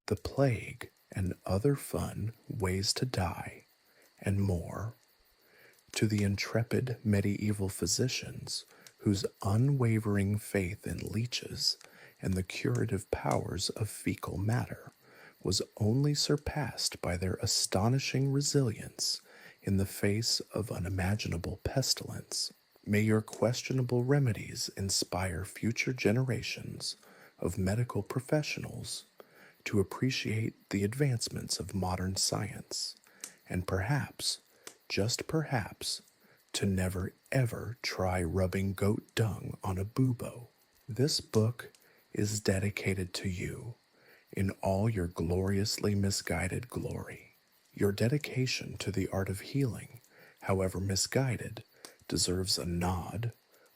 the plague and other fun ways to die, and more. To the intrepid medieval physicians whose unwavering faith in leeches and the curative powers of fecal matter was only surpassed by their astonishing resilience in the face of unimaginable pestilence, may your questionable remedies inspire future generations of medical professionals to appreciate the advancements of modern science, and perhaps, just perhaps, to never ever try rubbing goat dung on a bubo. This book is dedicated to you in all your gloriously misguided glory. Your dedication to the art of healing, however misguided, deserves a nod,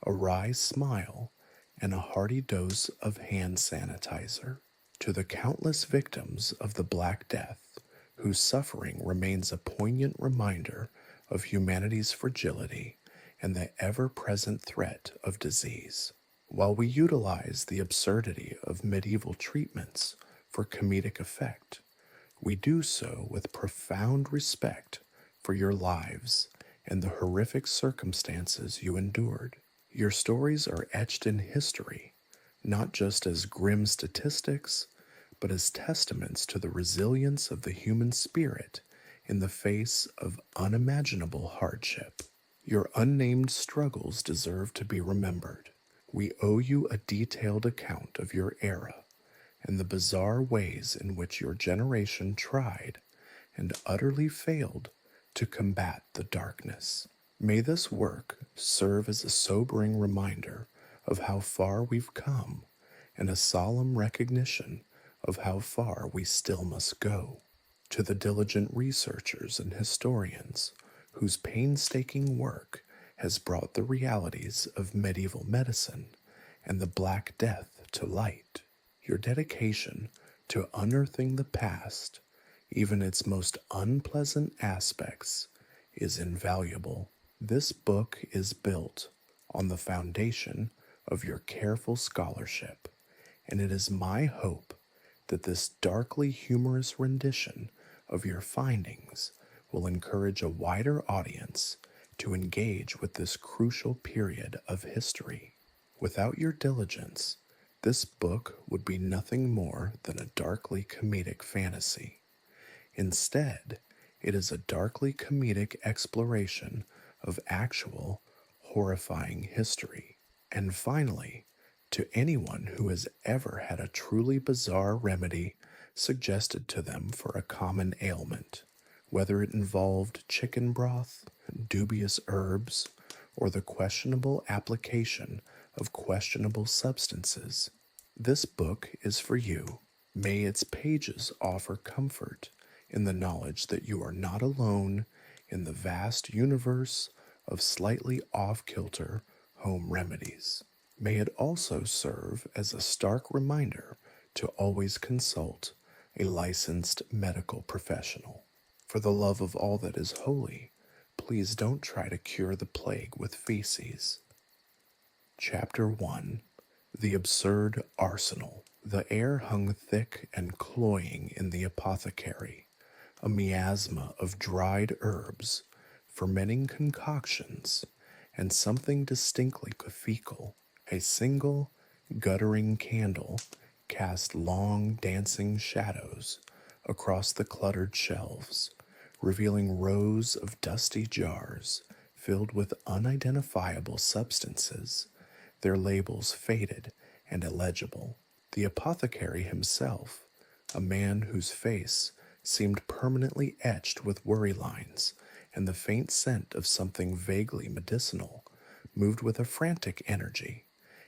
a wry smile, and a hearty dose of hand sanitizer. To the countless victims of the Black Death, whose suffering remains a poignant reminder of humanity's fragility and the ever-present threat of disease. While we utilize the absurdity of medieval treatments for comedic effect, we do so with profound respect for your lives and the horrific circumstances you endured. Your stories are etched in history, not just as grim statistics, but as testaments to the resilience of the human spirit in the face of unimaginable hardship. Your unnamed struggles deserve to be remembered. We owe you a detailed account of your era and the bizarre ways in which your generation tried and utterly failed to combat the darkness. May this work serve as a sobering reminder of how far we've come and a solemn recognition of how far we still must go. To the diligent researchers and historians whose painstaking work has brought the realities of medieval medicine and the Black Death to light, your dedication to unearthing the past, even its most unpleasant aspects, is invaluable. This book is built on the foundation of your careful scholarship, and it is my hope that this darkly humorous rendition of your findings will encourage a wider audience to engage with this crucial period of history. Without your diligence, this book would be nothing more than a darkly comedic fantasy. Instead, it is a darkly comedic exploration of actual, horrifying history. And finally, to anyone who has ever had a truly bizarre remedy suggested to them for a common ailment, whether it involved chicken broth, dubious herbs, or the questionable application of questionable substances, this book is for you. May its pages offer comfort in the knowledge that you are not alone in the vast universe of slightly off-kilter home remedies. May it also serve as a stark reminder to always consult a licensed medical professional. For the love of all that is holy, please don't try to cure the plague with feces. Chapter 1. The Absurd Arsenal. The air hung thick and cloying in the apothecary, a miasma of dried herbs, fermenting concoctions, and something distinctly fecal. A single, guttering candle cast long, dancing shadows across the cluttered shelves, revealing rows of dusty jars filled with unidentifiable substances, their labels faded and illegible. The apothecary himself, a man whose face seemed permanently etched with worry lines and the faint scent of something vaguely medicinal, moved with a frantic energy,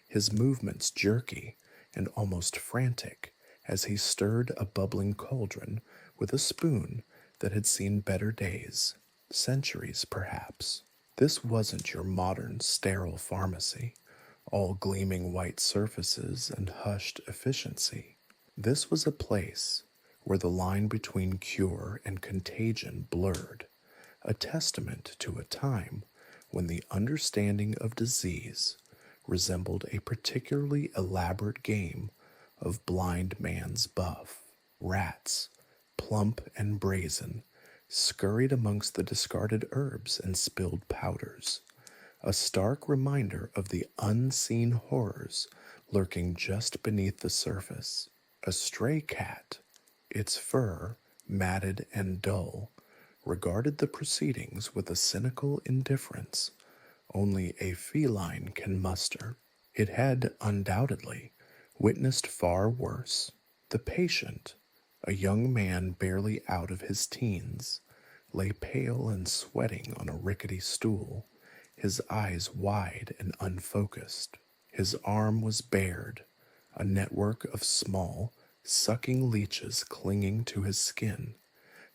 his movements jerky and almost frantic as he stirred a bubbling cauldron with a spoon that had seen better days, centuries perhaps. This wasn't your modern sterile pharmacy, all gleaming white surfaces and hushed efficiency. This was a place where the line between cure and contagion blurred, a testament to a time when the understanding of disease resembled a particularly elaborate game of blind man's buff. Rats, plump and brazen, scurried amongst the discarded herbs and spilled powders, a stark reminder of the unseen horrors lurking just beneath the surface. A stray cat, its fur matted and dull, regarded the proceedings with a cynical indifference only a feline can muster. It had undoubtedly witnessed far worse. The patient, a young man barely out of his teens, lay pale and sweating on a rickety stool, his eyes wide and unfocused. His arm was bared, a network of small, sucking leeches clinging to his skin,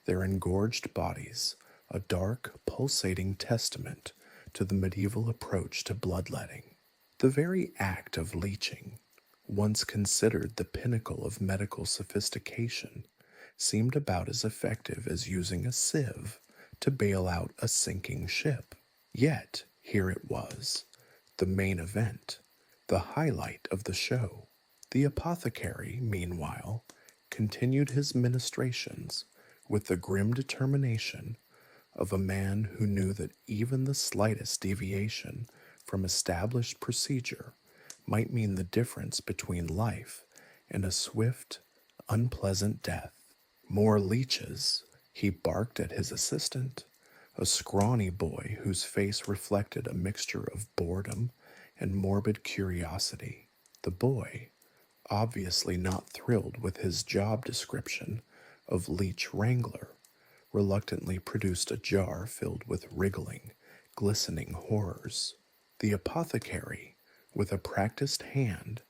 their engorged bodies a dark, pulsating testament to the medieval approach to bloodletting. The very act of leeching, once considered the pinnacle of medical sophistication, seemed about as effective as using a sieve to bail out a sinking ship. Yet, here it was, the main event, the highlight of the show. The apothecary, meanwhile, continued his ministrations with the grim determination of a man who knew that even the slightest deviation from established procedure might mean the difference between life and a swift, unpleasant death. More leeches, he barked at his assistant, a scrawny boy whose face reflected a mixture of boredom and morbid curiosity. The boy, obviously not thrilled with his job description of leech wrangler, reluctantly produced a jar filled with wriggling, glistening horrors. The apothecary, with a practiced hand,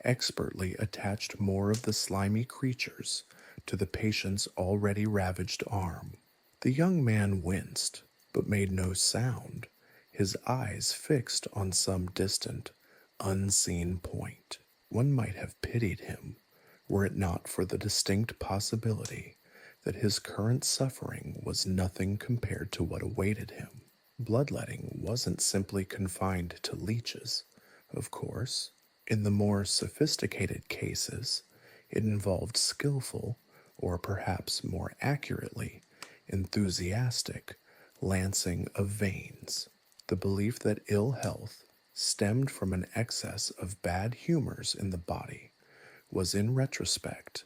expertly attached more of the slimy creatures to the patient's already ravaged arm. The young man winced, but made no sound, his eyes fixed on some distant, unseen point. One might have pitied him, were it not for the distinct possibility that his current suffering was nothing compared to what awaited him. Bloodletting wasn't simply confined to leeches, of course. In the more sophisticated cases, it involved skillful, or perhaps more accurately, enthusiastic, lancing of veins. The belief that ill health stemmed from an excess of bad humors in the body was, in retrospect,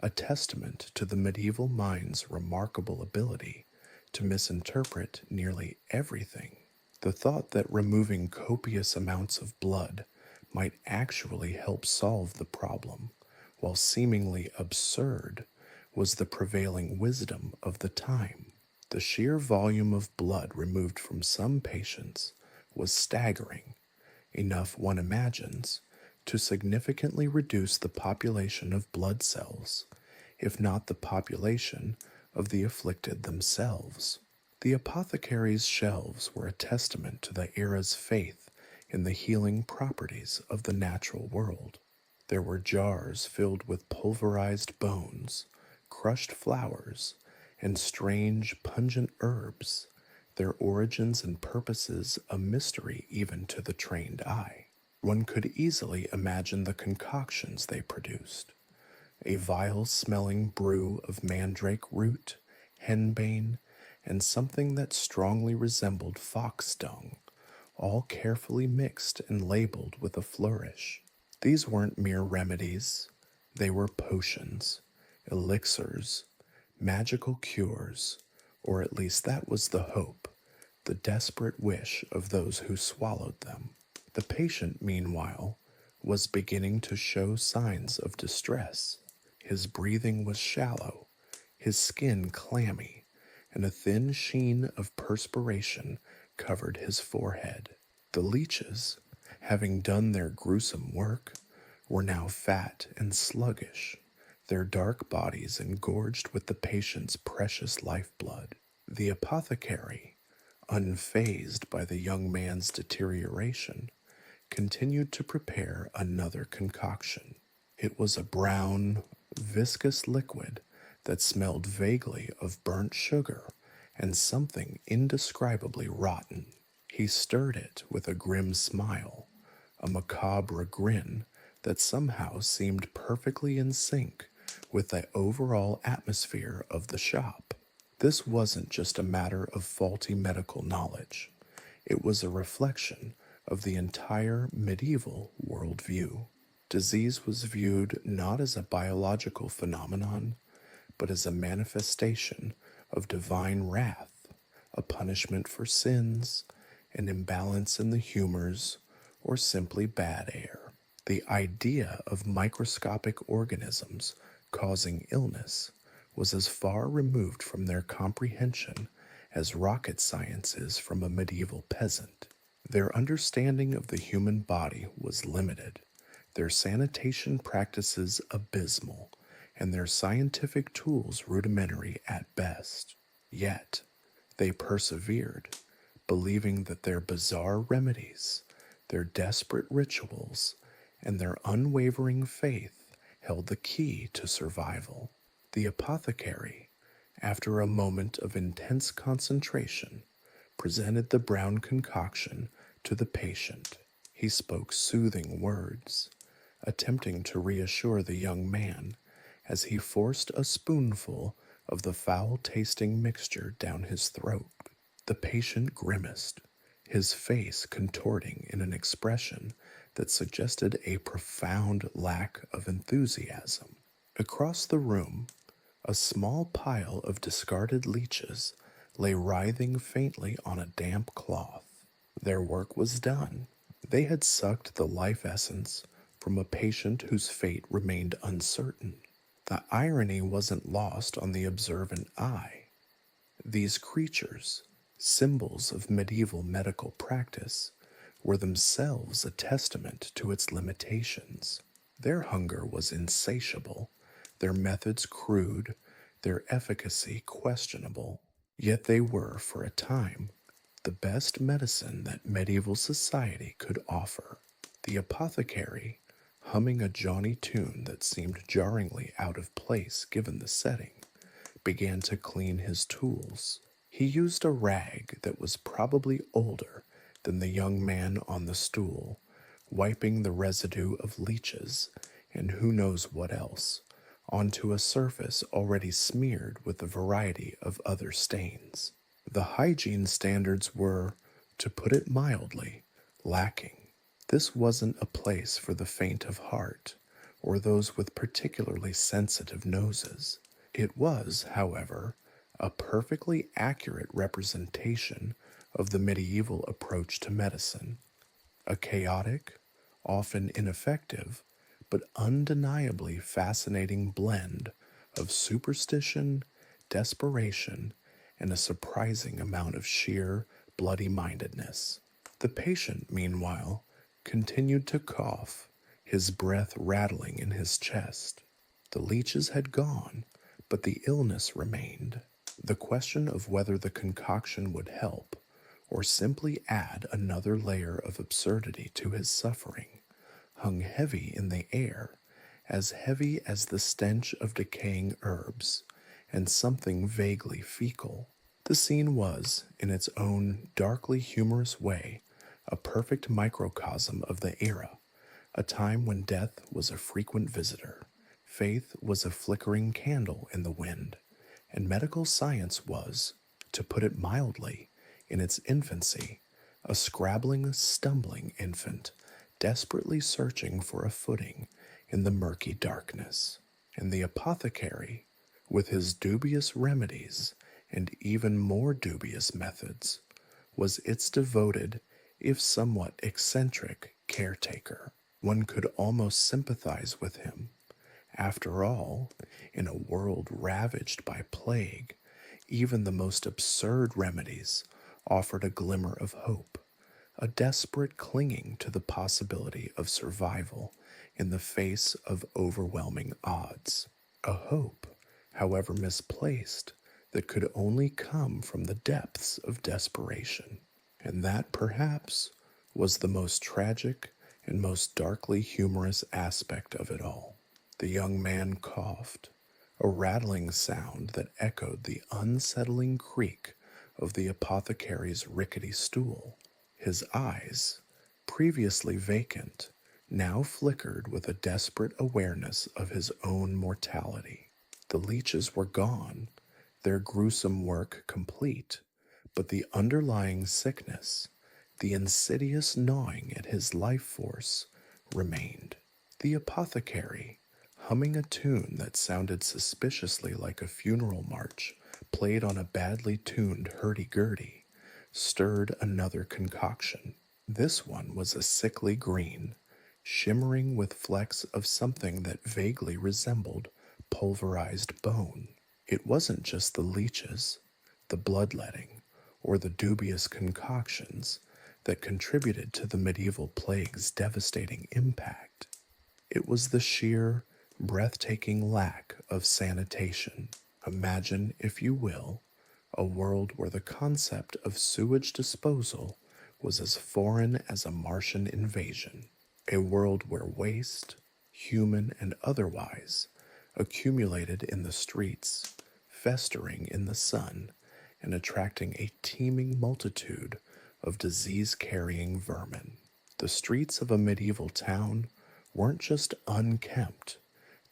a testament to the medieval mind's remarkable ability to misinterpret nearly everything. The thought that removing copious amounts of blood might actually help solve the problem, while seemingly absurd, was the prevailing wisdom of the time. The sheer volume of blood removed from some patients was staggering, enough, one imagines, to significantly reduce the population of blood cells, if not the population of the afflicted themselves. The apothecary's shelves were a testament to the era's faith in the healing properties of the natural world. There were jars filled with pulverized bones, crushed flowers, and strange, pungent herbs, their origins and purposes a mystery even to the trained eye. One could easily imagine the concoctions they produced. A vile-smelling brew of mandrake root, henbane, and something that strongly resembled fox dung, all carefully mixed and labeled with a flourish. These weren't mere remedies. They were potions, elixirs, magical cures, or at least that was the hope, the desperate wish of those who swallowed them. The patient, meanwhile, was beginning to show signs of distress. His breathing was shallow, his skin clammy, and a thin sheen of perspiration covered his forehead. The leeches, having done their gruesome work, were now fat and sluggish, their dark bodies engorged with the patient's precious lifeblood. The apothecary, unfazed by the young man's deterioration, continued to prepare another concoction. It was a brown, viscous liquid that smelled vaguely of burnt sugar and something indescribably rotten. He stirred it with a grim smile, a macabre grin that somehow seemed perfectly in sync with the overall atmosphere of the shop. This wasn't just a matter of faulty medical knowledge. It was a reflection of the entire medieval worldview. Disease was viewed not as a biological phenomenon, but as a manifestation of divine wrath, a punishment for sins, an imbalance in the humors, or simply bad air. The idea of microscopic organisms causing illness was as far removed from their comprehension as rocket science is from a medieval peasant. Their understanding of the human body was limited, their sanitation practices abysmal, and their scientific tools rudimentary at best. Yet, they persevered, believing that their bizarre remedies, their desperate rituals, and their unwavering faith held the key to survival. The apothecary, after a moment of intense concentration, presented the brown concoction to the patient. He spoke soothing words, attempting to reassure the young man as he forced a spoonful of the foul-tasting mixture down his throat. The patient grimaced, his face contorting in an expression that suggested a profound lack of enthusiasm. Across the room, a small pile of discarded leeches lay writhing faintly on a damp cloth. Their work was done. They had sucked the life essence from a patient whose fate remained uncertain. The irony wasn't lost on the observant eye. These creatures, symbols of medieval medical practice, were themselves a testament to its limitations. Their hunger was insatiable, their methods crude, their efficacy questionable. Yet they were, for a time, the best medicine that medieval society could offer. The apothecary, humming a jaunty tune that seemed jarringly out of place given the setting, began to clean his tools. He used a rag that was probably older than the young man on the stool, wiping the residue of leeches and who knows what else onto a surface already smeared with a variety of other stains. The hygiene standards were, to put it mildly, lacking. This wasn't a place for the faint of heart or those with particularly sensitive noses. It was, however, a perfectly accurate representation of the medieval approach to medicine, a chaotic, often ineffective, but undeniably fascinating blend of superstition, desperation, and a surprising amount of sheer bloody-mindedness. The patient, meanwhile, continued to cough, his breath rattling in his chest. The leeches had gone, but the illness remained. The question of whether the concoction would help, or simply add another layer of absurdity to his suffering, hung heavy in the air, as heavy as the stench of decaying herbs, and something vaguely fecal. The scene was, in its own darkly humorous way, a perfect microcosm of the era, a time when death was a frequent visitor, faith was a flickering candle in the wind, and medical science was, to put it mildly, in its infancy, a scrabbling, stumbling infant, desperately searching for a footing in the murky darkness. And the apothecary, with his dubious remedies and even more dubious methods, was its devoted, if somewhat eccentric, caretaker. One could almost sympathize with him. After all, in a world ravaged by plague, even the most absurd remedies offered a glimmer of hope, a desperate clinging to the possibility of survival in the face of overwhelming odds. A hope, however misplaced, that could only come from the depths of desperation. And that, perhaps, was the most tragic and most darkly humorous aspect of it all. The young man coughed, a rattling sound that echoed the unsettling creak of the apothecary's rickety stool. His eyes, previously vacant, now flickered with a desperate awareness of his own mortality. The leeches were gone, their gruesome work complete, but the underlying sickness, the insidious gnawing at his life force, remained. The apothecary, humming a tune that sounded suspiciously like a funeral march played on a badly tuned hurdy-gurdy, stirred another concoction. This one was a sickly green, shimmering with flecks of something that vaguely resembled pulverized bone. It wasn't just the leeches, the bloodletting, or the dubious concoctions that contributed to the medieval plague's devastating impact. It was the sheer, breathtaking lack of sanitation. Imagine, if you will, a world where the concept of sewage disposal was as foreign as a Martian invasion. A world where waste, human and otherwise, accumulated in the streets, festering in the sun, and attracting a teeming multitude of disease-carrying vermin. The streets of a medieval town weren't just unkempt,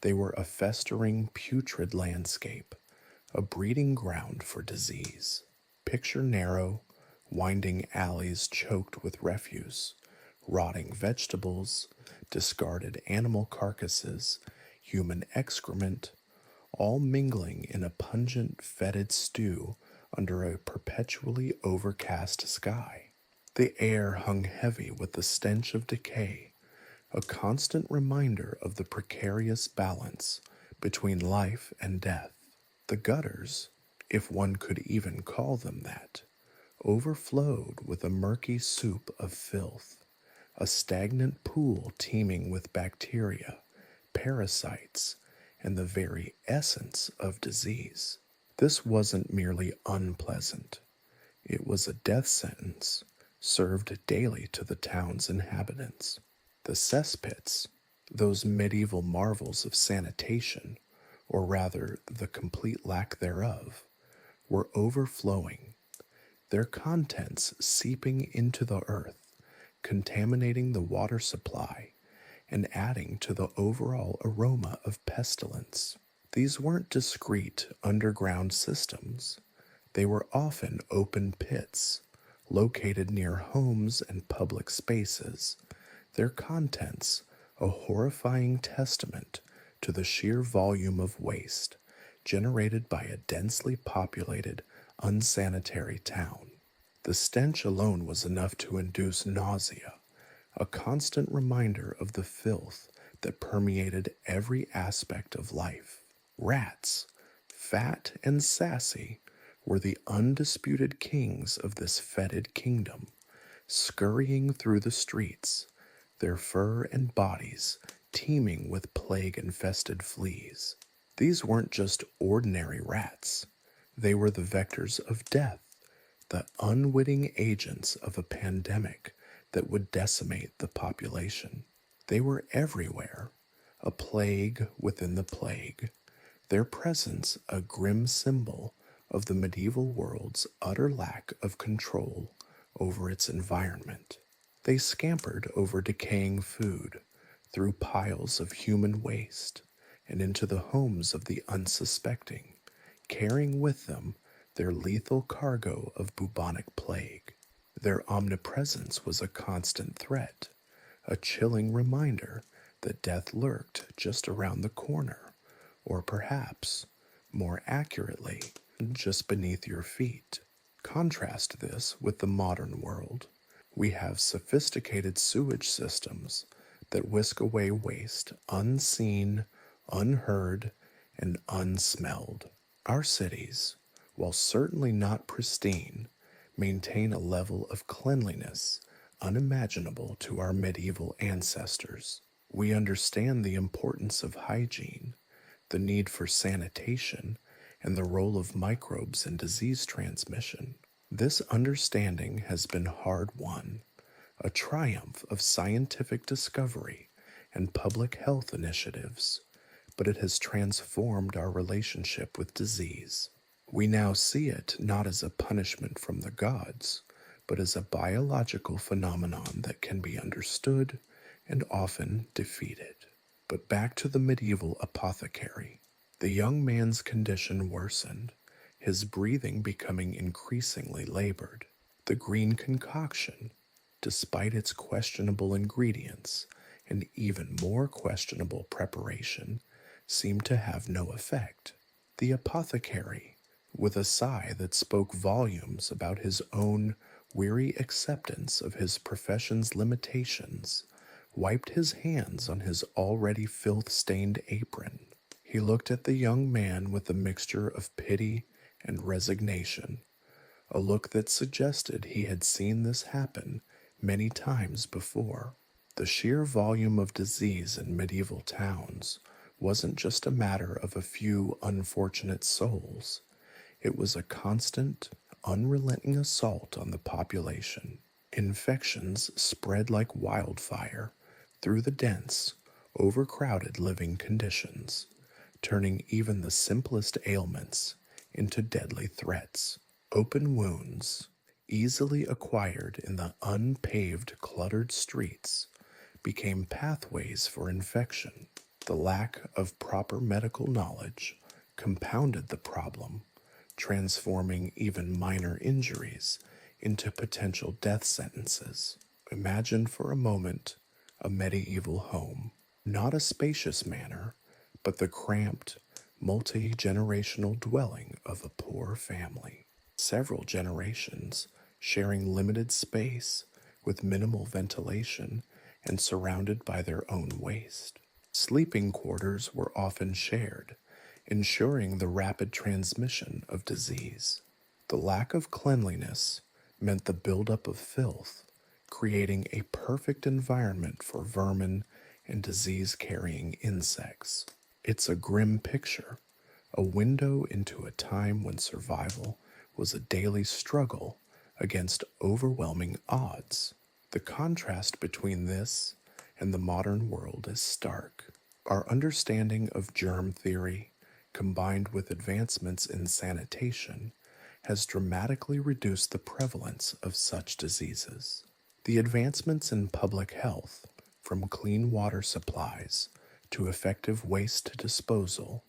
they were a festering, putrid landscape, a breeding ground for disease. Picture narrow, winding alleys choked with refuse, rotting vegetables, discarded animal carcasses, human excrement, all mingling in a pungent, fetid stew under a perpetually overcast sky. The air hung heavy with the stench of decay, a constant reminder of the precarious balance between life and death. The gutters, if one could even call them that, overflowed with a murky soup of filth, a stagnant pool teeming with bacteria, parasites, and the very essence of disease. This wasn't merely unpleasant. It was a death sentence served daily to the town's inhabitants. The cesspits, those medieval marvels of sanitation, or rather the complete lack thereof, were overflowing, their contents seeping into the earth, contaminating the water supply, and adding to the overall aroma of pestilence. These weren't discrete underground systems. They were often open pits, located near homes and public spaces, their contents a horrifying testament to the sheer volume of waste generated by a densely populated, unsanitary town. The stench alone was enough to induce nausea, a constant reminder of the filth that permeated every aspect of life. Rats, fat and sassy, were the undisputed kings of this fetid kingdom, scurrying through the streets, their fur and bodies teeming with plague-infested fleas. These weren't just ordinary rats. They were the vectors of death, the unwitting agents of a pandemic that would decimate the population. They were everywhere, a plague within the plague, their presence a grim symbol of the medieval world's utter lack of control over its environment. They scampered over decaying food, through piles of human waste, and into the homes of the unsuspecting, carrying with them their lethal cargo of bubonic plague. Their omnipresence was a constant threat, a chilling reminder that death lurked just around the corner, or perhaps, more accurately, just beneath your feet. Contrast this with the modern world. We have sophisticated sewage systems that whisk away waste unseen, unheard, and unsmelled. Our cities, while certainly not pristine, maintain a level of cleanliness unimaginable to our medieval ancestors. We understand the importance of hygiene, the need for sanitation, and the role of microbes in disease transmission. This understanding has been hard won, a triumph of scientific discovery and public health initiatives, but it has transformed our relationship with disease. We now see it not as a punishment from the gods, but as a biological phenomenon that can be understood, and often defeated. But back to the medieval apothecary. The young man's condition worsened, his breathing becoming increasingly labored. The green concoction, despite its questionable ingredients and even more questionable preparation, seemed to have no effect. The apothecary, with a sigh that spoke volumes about his own weary acceptance of his profession's limitations, wiped his hands on his already filth-stained apron. He looked at the young man with a mixture of pity and resignation, a look that suggested he had seen this happen many times before. The sheer volume of disease in medieval towns wasn't just a matter of a few unfortunate souls. It was a constant, unrelenting assault on the population. Infections spread like wildfire through the dense, overcrowded living conditions, turning even the simplest ailments into deadly threats. Open wounds, easily acquired in the unpaved, cluttered streets, became pathways for infection. The lack of proper medical knowledge compounded the problem, transforming even minor injuries into potential death sentences. Imagine for a moment a medieval home, not a spacious manor, but the cramped, multi-generational dwelling of a poor family. Several generations sharing limited space with minimal ventilation and surrounded by their own waste. Sleeping quarters were often shared, ensuring the rapid transmission of disease. The lack of cleanliness meant the buildup of filth, creating a perfect environment for vermin and disease-carrying insects. It's a grim picture, a window into a time when survival was a daily struggle against overwhelming odds. The contrast between this and the modern world is stark. Our understanding of germ theory, combined with advancements in sanitation, has dramatically reduced the prevalence of such diseases. The advancements in public health, from clean water supplies to effective waste disposal,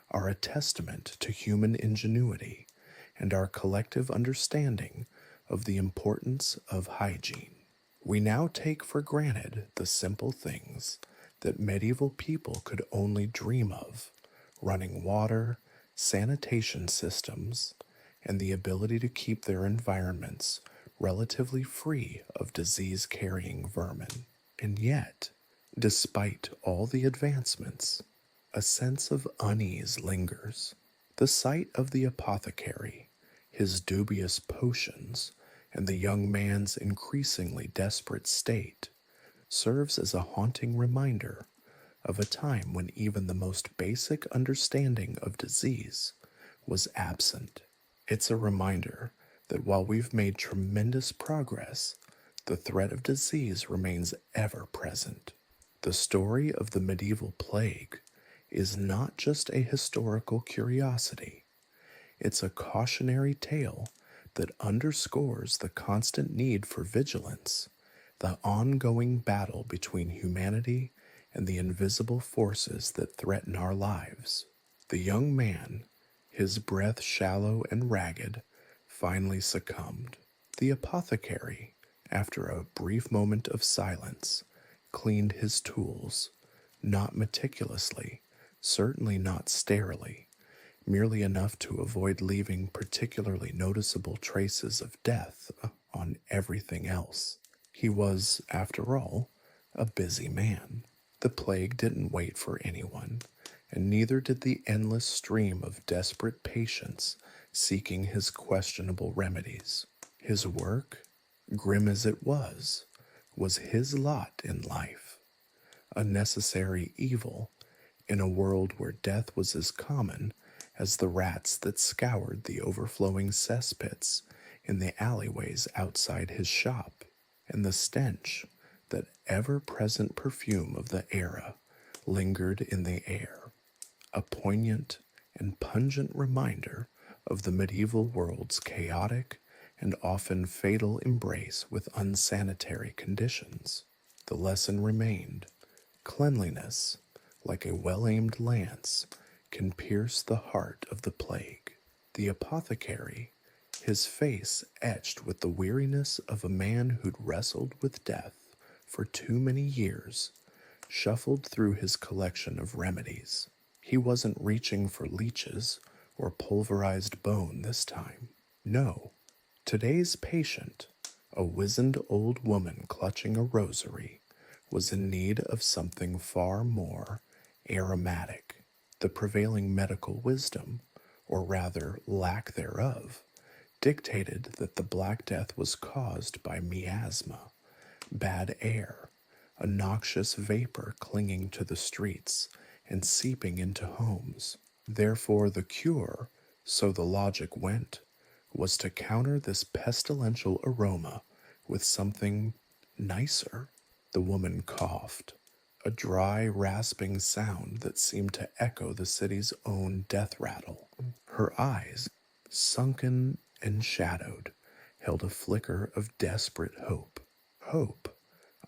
are a testament to human ingenuity and our collective understanding of the importance of hygiene. We now take for granted the simple things that medieval people could only dream of: running water, sanitation systems, and the ability to keep their environments relatively free of disease-carrying vermin. And yet, despite all the advancements, a sense of unease lingers. The sight of the apothecary, his dubious potions, and the young man's increasingly desperate state serves as a haunting reminder of a time when even the most basic understanding of disease was absent. It's a reminder that while we've made tremendous progress, the threat of disease remains ever present. The story of the medieval plague is not just a historical curiosity. It's a cautionary tale that underscores the constant need for vigilance, the ongoing battle between humanity and the invisible forces that threaten our lives. The young man, his breath shallow and ragged, finally succumbed. The apothecary, after a brief moment of silence, cleaned his tools, not meticulously, certainly not sterilely, merely enough to avoid leaving particularly noticeable traces of death on everything else. He was, after all, a busy man. The plague didn't wait for anyone, and neither did the endless stream of desperate patients seeking his questionable remedies. His work, grim as it was his lot in life, a necessary evil in a world where death was as common as the rats that scoured the overflowing cesspits in the alleyways outside his shop, and the stench, that ever-present perfume of the era, lingered in the air, a poignant and pungent reminder of the medieval world's chaotic and often fatal embrace with unsanitary conditions. The lesson remained: cleanliness, like a well-aimed lance, can pierce the heart of the plague. The apothecary, his face etched with the weariness of a man who'd wrestled with death for too many years, shuffled through his collection of remedies. He wasn't reaching for leeches or pulverized bone this time. No, today's patient, a wizened old woman clutching a rosary, was in need of something far more aromatic. The prevailing medical wisdom, or rather lack thereof, dictated that the Black Death was caused by miasma, bad air, a noxious vapor clinging to the streets and seeping into homes. Therefore, the cure, so the logic went, was to counter this pestilential aroma with something nicer. The woman coughed, a dry, rasping sound that seemed to echo the city's own death rattle. Her eyes, sunken and shadowed, held a flicker of desperate hope. Hope,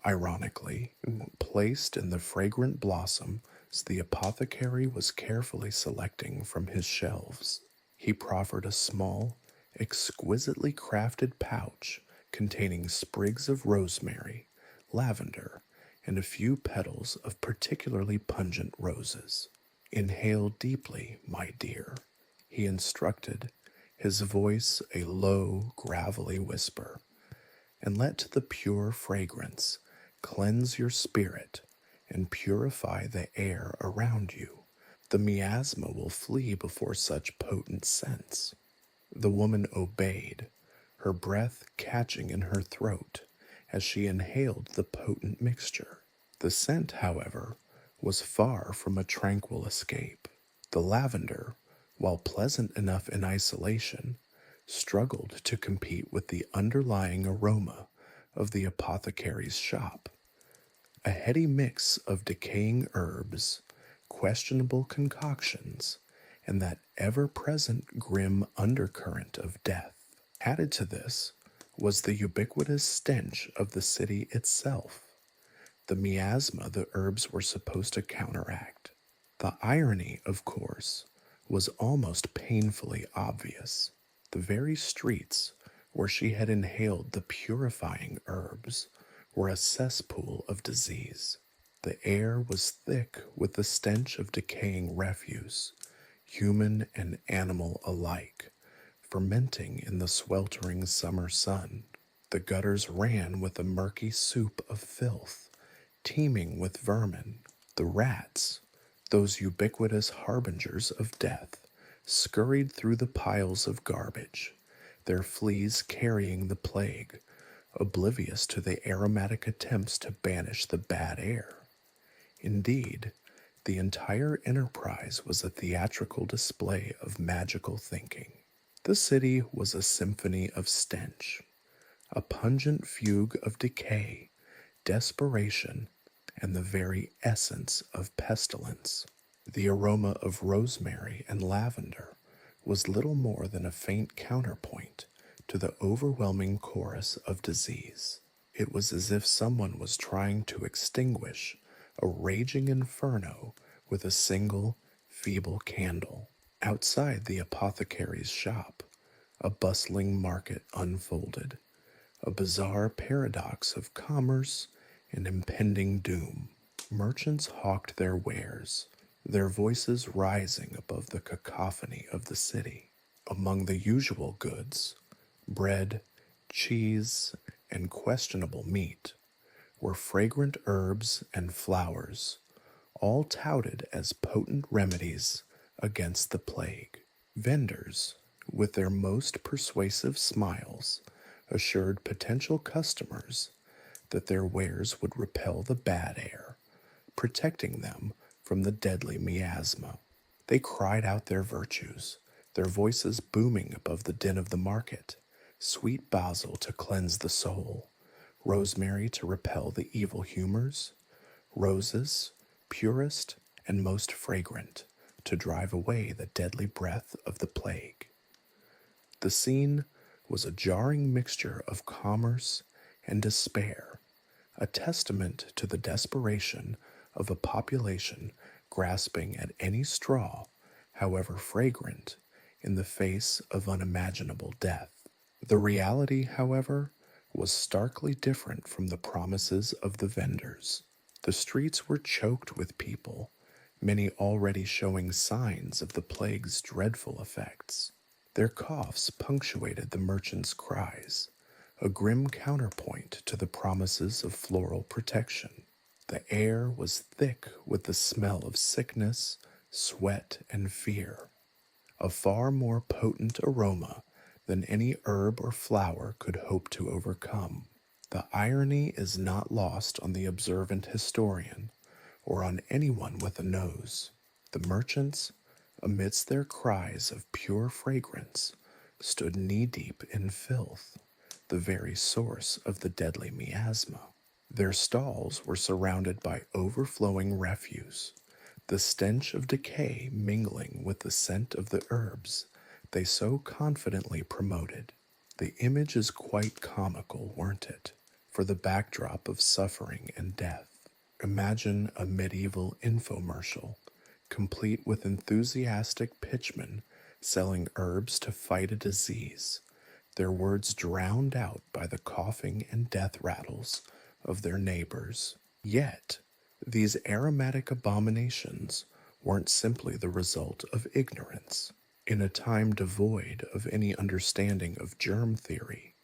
ironically, placed in the fragrant blossoms the apothecary was carefully selecting from his shelves. He proffered a small, exquisitely crafted pouch containing sprigs of rosemary, lavender, and a few petals of particularly pungent roses. Inhale deeply, my dear, he instructed, his voice a low, gravelly whisper, and let the pure fragrance cleanse your spirit and purify the air around you. The miasma will flee before such potent scents. The woman obeyed, her breath catching in her throat as she inhaled the potent mixture. The scent, however, was far from a tranquil escape. The lavender, while pleasant enough in isolation, struggled to compete with the underlying aroma of the apothecary's shop. A heady mix of decaying herbs, questionable concoctions, and that ever-present grim undercurrent of death. Added to this was the ubiquitous stench of the city itself, the miasma the herbs were supposed to counteract. The irony, of course, was almost painfully obvious. The very streets where she had inhaled the purifying herbs were a cesspool of disease. The air was thick with the stench of decaying refuse, human and animal alike, fermenting in the sweltering summer sun. The gutters ran with a murky soup of filth, teeming with vermin. The rats, those ubiquitous harbingers of death, scurried through the piles of garbage, their fleas carrying the plague, oblivious to the aromatic attempts to banish the bad air. Indeed, the entire enterprise was a theatrical display of magical thinking. The city was a symphony of stench, a pungent fugue of decay, desperation, and the very essence of pestilence. The aroma of rosemary and lavender was little more than a faint counterpoint to the overwhelming chorus of disease. It was as if someone was trying to extinguish a raging inferno with a single, feeble candle. Outside the apothecary's shop, a bustling market unfolded, a bizarre paradox of commerce and impending doom. Merchants hawked their wares, their voices rising above the cacophony of the city. Among the usual goods, bread, cheese, and questionable meat, were fragrant herbs and flowers, all touted as potent remedies against the plague. Vendors, with their most persuasive smiles, assured potential customers that their wares would repel the bad air, protecting them from the deadly miasma. They cried out their virtues, their voices booming above the din of the market: sweet basil to cleanse the soul, rosemary to repel the evil humors, roses, purest and most fragrant, to drive away the deadly breath of the plague. The scene was a jarring mixture of commerce and despair, a testament to the desperation of a population grasping at any straw, however fragrant, in the face of unimaginable death. The reality, however, was starkly different from the promises of the vendors. The streets were choked with people, many already showing signs of the plague's dreadful effects. Their coughs punctuated the merchants' cries, a grim counterpoint to the promises of floral protection. The air was thick with the smell of sickness, sweat, and fear, a far more potent aroma than any herb or flower could hope to overcome. The irony is not lost on the observant historian or on anyone with a nose. The merchants, amidst their cries of pure fragrance, stood knee-deep in filth, the very source of the deadly miasma. Their stalls were surrounded by overflowing refuse, the stench of decay mingling with the scent of the herbs they so confidently promoted. The image is quite comical, weren't it, for the backdrop of suffering and death? Imagine a medieval infomercial, complete with enthusiastic pitchmen selling herbs to fight a disease, their words drowned out by the coughing and death rattles of their neighbors. Yet, these aromatic abominations weren't simply the result of ignorance. In a time devoid of any understanding of germ theory,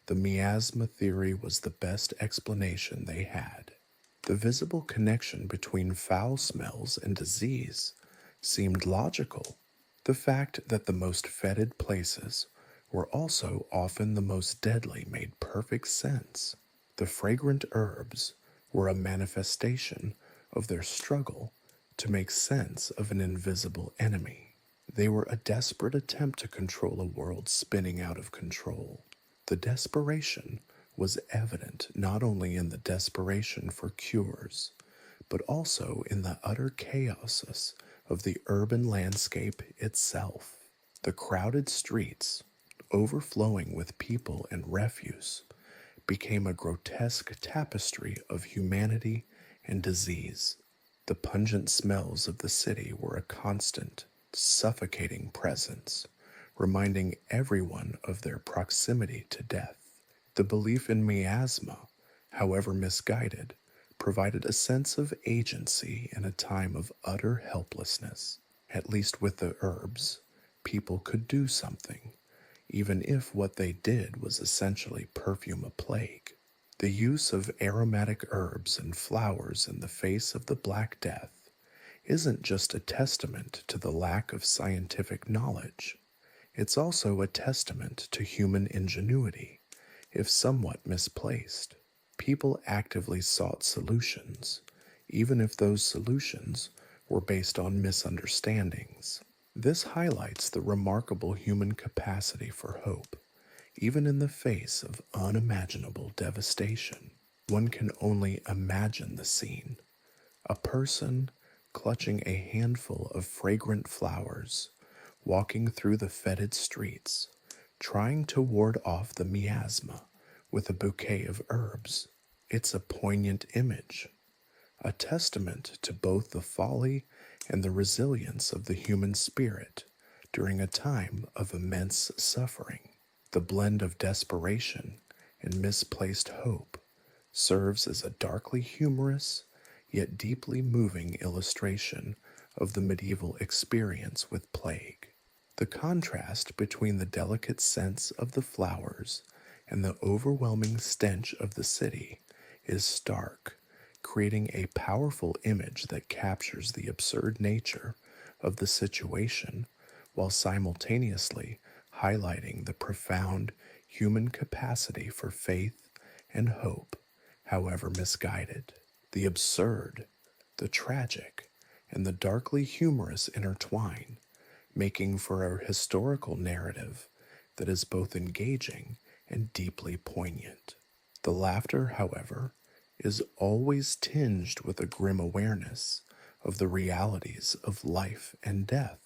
the miasma theory was the best explanation they had. The visible connection between foul smells and disease seemed logical. The fact that the most fetid places were also often the most deadly made perfect sense. The fragrant herbs were a manifestation of their struggle to make sense of an invisible enemy. They were a desperate attempt to control a world spinning out of control. The desperation was evident not only in the desperation for cures, but also in the utter chaos of the urban landscape itself. The crowded streets, overflowing with people and refuse, became a grotesque tapestry of humanity and disease. The pungent smells of the city were a constant, suffocating presence, reminding everyone of their proximity to death. The belief in miasma, however misguided, provided a sense of agency in a time of utter helplessness. At least with the herbs, people could do something, even if what they did was essentially perfume a plague. The use of aromatic herbs and flowers in the face of the Black Death isn't just a testament to the lack of scientific knowledge, it's also a testament to human ingenuity, if somewhat misplaced. People actively sought solutions, even if those solutions were based on misunderstandings. This highlights the remarkable human capacity for hope, even in the face of unimaginable devastation. One can only imagine the scene. A person clutching a handful of fragrant flowers, walking through the fetid streets, trying to ward off the miasma with a bouquet of herbs. It's a poignant image, a testament to both the folly and the resilience of the human spirit during a time of immense suffering. The blend of desperation and misplaced hope serves as a darkly humorous yet deeply moving illustration of the medieval experience with plague. The contrast between the delicate scents of the flowers and the overwhelming stench of the city is stark, creating a powerful image that captures the absurd nature of the situation while simultaneously highlighting the profound human capacity for faith and hope, however misguided. The absurd, the tragic, and the darkly humorous intertwine, making for a historical narrative that is both engaging and deeply poignant. The laughter, however, is always tinged with a grim awareness of the realities of life and death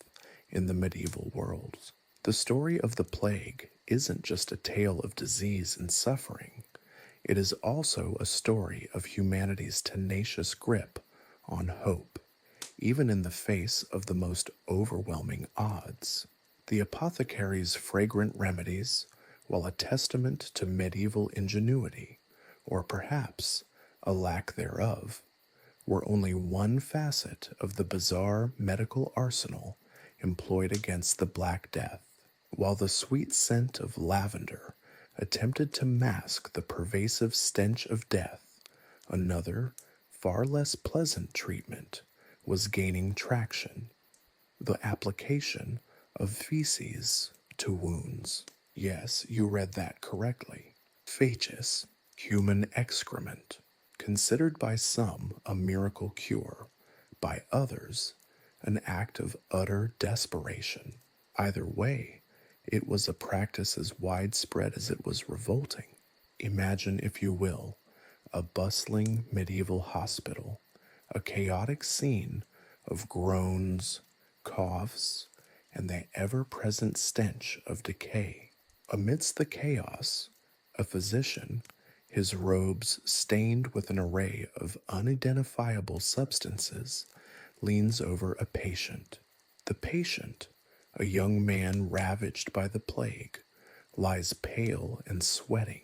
in the medieval world. The story of the plague isn't just a tale of disease and suffering. It is also a story of humanity's tenacious grip on hope, even in the face of the most overwhelming odds. The apothecary's fragrant remedies, while a testament to medieval ingenuity, or perhaps a lack thereof, were only one facet of the bizarre medical arsenal employed against the Black Death. While the sweet scent of lavender attempted to mask the pervasive stench of death, another, far less pleasant treatment was gaining traction: the application of feces to wounds. Yes, you read that correctly. Feces, human excrement, considered by some a miracle cure, by others an act of utter desperation. Either way, it was a practice as widespread as it was revolting. Imagine, if you will, a bustling medieval hospital, a chaotic scene of groans, coughs, and the ever-present stench of decay. Amidst the chaos, a physician, his robes stained with an array of unidentifiable substances, leans over a patient. The patient, a young man ravaged by the plague, lies pale and sweating,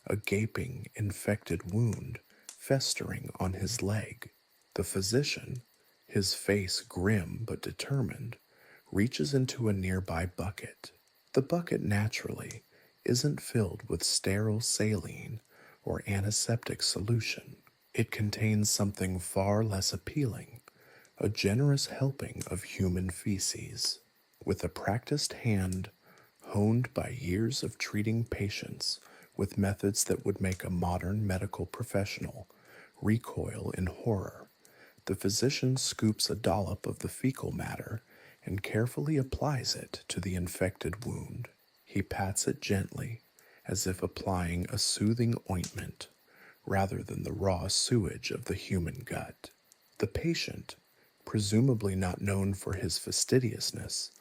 a gaping, infected wound festering on his leg. The physician, his face grim but determined, reaches into a nearby bucket. The bucket, naturally, isn't filled with sterile saline or antiseptic solution. It contains something far less appealing, a generous helping of human feces. With a practiced hand, honed by years of treating patients with methods that would make a modern medical professional recoil in horror, the physician scoops a dollop of the fecal matter and carefully applies it to the infected wound. He pats it gently, as if applying a soothing ointment, rather than the raw sewage of the human gut. The patient, presumably not known for his fastidiousness,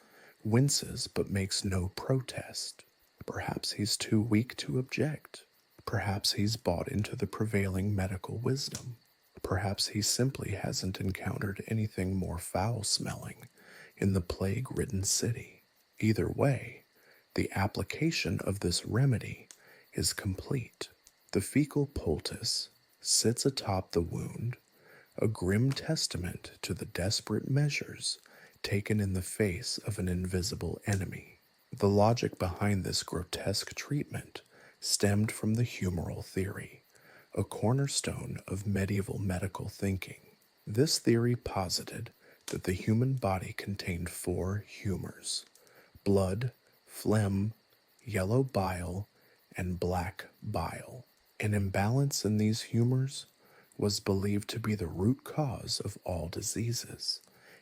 winces but makes no protest. Perhaps he's too weak to object. Perhaps he's bought into the prevailing medical wisdom. Perhaps he simply hasn't encountered anything more foul-smelling in the plague-ridden city. Either way, the application of this remedy is complete. The fecal poultice sits atop the wound, a grim testament to the desperate measures taken in the face of an invisible enemy. The logic behind this grotesque treatment stemmed from the humoral theory, a cornerstone of medieval medical thinking. This theory posited that the human body contained four humors: blood, phlegm, yellow bile, and black bile. An imbalance in these humors was believed to be the root cause of all diseases,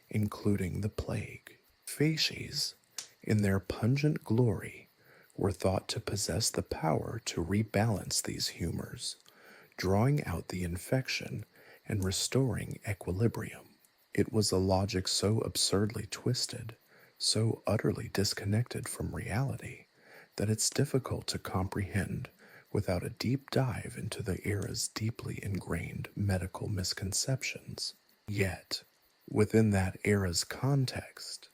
including the plague. Feces, in their pungent glory, were thought to possess the power to rebalance these humors, drawing out the infection and restoring equilibrium. It was a logic so absurdly twisted, so utterly disconnected from reality, that it's difficult to comprehend without a deep dive into the era's deeply ingrained medical misconceptions. Yet, within that era's context,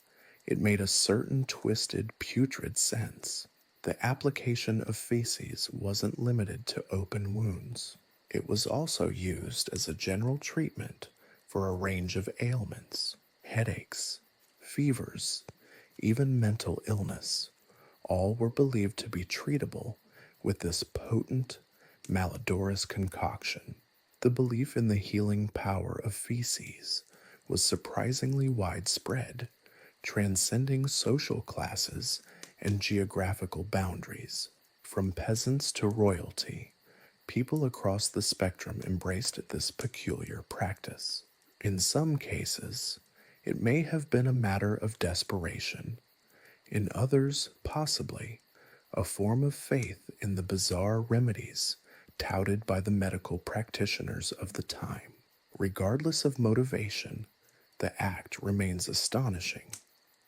it made a certain twisted, putrid sense. The application of feces wasn't limited to open wounds. It was also used as a general treatment for a range of ailments: headaches, fevers, even mental illness. All were believed to be treatable with this potent, malodorous concoction. The belief in the healing power of feces was surprisingly widespread, transcending social classes and geographical boundaries. From peasants to royalty, people across the spectrum embraced this peculiar practice. In some cases, it may have been a matter of desperation. In others, possibly, a form of faith in the bizarre remedies touted by the medical practitioners of the time. Regardless of motivation, the act remains astonishing,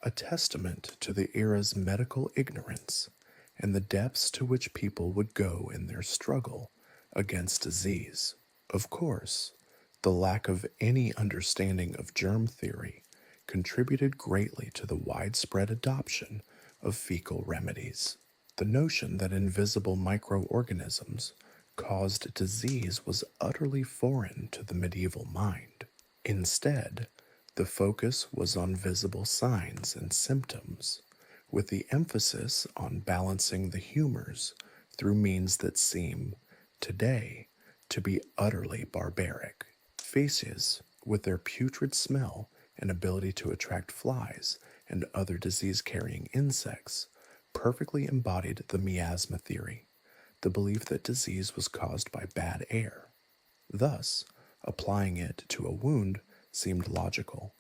a testament to the era's medical ignorance and the depths to which people would go in their struggle against disease. Of course, the lack of any understanding of germ theory contributed greatly to the widespread adoption of fecal remedies. The notion that invisible microorganisms caused disease was utterly foreign to the medieval mind. Instead, the focus was on visible signs and symptoms, with the emphasis on balancing the humors through means that seem, today, to be utterly barbaric. Faeces, with their putrid smell and ability to attract flies and other disease-carrying insects, perfectly embodied the miasma theory, the belief that disease was caused by bad air. Thus, applying it to a wound seemed logical.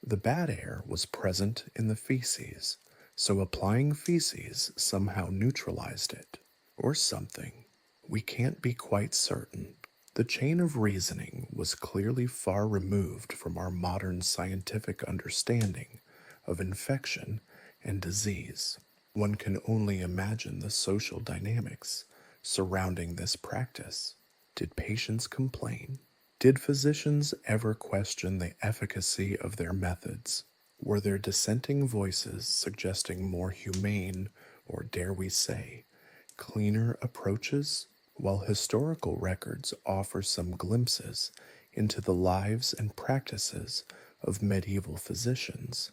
The bad air was present in the feces, so applying feces somehow neutralized it, or something. We can't be quite certain. The chain of reasoning was clearly far removed from our modern scientific understanding of infection and disease. One can only imagine the social dynamics surrounding this practice. Did patients complain? Did physicians ever question the efficacy of their methods? Were there dissenting voices suggesting more humane, or dare we say, cleaner approaches? While historical records offer some glimpses into the lives and practices of medieval physicians,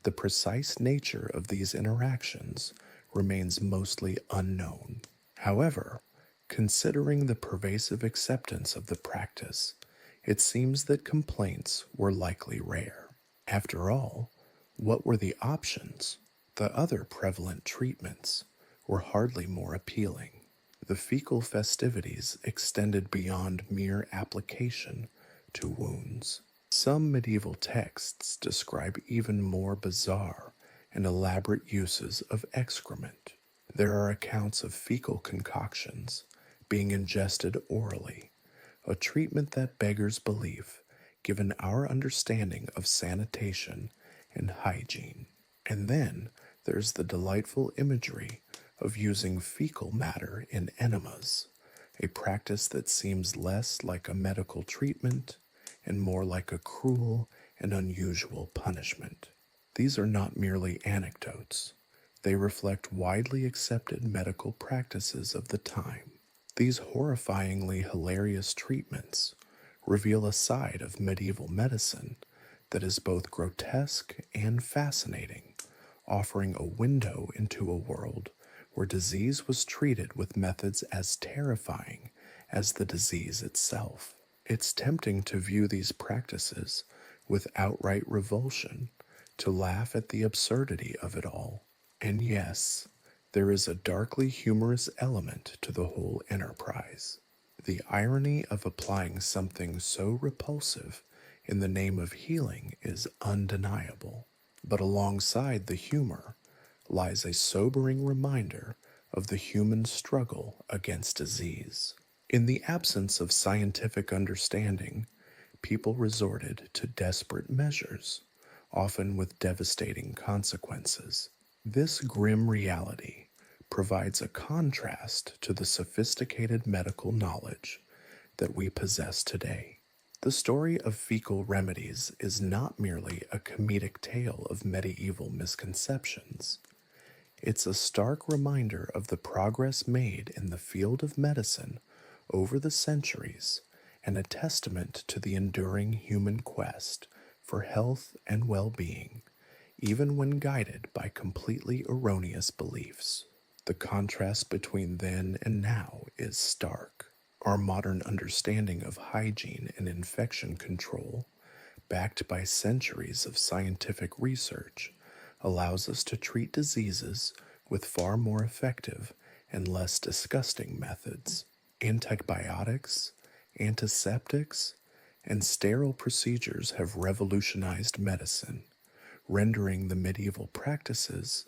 the precise nature of these interactions remains mostly unknown. However, considering the pervasive acceptance of the practice, it seems that complaints were likely rare. After all, what were the options? The other prevalent treatments were hardly more appealing. The fecal festivities extended beyond mere application to wounds. Some medieval texts describe even more bizarre and elaborate uses of excrement. There are accounts of fecal concoctions being ingested orally, a treatment that beggars belief given our understanding of sanitation and hygiene. And then there's the delightful imagery of using fecal matter in enemas, a practice that seems less like a medical treatment and more like a cruel and unusual punishment. These are not merely anecdotes. They reflect widely accepted medical practices of the time. These horrifyingly hilarious treatments reveal a side of medieval medicine that is both grotesque and fascinating, offering a window into a world where disease was treated with methods as terrifying as the disease itself. It's tempting to view these practices with outright revulsion, to laugh at the absurdity of it all. And yes, there is a darkly humorous element to the whole enterprise. The irony of applying something so repulsive in the name of healing is undeniable. But alongside the humor lies a sobering reminder of the human struggle against disease. In the absence of scientific understanding, people resorted to desperate measures, often with devastating consequences. This grim reality provides a contrast to the sophisticated medical knowledge that we possess today. The story of fecal remedies is not merely a comedic tale of medieval misconceptions. It's a stark reminder of the progress made in the field of medicine over the centuries, and a testament to the enduring human quest for health and well-being, even when guided by completely erroneous beliefs. The contrast between then and now is stark. Our modern understanding of hygiene and infection control, backed by centuries of scientific research, allows us to treat diseases with far more effective and less disgusting methods. Antibiotics, antiseptics, and sterile procedures have revolutionized medicine, rendering the medieval practices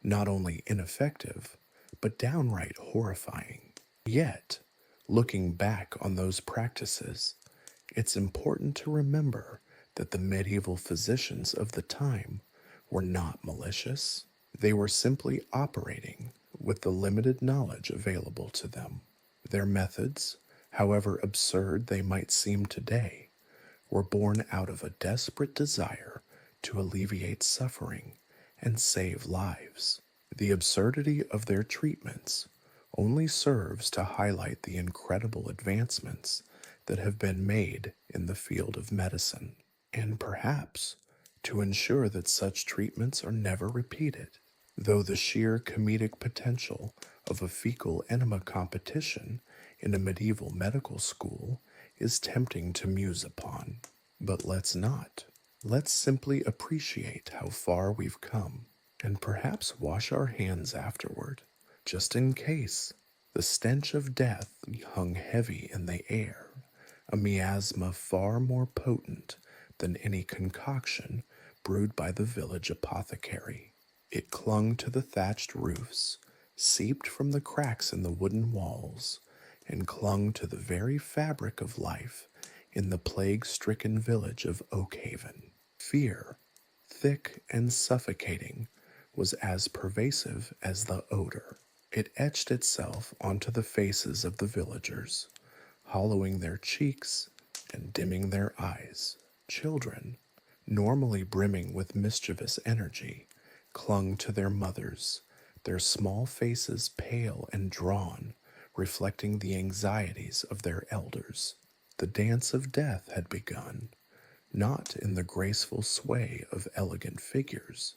not only ineffective, but downright horrifying. Yet, looking back on those practices, it's important to remember that the medieval physicians of the time were not malicious. They were simply operating with the limited knowledge available to them. Their methods, however absurd they might seem today, were born out of a desperate desire to alleviate suffering and save lives. The absurdity of their treatments only serves to highlight the incredible advancements that have been made in the field of medicine, and perhaps to ensure that such treatments are never repeated. Though the sheer comedic potential of a fecal enema competition in a medieval medical school is tempting to muse upon. But let's not. Let's simply appreciate how far we've come, and perhaps wash our hands afterward, just in case. The stench of death hung heavy in the air, a miasma far more potent than any concoction brewed by the village apothecary. It clung to the thatched roofs, seeped from the cracks in the wooden walls, and clung to the very fabric of life in the plague-stricken village of Oakhaven. Fear, thick and suffocating, was as pervasive as the odor. It etched itself onto the faces of the villagers, hollowing their cheeks and dimming their eyes. Children, normally brimming with mischievous energy, clung to their mothers, their small faces pale and drawn, reflecting the anxieties of their elders. The dance of death had begun, not in the graceful sway of elegant figures,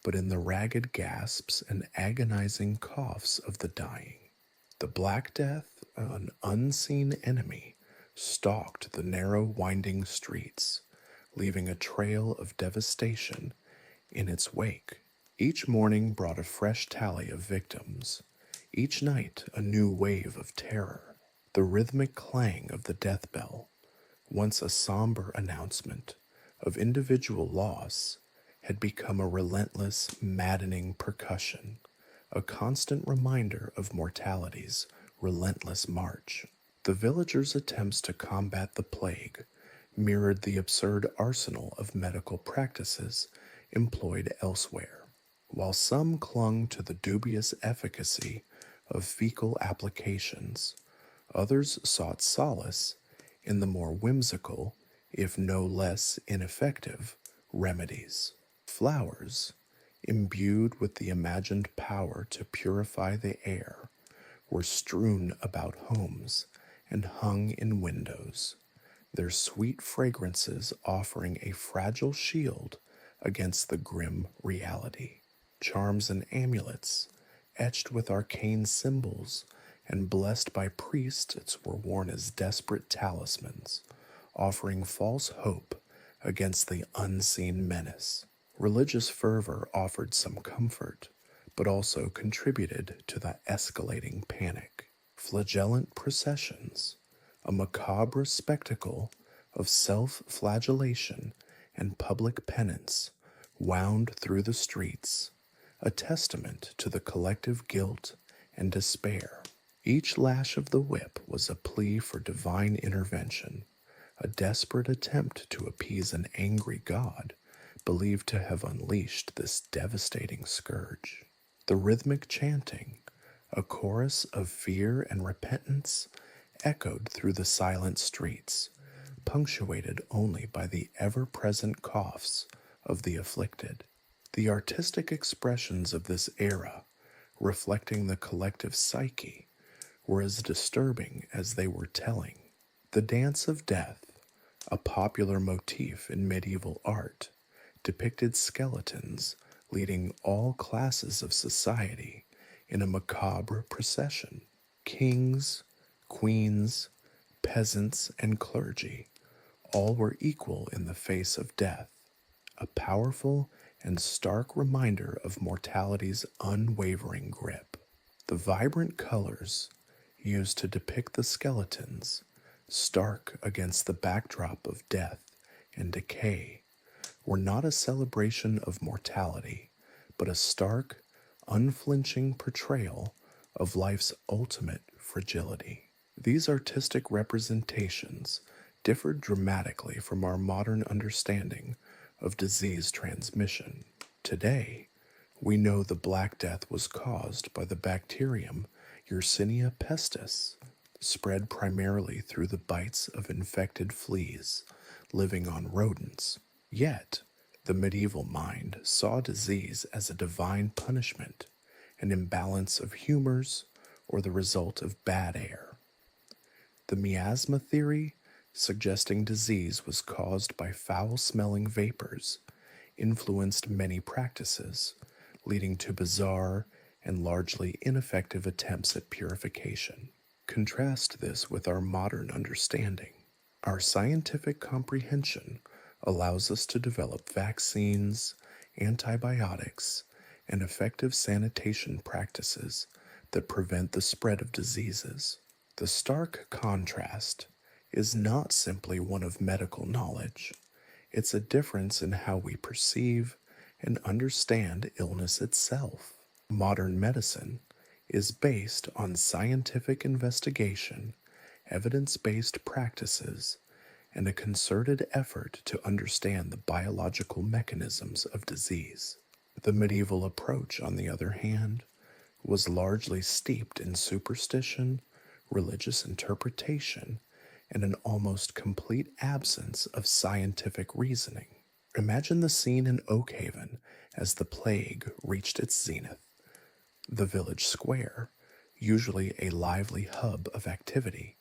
but in the ragged gasps and agonizing coughs of the dying. The Black Death, an unseen enemy, stalked the narrow winding streets, leaving a trail of devastation in its wake. Each morning brought a fresh tally of victims, each night a new wave of terror. The rhythmic clang of the death bell, once a somber announcement of individual loss, had become a relentless, maddening percussion, a constant reminder of mortality's relentless march. The villagers' attempts to combat the plague mirrored the absurd arsenal of medical practices employed elsewhere. While some clung to the dubious efficacy of fecal applications, others sought solace in the more whimsical, if no less ineffective, remedies. Flowers, imbued with the imagined power to purify the air, were strewn about homes and hung in windows, their sweet fragrances offering a fragile shield against the grim reality. Charms and amulets, etched with arcane symbols and blessed by priests, were worn as desperate talismans, offering false hope against the unseen menace. Religious fervor offered some comfort, but also contributed to the escalating panic. Flagellant processions, a macabre spectacle of self-flagellation and public penance, wound through the streets, a testament to the collective guilt and despair. Each lash of the whip was a plea for divine intervention, a desperate attempt to appease an angry God believed to have unleashed this devastating scourge. The rhythmic chanting, a chorus of fear and repentance, echoed through the silent streets, punctuated only by the ever-present coughs of the afflicted. The artistic expressions of this era, reflecting the collective psyche, were as disturbing as they were telling. The dance of death, a popular motif in medieval art, depicted skeletons leading all classes of society in a macabre procession. Kings, queens, peasants, and clergy, all were equal in the face of death, a powerful and stark reminder of mortality's unwavering grip. The vibrant colors used to depict the skeletons, stark against the backdrop of death and decay, were not a celebration of mortality, but a stark, unflinching portrayal of life's ultimate fragility. These artistic representations differed dramatically from our modern understanding of disease transmission. Today, we know the Black Death was caused by the bacterium Yersinia pestis, spread primarily through the bites of infected fleas living on rodents. Yet, the medieval mind saw disease as a divine punishment, an imbalance of humors, or the result of bad air. The miasma theory, suggesting disease was caused by foul-smelling vapors, influenced many practices, leading to bizarre and largely ineffective attempts at purification. Contrast this with our modern understanding. Our scientific comprehension allows us to develop vaccines, antibiotics, and effective sanitation practices that prevent the spread of diseases. The stark contrast is not simply one of medical knowledge, it's a difference in how we perceive and understand illness itself. Modern medicine is based on scientific investigation, evidence-based practices, and a concerted effort to understand the biological mechanisms of disease. The medieval approach, on the other hand, was largely steeped in superstition, religious interpretation, and an almost complete absence of scientific reasoning. Imagine the scene in Oakhaven as the plague reached its zenith. The village square, usually a lively hub of activity,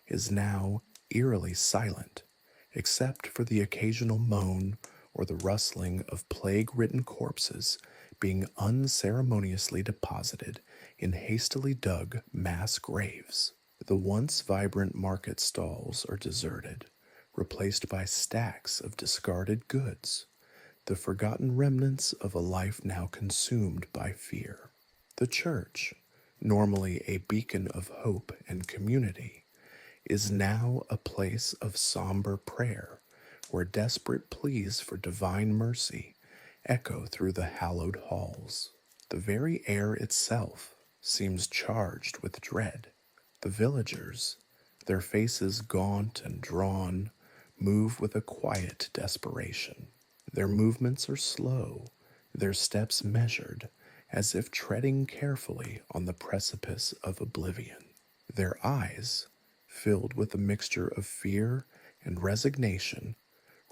is now eerily silent, except for the occasional moan or the rustling of plague-ridden corpses being unceremoniously deposited in hastily dug mass graves. The once vibrant market stalls are deserted, replaced by stacks of discarded goods, the forgotten remnants of a life now consumed by fear. The church, normally a beacon of hope and community, is now a place of somber prayer where desperate pleas for divine mercy echo through the hallowed halls. The very air itself seems charged with dread. The villagers, their faces gaunt and drawn, move with a quiet desperation. Their movements are slow, their steps measured, as if treading carefully on the precipice of oblivion. Their eyes, filled with a mixture of fear and resignation,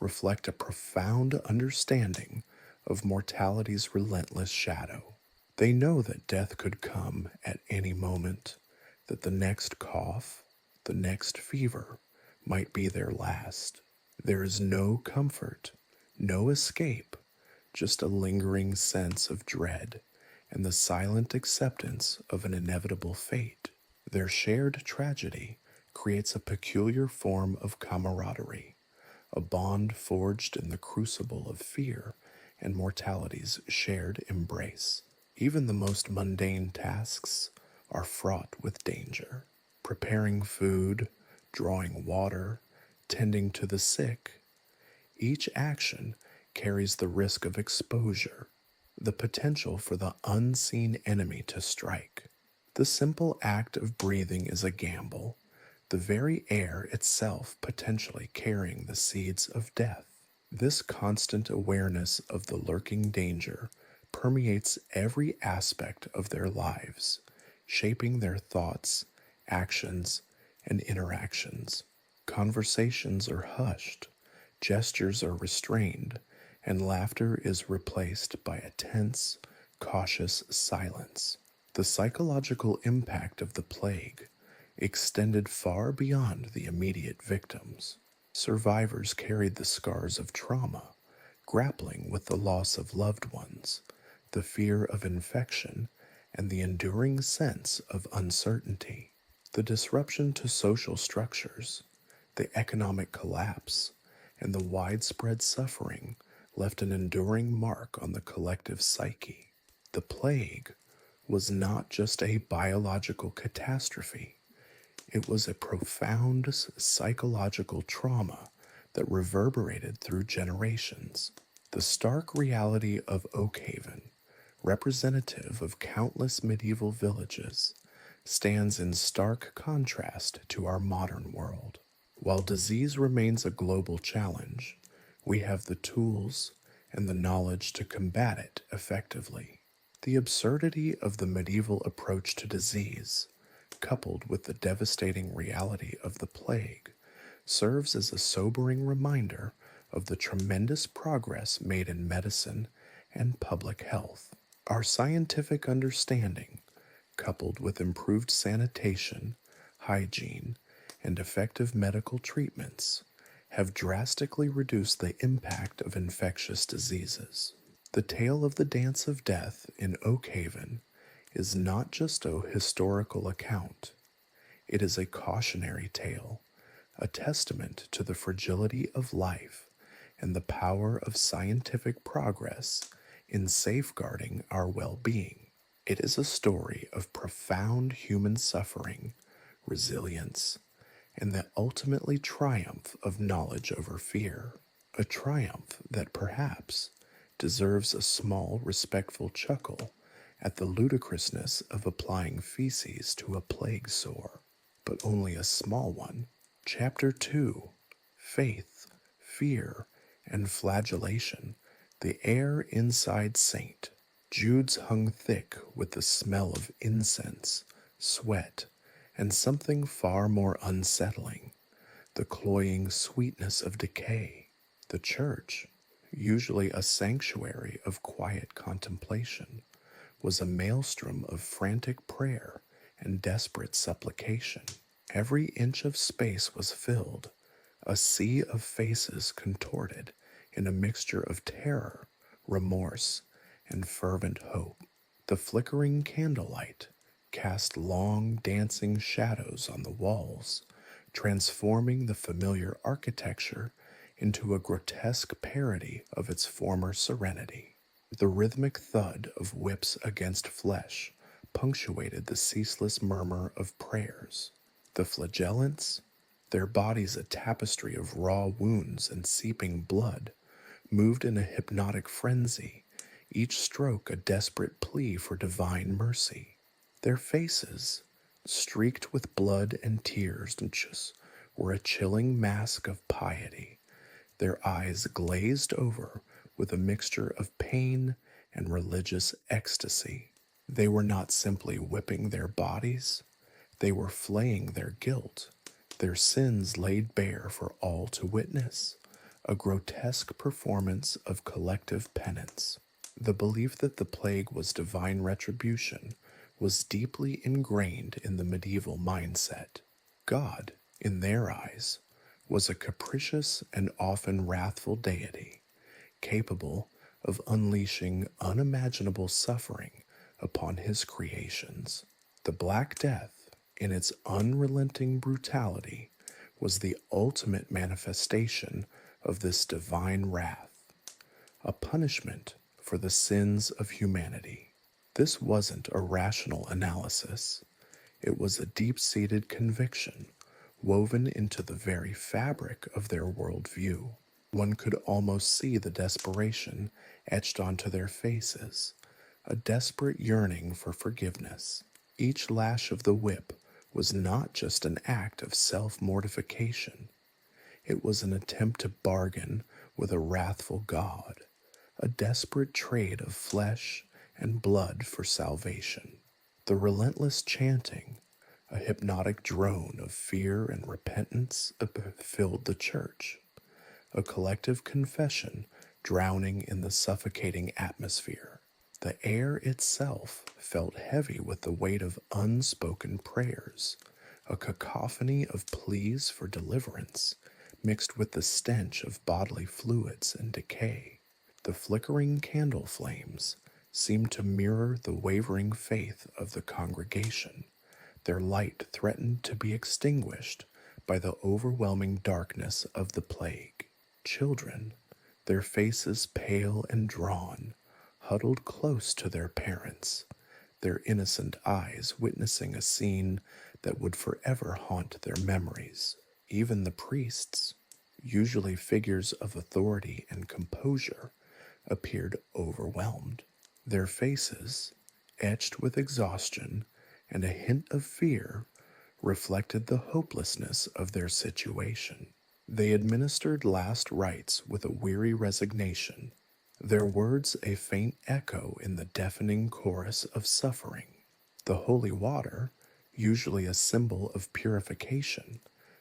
reflect a profound understanding of mortality's relentless shadow. They know that death could come at any moment, that the next cough, the next fever, might be their last. There is no comfort, no escape, just a lingering sense of dread and the silent acceptance of an inevitable fate. Their shared tragedy creates a peculiar form of camaraderie, a bond forged in the crucible of fear and mortality's shared embrace. Even the most mundane tasks are fraught with danger. Preparing food, drawing water, tending to the sick, each action carries the risk of exposure, the potential for the unseen enemy to strike. The simple act of breathing is a gamble, the very air itself potentially carrying the seeds of death. This constant awareness of the lurking danger permeates every aspect of their lives, shaping their thoughts, actions, and interactions. Conversations are hushed, gestures are restrained, and laughter is replaced by a tense, cautious silence. The psychological impact of the plague extended far beyond the immediate victims. Survivors carried the scars of trauma, grappling with the loss of loved ones, the fear of infection, and the enduring sense of uncertainty. The disruption to social structures, the economic collapse, and the widespread suffering left an enduring mark on the collective psyche. The plague was not just a biological catastrophe, it was a profound psychological trauma that reverberated through generations. The stark reality of Oakhaven, representative of countless medieval villages, stands in stark contrast to our modern world. While disease remains a global challenge, we have the tools and the knowledge to combat it effectively. The absurdity of the medieval approach to disease coupled with the devastating reality of the plague, serves as a sobering reminder of the tremendous progress made in medicine and public health. Our scientific understanding, coupled with improved sanitation, hygiene, and effective medical treatments, have drastically reduced the impact of infectious diseases. The tale of the Dance of Death in Oak Haven is not just a historical account, it is a cautionary tale, a testament to the fragility of life and the power of scientific progress in safeguarding our well-being. It is a story of profound human suffering, resilience, and the ultimately triumph of knowledge over fear, a triumph that perhaps deserves a small, respectful chuckle at the ludicrousness of applying feces to a plague sore, but only a small one. Chapter 2: Faith, Fear, and Flagellation, the Air Inside Saint. Jude's hung thick with the smell of incense, sweat, and something far more unsettling, the cloying sweetness of decay. The church, usually a sanctuary of quiet contemplation, was a maelstrom of frantic prayer and desperate supplication. Every inch of space was filled, a sea of faces contorted in a mixture of terror, remorse, and fervent hope. The flickering candlelight cast long dancing shadows on the walls, transforming the familiar architecture into a grotesque parody of its former serenity. The rhythmic thud of whips against flesh punctuated the ceaseless murmur of prayers. The flagellants, their bodies a tapestry of raw wounds and seeping blood, moved in a hypnotic frenzy, each stroke a desperate plea for divine mercy. Their faces, streaked with blood and tears, were a chilling mask of piety, their eyes glazed over with a mixture of pain and religious ecstasy. They were not simply whipping their bodies, they were flaying their guilt, their sins laid bare for all to witness, a grotesque performance of collective penance. The belief that the plague was divine retribution was deeply ingrained in the medieval mindset. God, in their eyes, was a capricious and often wrathful deity, capable of unleashing unimaginable suffering upon his creations. The Black Death, in its unrelenting brutality, was the ultimate manifestation of this divine wrath, a punishment for the sins of humanity. This wasn't a rational analysis. It was a deep-seated conviction woven into the very fabric of their worldview. One could almost see the desperation etched onto their faces, a desperate yearning for forgiveness. Each lash of the whip was not just an act of self-mortification. It was an attempt to bargain with a wrathful God, a desperate trade of flesh and blood for salvation. The relentless chanting, a hypnotic drone of fear and repentance, filled the church, a collective confession drowning in the suffocating atmosphere. The air itself felt heavy with the weight of unspoken prayers, a cacophony of pleas for deliverance, mixed with the stench of bodily fluids and decay. The flickering candle flames seemed to mirror the wavering faith of the congregation. Their light threatened to be extinguished by the overwhelming darkness of the plague. Children, their faces pale and drawn, huddled close to their parents, their innocent eyes witnessing a scene that would forever haunt their memories. Even the priests, usually figures of authority and composure, appeared overwhelmed. Their faces, etched with exhaustion and a hint of fear, reflected the hopelessness of their situation. They administered last rites with a weary resignation, their words a faint echo in the deafening chorus of suffering. The holy water, usually a symbol of purification,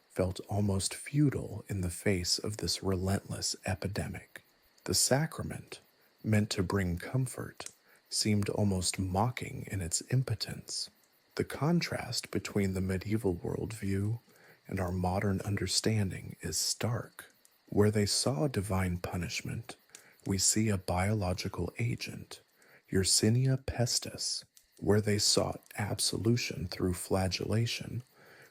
felt almost futile in the face of this relentless epidemic. The sacrament, meant to bring comfort, seemed almost mocking in its impotence. The contrast between the medieval worldview and our modern understanding is stark. Where they saw divine punishment, we see a biological agent, Yersinia pestis. Where they sought absolution through flagellation,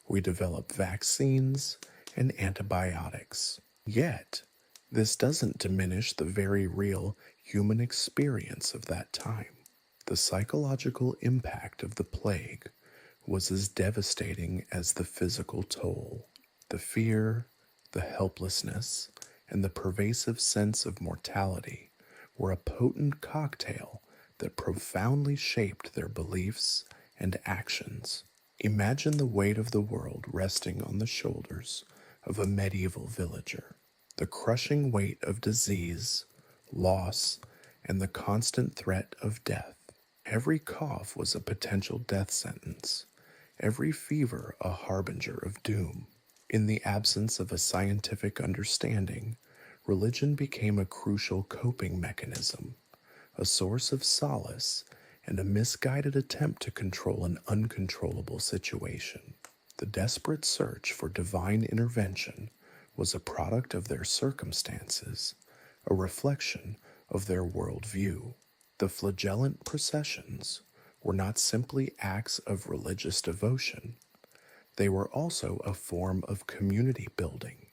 we develop vaccines and antibiotics. Yet, this doesn't diminish the very real human experience of that time. The psychological impact of the plague was as devastating as the physical toll. The fear, the helplessness, and the pervasive sense of mortality were a potent cocktail that profoundly shaped their beliefs and actions. Imagine the weight of the world resting on the shoulders of a medieval villager. The crushing weight of disease, loss, and the constant threat of death. Every cough was a potential death sentence, every fever a harbinger of doom. In the absence of a scientific understanding, religion became a crucial coping mechanism, a source of solace, and a misguided attempt to control an uncontrollable situation. The desperate search for divine intervention was a product of their circumstances, a reflection of their worldview. The flagellant processions were not simply acts of religious devotion, they were also a form of community building,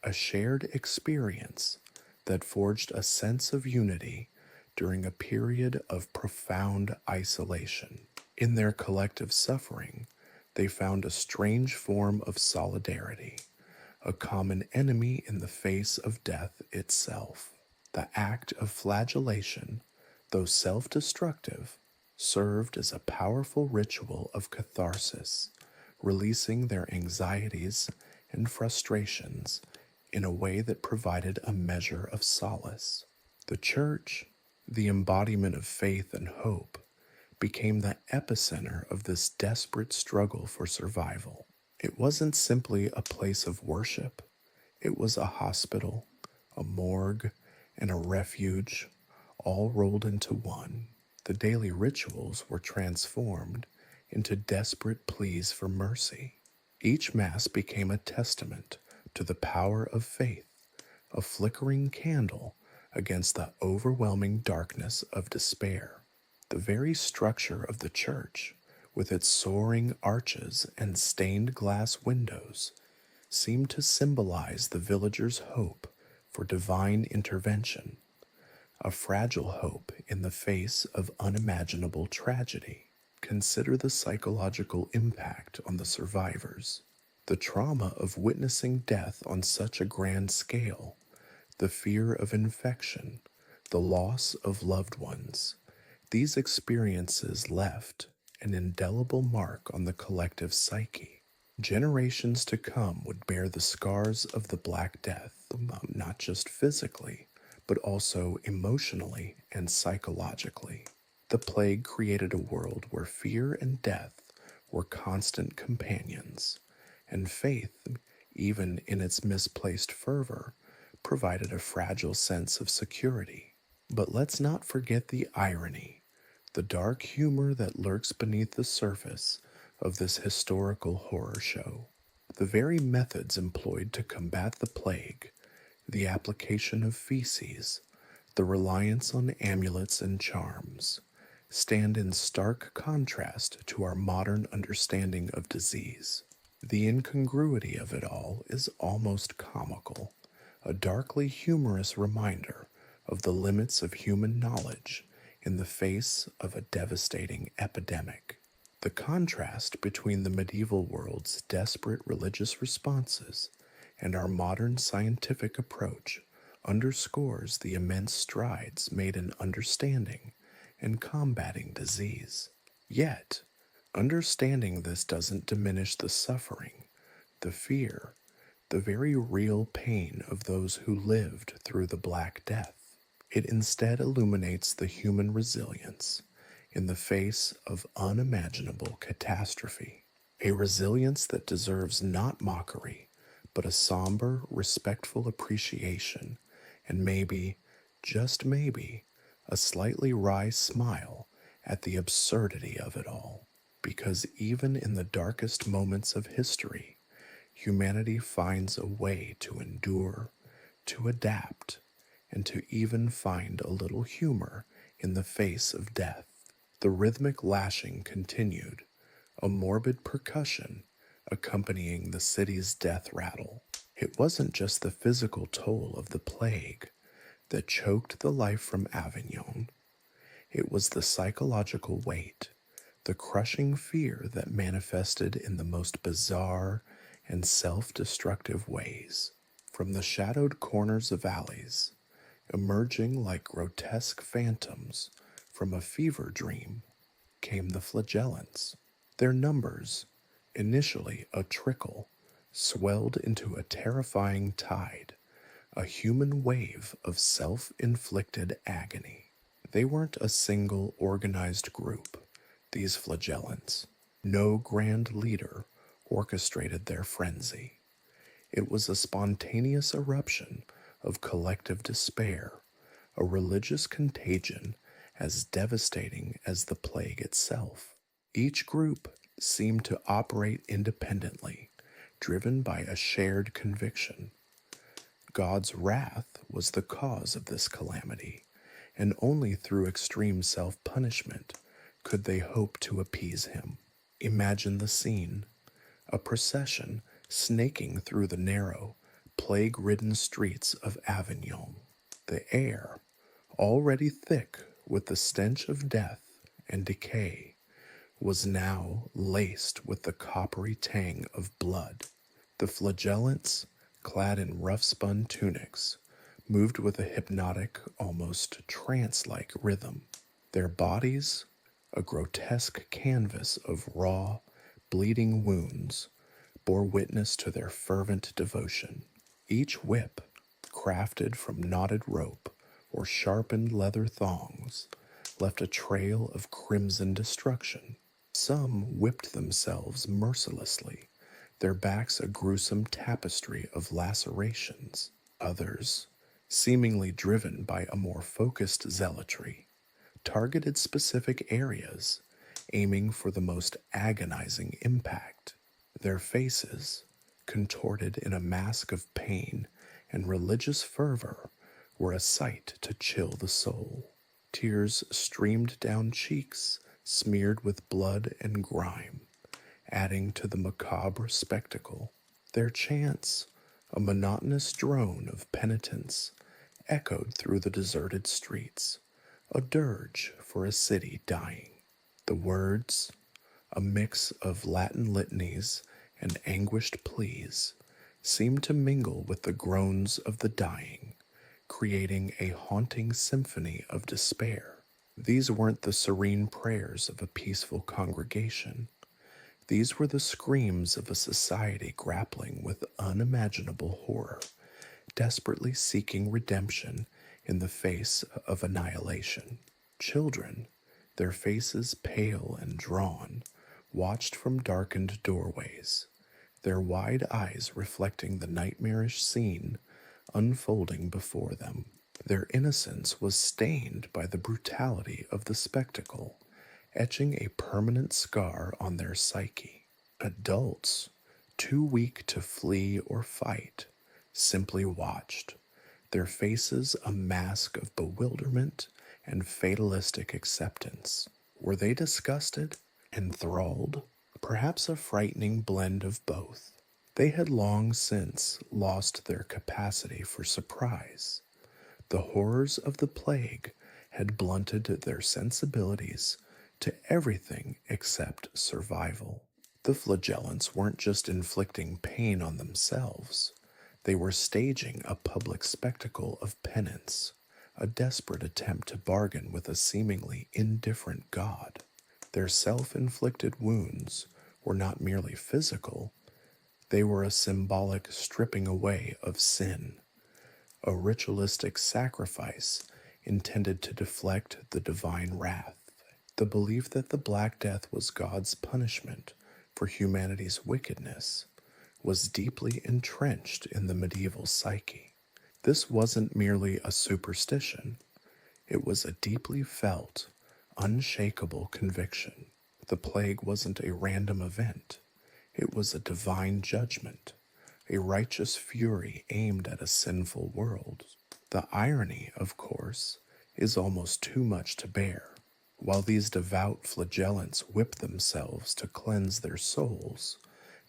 a shared experience that forged a sense of unity during a period of profound isolation. In their collective suffering, they found a strange form of solidarity, a common enemy in the face of death itself. The act of flagellation, though self-destructive, served as a powerful ritual of catharsis, releasing their anxieties and frustrations in a way that provided a measure of solace. The church, the embodiment of faith and hope, became the epicenter of this desperate struggle for survival. It wasn't simply a place of worship, it was a hospital, a morgue, and a refuge, all rolled into one. The daily rituals were transformed into desperate pleas for mercy. Each Mass became a testament to the power of faith, a flickering candle against the overwhelming darkness of despair. The very structure of the church, with its soaring arches and stained glass windows, seemed to symbolize the villagers' hope for divine intervention, a fragile hope in the face of unimaginable tragedy. Consider the psychological impact on the survivors, the trauma of witnessing death on such a grand scale, the fear of infection, the loss of loved ones. These experiences left an indelible mark on the collective psyche. Generations to come would bear the scars of the Black Death, not just physically, but also emotionally and psychologically. The plague created a world where fear and death were constant companions, and faith, even in its misplaced fervor, provided a fragile sense of security. But let's not forget the irony, the dark humor that lurks beneath the surface of this historical horror show. The very methods employed to combat the plague, the application of feces, the reliance on amulets and charms, stand in stark contrast to our modern understanding of disease. The incongruity of it all is almost comical, a darkly humorous reminder of the limits of human knowledge in the face of a devastating epidemic. The contrast between the medieval world's desperate religious responses and our modern scientific approach underscores the immense strides made in understanding and combating disease. Yet, understanding this doesn't diminish the suffering, the fear, the very real pain of those who lived through the Black Death. It instead illuminates the human resilience in the face of unimaginable catastrophe. a resilience that deserves not mockery, but a somber, respectful appreciation, and maybe, just maybe, a slightly wry smile at the absurdity of it all. Because even in the darkest moments of history, humanity finds a way to endure, to adapt, and to even find a little humor in the face of death. The rhythmic lashing continued, a morbid percussion accompanying the city's death rattle. It wasn't just the physical toll of the plague that choked the life from Avignon, it was the psychological weight, the crushing fear that manifested in the most bizarre and self destructive ways. From the shadowed corners of alleys, emerging like grotesque phantoms from a fever dream, came the flagellants. Their numbers, initially a trickle, swelled into a terrifying tide, a human wave of self inflicted agony. They weren't a single organized group, these flagellants. No grand leader orchestrated their frenzy. It was a spontaneous eruption of collective despair, a religious contagion as devastating as the plague itself. Each group seemed to operate independently, driven by a shared conviction. God's wrath was the cause of this calamity, and only through extreme self-punishment could they hope to appease him. Imagine the scene, a procession snaking through the narrow, plague-ridden streets of Avignon. The air, already thick with the stench of death and decay, was now laced with the coppery tang of blood. The flagellants, clad in rough-spun tunics, moved with a hypnotic, almost trance-like rhythm. Their bodies, a grotesque canvas of raw, bleeding wounds, bore witness to their fervent devotion. Each whip, crafted from knotted rope or sharpened leather thongs, left a trail of crimson destruction. Some whipped themselves mercilessly, their backs a gruesome tapestry of lacerations. Others, seemingly driven by a more focused zealotry, targeted specific areas, aiming for the most agonizing impact. Their faces, contorted in a mask of pain and religious fervor, were a sight to chill the soul. Tears streamed down cheeks, smeared with blood and grime, adding to the macabre spectacle. Their chants, a monotonous drone of penitence, echoed through the deserted streets, a dirge for a city dying. The words, a mix of Latin litanies and anguished pleas, seemed to mingle with the groans of the dying, creating a haunting symphony of despair. These weren't the serene prayers of a peaceful congregation. These were the screams of a society grappling with unimaginable horror, desperately seeking redemption in the face of annihilation. Children, their faces pale and drawn, watched from darkened doorways, their wide eyes reflecting the nightmarish scene unfolding before them. Their innocence was stained by the brutality of the spectacle, etching a permanent scar on their psyche. Adults, too weak to flee or fight, simply watched, their faces a mask of bewilderment and fatalistic acceptance. Were they disgusted, enthralled, perhaps a frightening blend of both? They had long since lost their capacity for surprise. The horrors of the plague had blunted their sensibilities to everything except survival. The flagellants weren't just inflicting pain on themselves. They were staging a public spectacle of penance, a desperate attempt to bargain with a seemingly indifferent God. Their self-inflicted wounds were not merely physical, they were a symbolic stripping away of sin, a ritualistic sacrifice intended to deflect the divine wrath. The belief that the Black Death was God's punishment for humanity's wickedness was deeply entrenched in the medieval psyche. This wasn't merely a superstition, it was a deeply felt, unshakable conviction. The plague wasn't a random event, it was a divine judgment, a righteous fury aimed at a sinful world. The irony, of course, is almost too much to bear. While these devout flagellants whip themselves to cleanse their souls,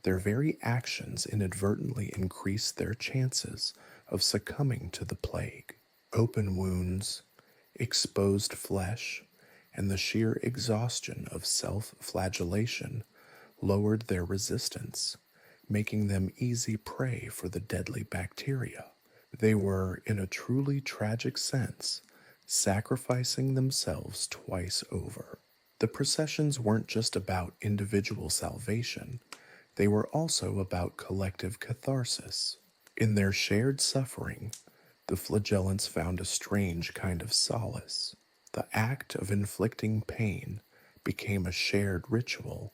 their very actions inadvertently increase their chances of succumbing to the plague. Open wounds, exposed flesh, and the sheer exhaustion of self-flagellation lowered their resistance, making them easy prey for the deadly bacteria. They were, in a truly tragic sense, sacrificing themselves twice over. The processions weren't just about individual salvation, they were also about collective catharsis. In their shared suffering, the flagellants found a strange kind of solace. The act of inflicting pain became a shared ritual,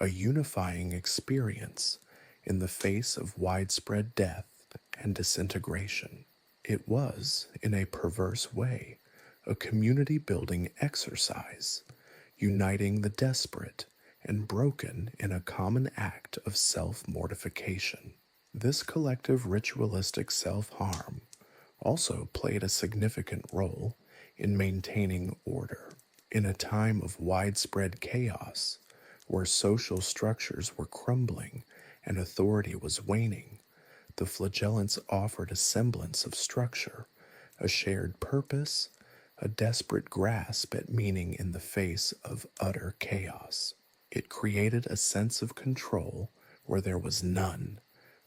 a unifying experience in the face of widespread death and disintegration. It was, in a perverse way, a community-building exercise, uniting the desperate and broken in a common act of self-mortification. This collective ritualistic self-harm also played a significant role in maintaining order. In a time of widespread chaos, where social structures were crumbling and authority was waning, the flagellants offered a semblance of structure, a shared purpose, a desperate grasp at meaning in the face of utter chaos. It created a sense of control where there was none,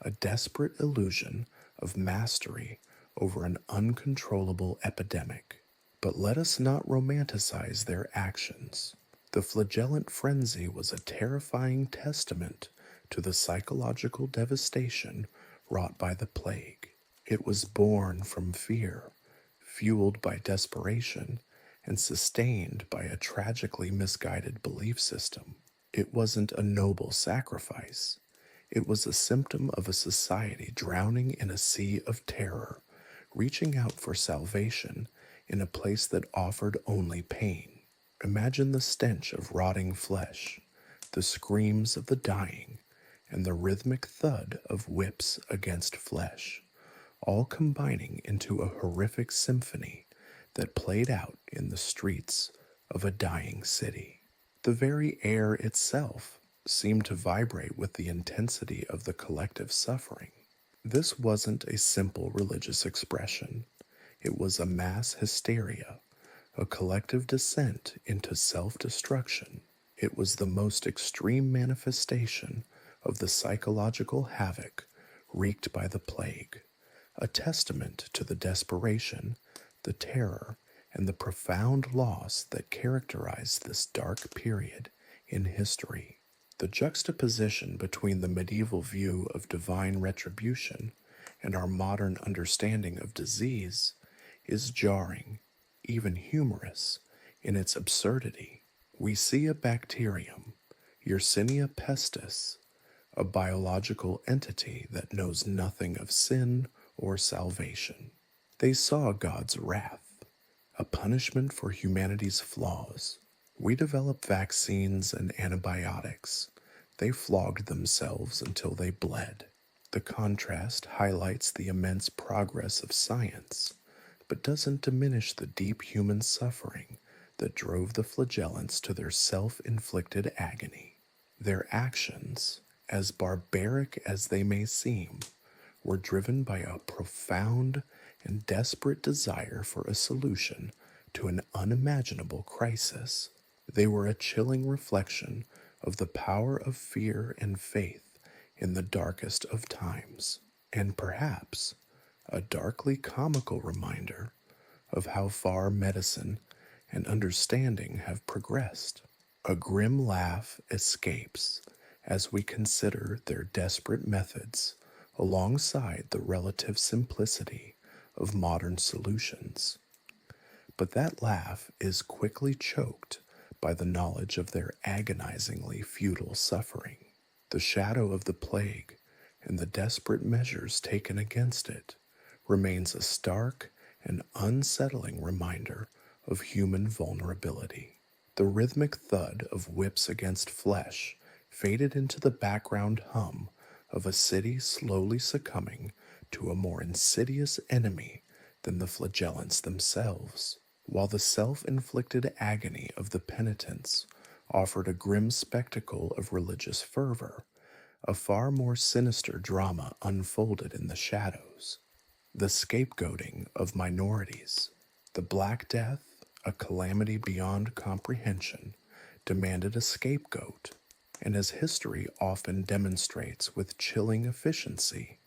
a desperate illusion of mastery over an uncontrollable epidemic. But let us not romanticize their actions. The flagellant frenzy was a terrifying testament to the psychological devastation wrought by the plague. It was born from fear, fueled by desperation, and sustained by a tragically misguided belief system. It wasn't a noble sacrifice. It was a symptom of a society drowning in a sea of terror, reaching out for salvation in a place that offered only pain. Imagine the stench of rotting flesh, the screams of the dying, and the rhythmic thud of whips against flesh, all combining into a horrific symphony that played out in the streets of a dying city. The very air itself seemed to vibrate with the intensity of the collective suffering. This wasn't a simple religious expression. It was a mass hysteria, a collective descent into self-destruction. It was the most extreme manifestation of the psychological havoc wreaked by the plague, a testament to the desperation, the terror, and the profound loss that characterized this dark period in history. The juxtaposition between the medieval view of divine retribution and our modern understanding of disease is jarring, even humorous, in its absurdity. We see a bacterium, Yersinia pestis, a biological entity that knows nothing of sin or salvation. They saw God's wrath, a punishment for humanity's flaws. We developed vaccines and antibiotics. They flogged themselves until they bled. The contrast highlights the immense progress of science, but doesn't diminish the deep human suffering that drove the flagellants to their self-inflicted agony. Their actions, as barbaric as they may seem, were driven by a profound and desperate desire for a solution to an unimaginable crisis. They were a chilling reflection of the power of fear and faith in the darkest of times, and perhaps a darkly comical reminder of how far medicine and understanding have progressed. A grim laugh escapes as we consider their desperate methods alongside the relative simplicity of modern solutions. But that laugh is quickly choked by the knowledge of their agonizingly futile suffering. The shadow of the plague and the desperate measures taken against it remains a stark and unsettling reminder of human vulnerability. The rhythmic thud of whips against flesh faded into the background hum of a city slowly succumbing to a more insidious enemy than the flagellants themselves, while the self-inflicted agony of the penitents offered a grim spectacle of religious fervor. A far more sinister drama unfolded in the shadows. The scapegoating of minorities. The Black Death, a calamity beyond comprehension, demanded a scapegoat, and as history often demonstrates with chilling efficiency,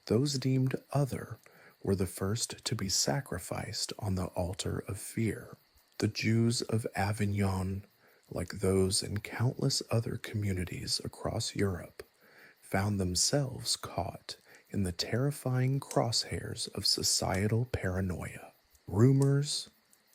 those deemed other were the first to be sacrificed on the altar of fear. The Jews of Avignon, like those in countless other communities across Europe, found themselves caught in the terrifying crosshairs of societal paranoia. Rumors,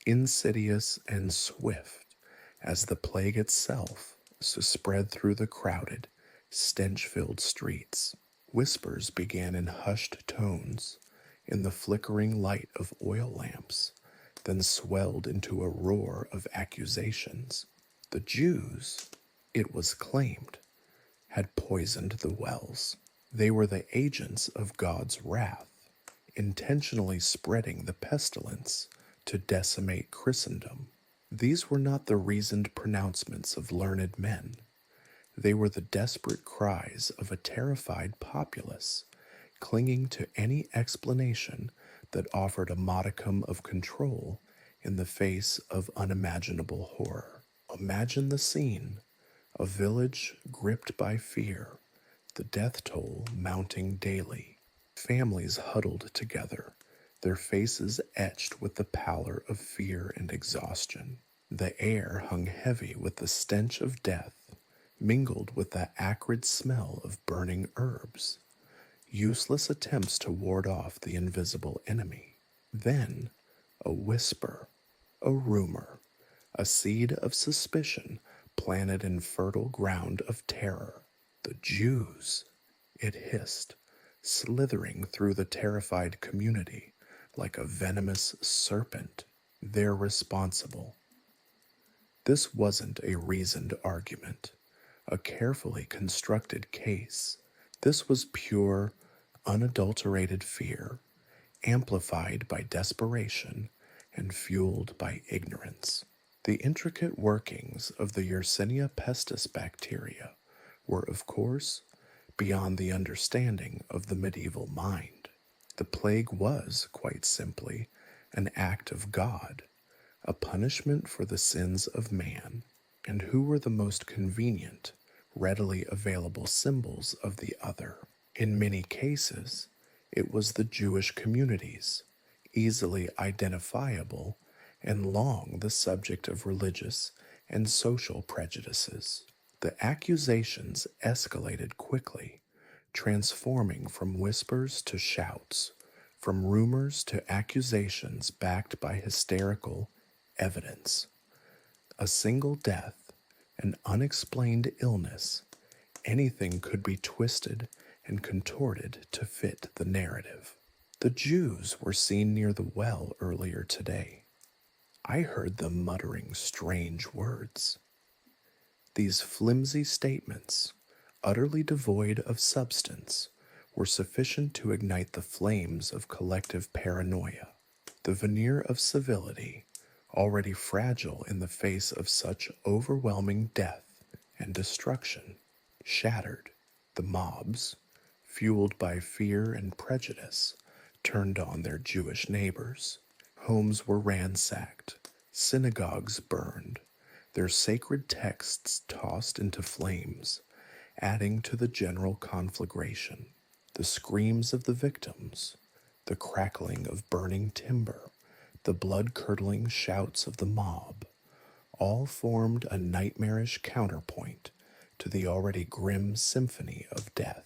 insidious and swift as the plague itself, spread through the crowded, stench-filled streets. Whispers began in hushed tones, in the flickering light of oil lamps, then swelled into a roar of accusations. The Jews, it was claimed, had poisoned the wells. They were the agents of God's wrath, intentionally spreading the pestilence to decimate Christendom. These were not the reasoned pronouncements of learned men. They were the desperate cries of a terrified populace, clinging to any explanation that offered a modicum of control in the face of unimaginable horror. Imagine the scene: a village gripped by fear, the death toll mounting daily, families huddled together, their faces etched with the pallor of fear and exhaustion. The air hung heavy with the stench of death, mingled with the acrid smell of burning herbs, useless attempts to ward off the invisible enemy. Then, a whisper, a rumor, a seed of suspicion planted in fertile ground of terror. The Jews, it hissed, slithering through the terrified community like a venomous serpent. They're responsible. This wasn't a reasoned argument, a carefully constructed case. This was pure, unadulterated fear, amplified by desperation and fueled by ignorance. The intricate workings of the Yersinia pestis bacteria were, of course, beyond the understanding of the medieval mind. The plague was, quite simply, an act of God, a punishment for the sins of man. And who were the most convenient, readily available symbols of the other? In many cases, it was the Jewish communities, easily identifiable and long the subject of religious and social prejudices. The accusations escalated quickly, transforming from whispers to shouts, from rumors to accusations backed by hysterical evidence. A single death, an unexplained illness, anything could be twisted and contorted to fit the narrative. The Jews were seen near the well earlier today. I heard them muttering strange words. These flimsy statements, utterly devoid of substance, were sufficient to ignite the flames of collective paranoia. The veneer of civility, already fragile in the face of such overwhelming death and destruction, shattered. The mobs, fueled by fear and prejudice, turned on their Jewish neighbors. Homes were ransacked, synagogues burned, their sacred texts tossed into flames, adding to the general conflagration. The screams of the victims, the crackling of burning timber, the blood-curdling shouts of the mob, all formed a nightmarish counterpoint to the already grim symphony of death.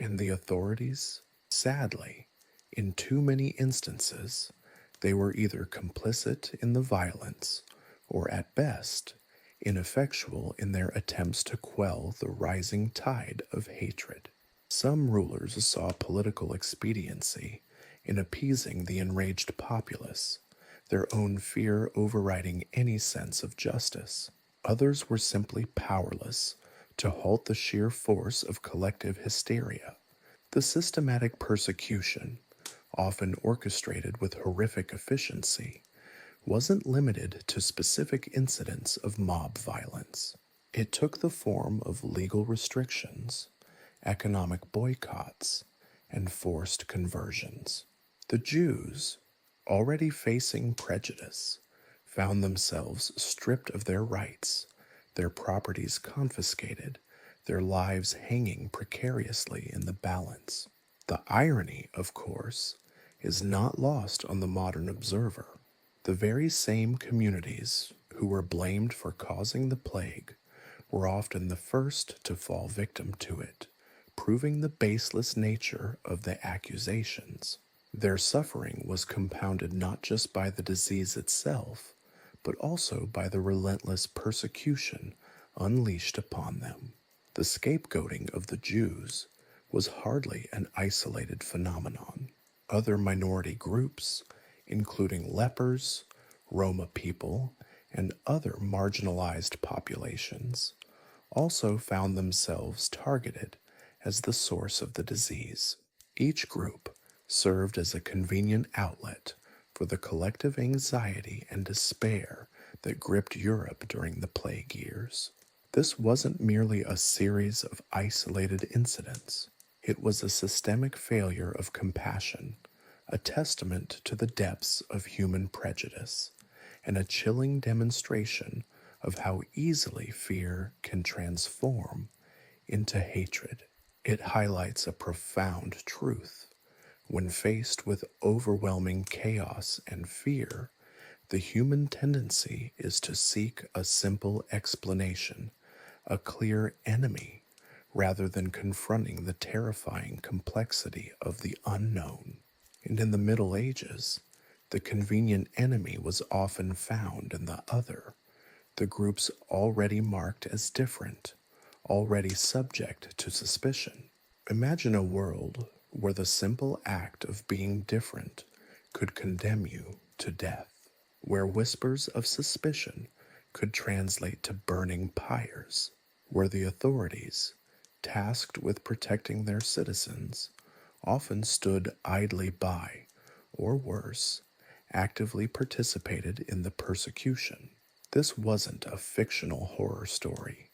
And the authorities, sadly, in too many instances, they were either complicit in the violence or, at best, ineffectual in their attempts to quell the rising tide of hatred. Some rulers saw political expediency in appeasing the enraged populace, their own fear overriding any sense of justice. Others were simply powerless to halt the sheer force of collective hysteria. The systematic persecution, often orchestrated with horrific efficiency, wasn't limited to specific incidents of mob violence. It took the form of legal restrictions, economic boycotts, and forced conversions. The Jews, already facing prejudice, found themselves stripped of their rights, their properties confiscated, their lives hanging precariously in the balance. The irony, of course, is not lost on the modern observer. The very same communities who were blamed for causing the plague were often the first to fall victim to it, proving the baseless nature of the accusations. Their suffering was compounded not just by the disease itself, but also by the relentless persecution unleashed upon them. The scapegoating of the Jews was hardly an isolated phenomenon. Other minority groups, including lepers, Roma people, and other marginalized populations, also found themselves targeted as the source of the disease. Each group served as a convenient outlet for the collective anxiety and despair that gripped Europe during the plague years. This wasn't merely a series of isolated incidents. It was a systemic failure of compassion, a testament to the depths of human prejudice, and a chilling demonstration of how easily fear can transform into hatred. It highlights a profound truth. When faced with overwhelming chaos and fear, the human tendency is to seek a simple explanation, a clear enemy, rather than confronting the terrifying complexity of the unknown. And in the Middle Ages, the convenient enemy was often found in the other, the groups already marked as different, already subject to suspicion. Imagine a world where the simple act of being different could condemn you to death, where whispers of suspicion could translate to burning pyres, where the authorities, tasked with protecting their citizens, often stood idly by, or worse, actively participated in the persecution. This wasn't a fictional horror story.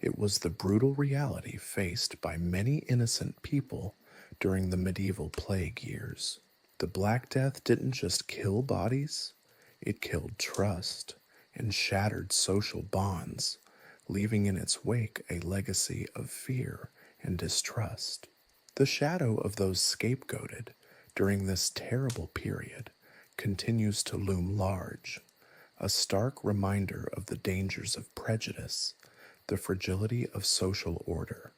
It was the brutal reality faced by many innocent people during the medieval plague years. The Black Death didn't just kill bodies, it killed trust and shattered social bonds, leaving in its wake a legacy of fear and distrust. The shadow of those scapegoated during this terrible period continues to loom large, a stark reminder of the dangers of prejudice, the fragility of social order,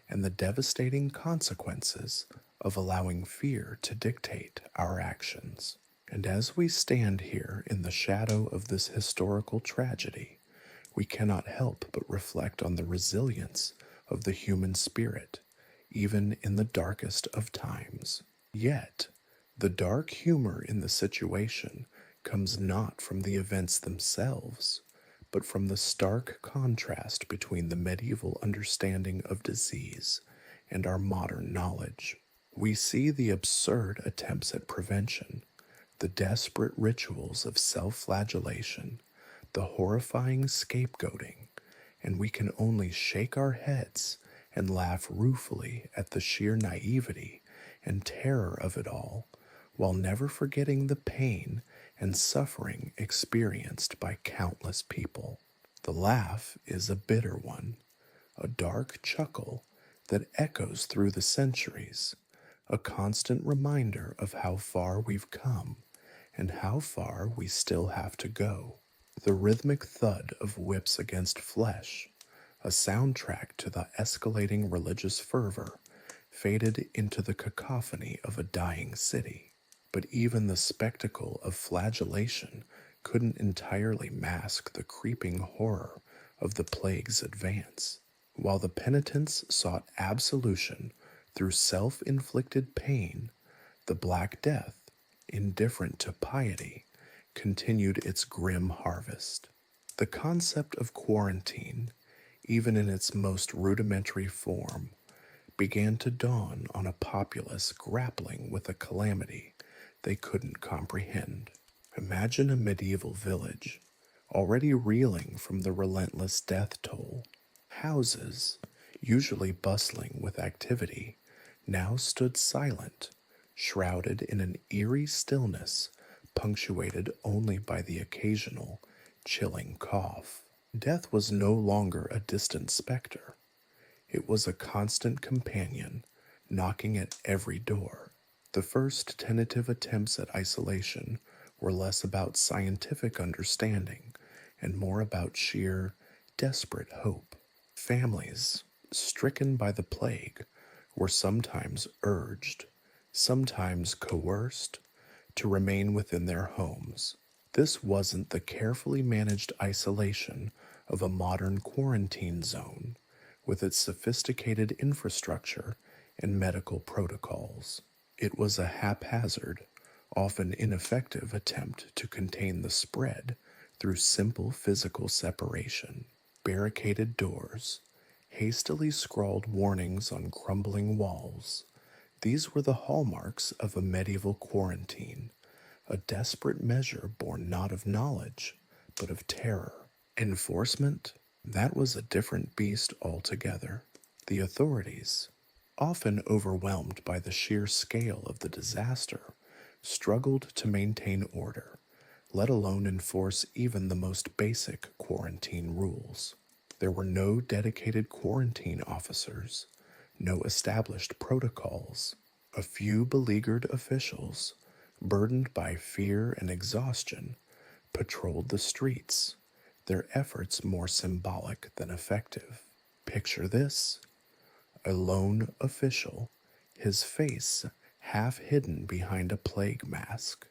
and the devastating consequences of allowing fear to dictate our actions. And as we stand here in the shadow of this historical tragedy, we cannot help but reflect on the resilience of the human spirit, even in the darkest of times. Yet, the dark humor in the situation comes not from the events themselves, but from the stark contrast between the medieval understanding of disease and our modern knowledge. We see the absurd attempts at prevention, the desperate rituals of self-flagellation, the horrifying scapegoating, and we can only shake our heads and laugh ruefully at the sheer naivety and terror of it all, while never forgetting the pain and suffering experienced by countless people. The laugh is a bitter one, a dark chuckle that echoes through the centuries, a constant reminder of how far we've come and how far we still have to go. The rhythmic thud of whips against flesh, a soundtrack to the escalating religious fervor, faded into the cacophony of a dying city. But even the spectacle of flagellation couldn't entirely mask the creeping horror of the plague's advance. While the penitents sought absolution through self-inflicted pain, the Black Death, indifferent to piety, continued its grim harvest. The concept of quarantine, even in its most rudimentary form, began to dawn on a populace grappling with a calamity they couldn't comprehend. Imagine a medieval village, already reeling from the relentless death toll. Houses, usually bustling with activity, now stood silent, shrouded in an eerie stillness punctuated only by the occasional chilling cough. Death was no longer a distant specter. It was a constant companion, knocking at every door. The first tentative attempts at isolation were less about scientific understanding and more about sheer, desperate hope. Families, stricken by the plague, were sometimes urged, sometimes coerced, to remain within their homes. This wasn't the carefully managed isolation of a modern quarantine zone, with its sophisticated infrastructure and medical protocols. It was a haphazard, often ineffective attempt to contain the spread through simple physical separation. Barricaded doors, hastily scrawled warnings on crumbling walls. These were the hallmarks of a medieval quarantine, a desperate measure born not of knowledge, but of terror. Enforcement? That was a different beast altogether. The authorities, often overwhelmed by the sheer scale of the disaster, struggled to maintain order, let alone enforce even the most basic quarantine rules. There were no dedicated quarantine officers, no established protocols. A few beleaguered officials, burdened by fear and exhaustion, patrolled the streets, their efforts more symbolic than effective. Picture this: a lone official, his face half hidden behind a plague mask,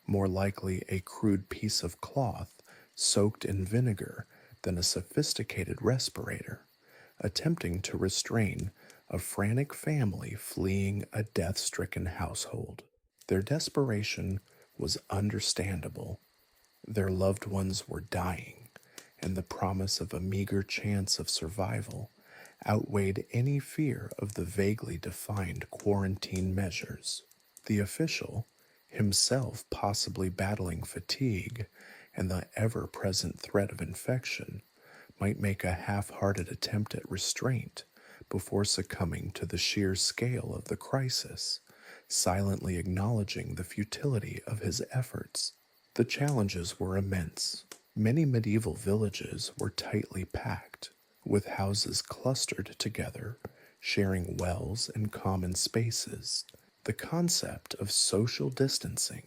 more likely a crude piece of cloth soaked in vinegar than a sophisticated respirator, attempting to restrain a frantic family fleeing a death-stricken household. Their desperation was understandable. Their loved ones were dying, and the promise of a meager chance of survival outweighed any fear of the vaguely defined quarantine measures. The official, himself possibly battling fatigue and the ever-present threat of infection, might make a half-hearted attempt at restraint before succumbing to the sheer scale of the crisis, silently acknowledging the futility of his efforts. The challenges were immense. Many medieval villages were tightly packed, with houses clustered together, sharing wells and common spaces. The concept of social distancing,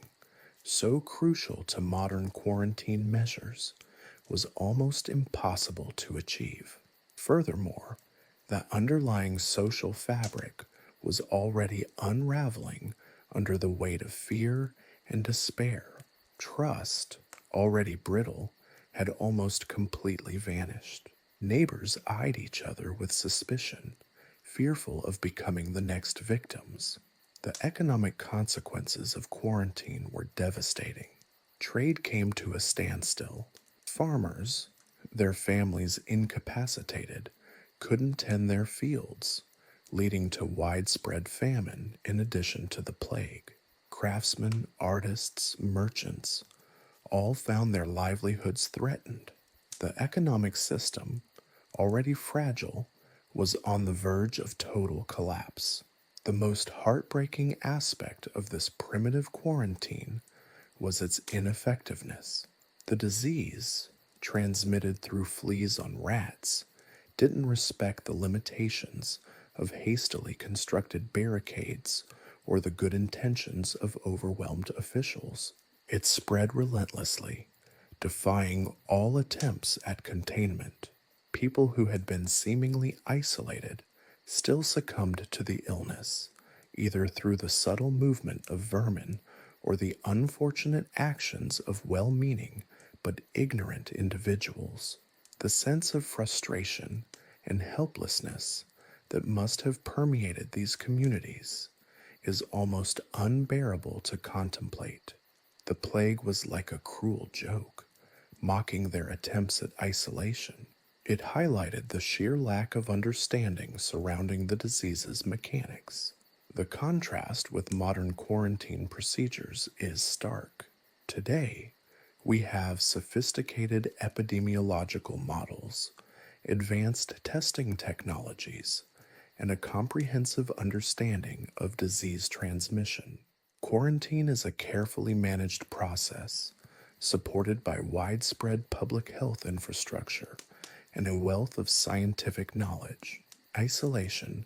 so crucial to modern quarantine measures, was almost impossible to achieve. Furthermore, the underlying social fabric was already unraveling under the weight of fear and despair. Trust, already brittle, had almost completely vanished. Neighbors eyed each other with suspicion, fearful of becoming the next victims. The economic consequences of quarantine were devastating. Trade came to a standstill. Farmers, their families incapacitated, couldn't tend their fields, leading to widespread famine in addition to the plague. Craftsmen, artists, merchants all found their livelihoods threatened. The economic system, already fragile, was on the verge of total collapse. The most heartbreaking aspect of this primitive quarantine was its ineffectiveness. The disease, transmitted through fleas on rats, didn't respect the limitations of hastily constructed barricades or the good intentions of overwhelmed officials. It spread relentlessly, defying all attempts at containment. People who had been seemingly isolated still succumbed to the illness, either through the subtle movement of vermin or the unfortunate actions of well-meaning but ignorant individuals. The sense of frustration and helplessness that must have permeated these communities is almost unbearable to contemplate. The plague was like a cruel joke, mocking their attempts at isolation. It highlighted the sheer lack of understanding surrounding the disease's mechanics. The contrast with modern quarantine procedures is stark. Today, we have sophisticated epidemiological models, advanced testing technologies, and a comprehensive understanding of disease transmission. Quarantine is a carefully managed process, supported by widespread public health infrastructure and a wealth of scientific knowledge. Isolation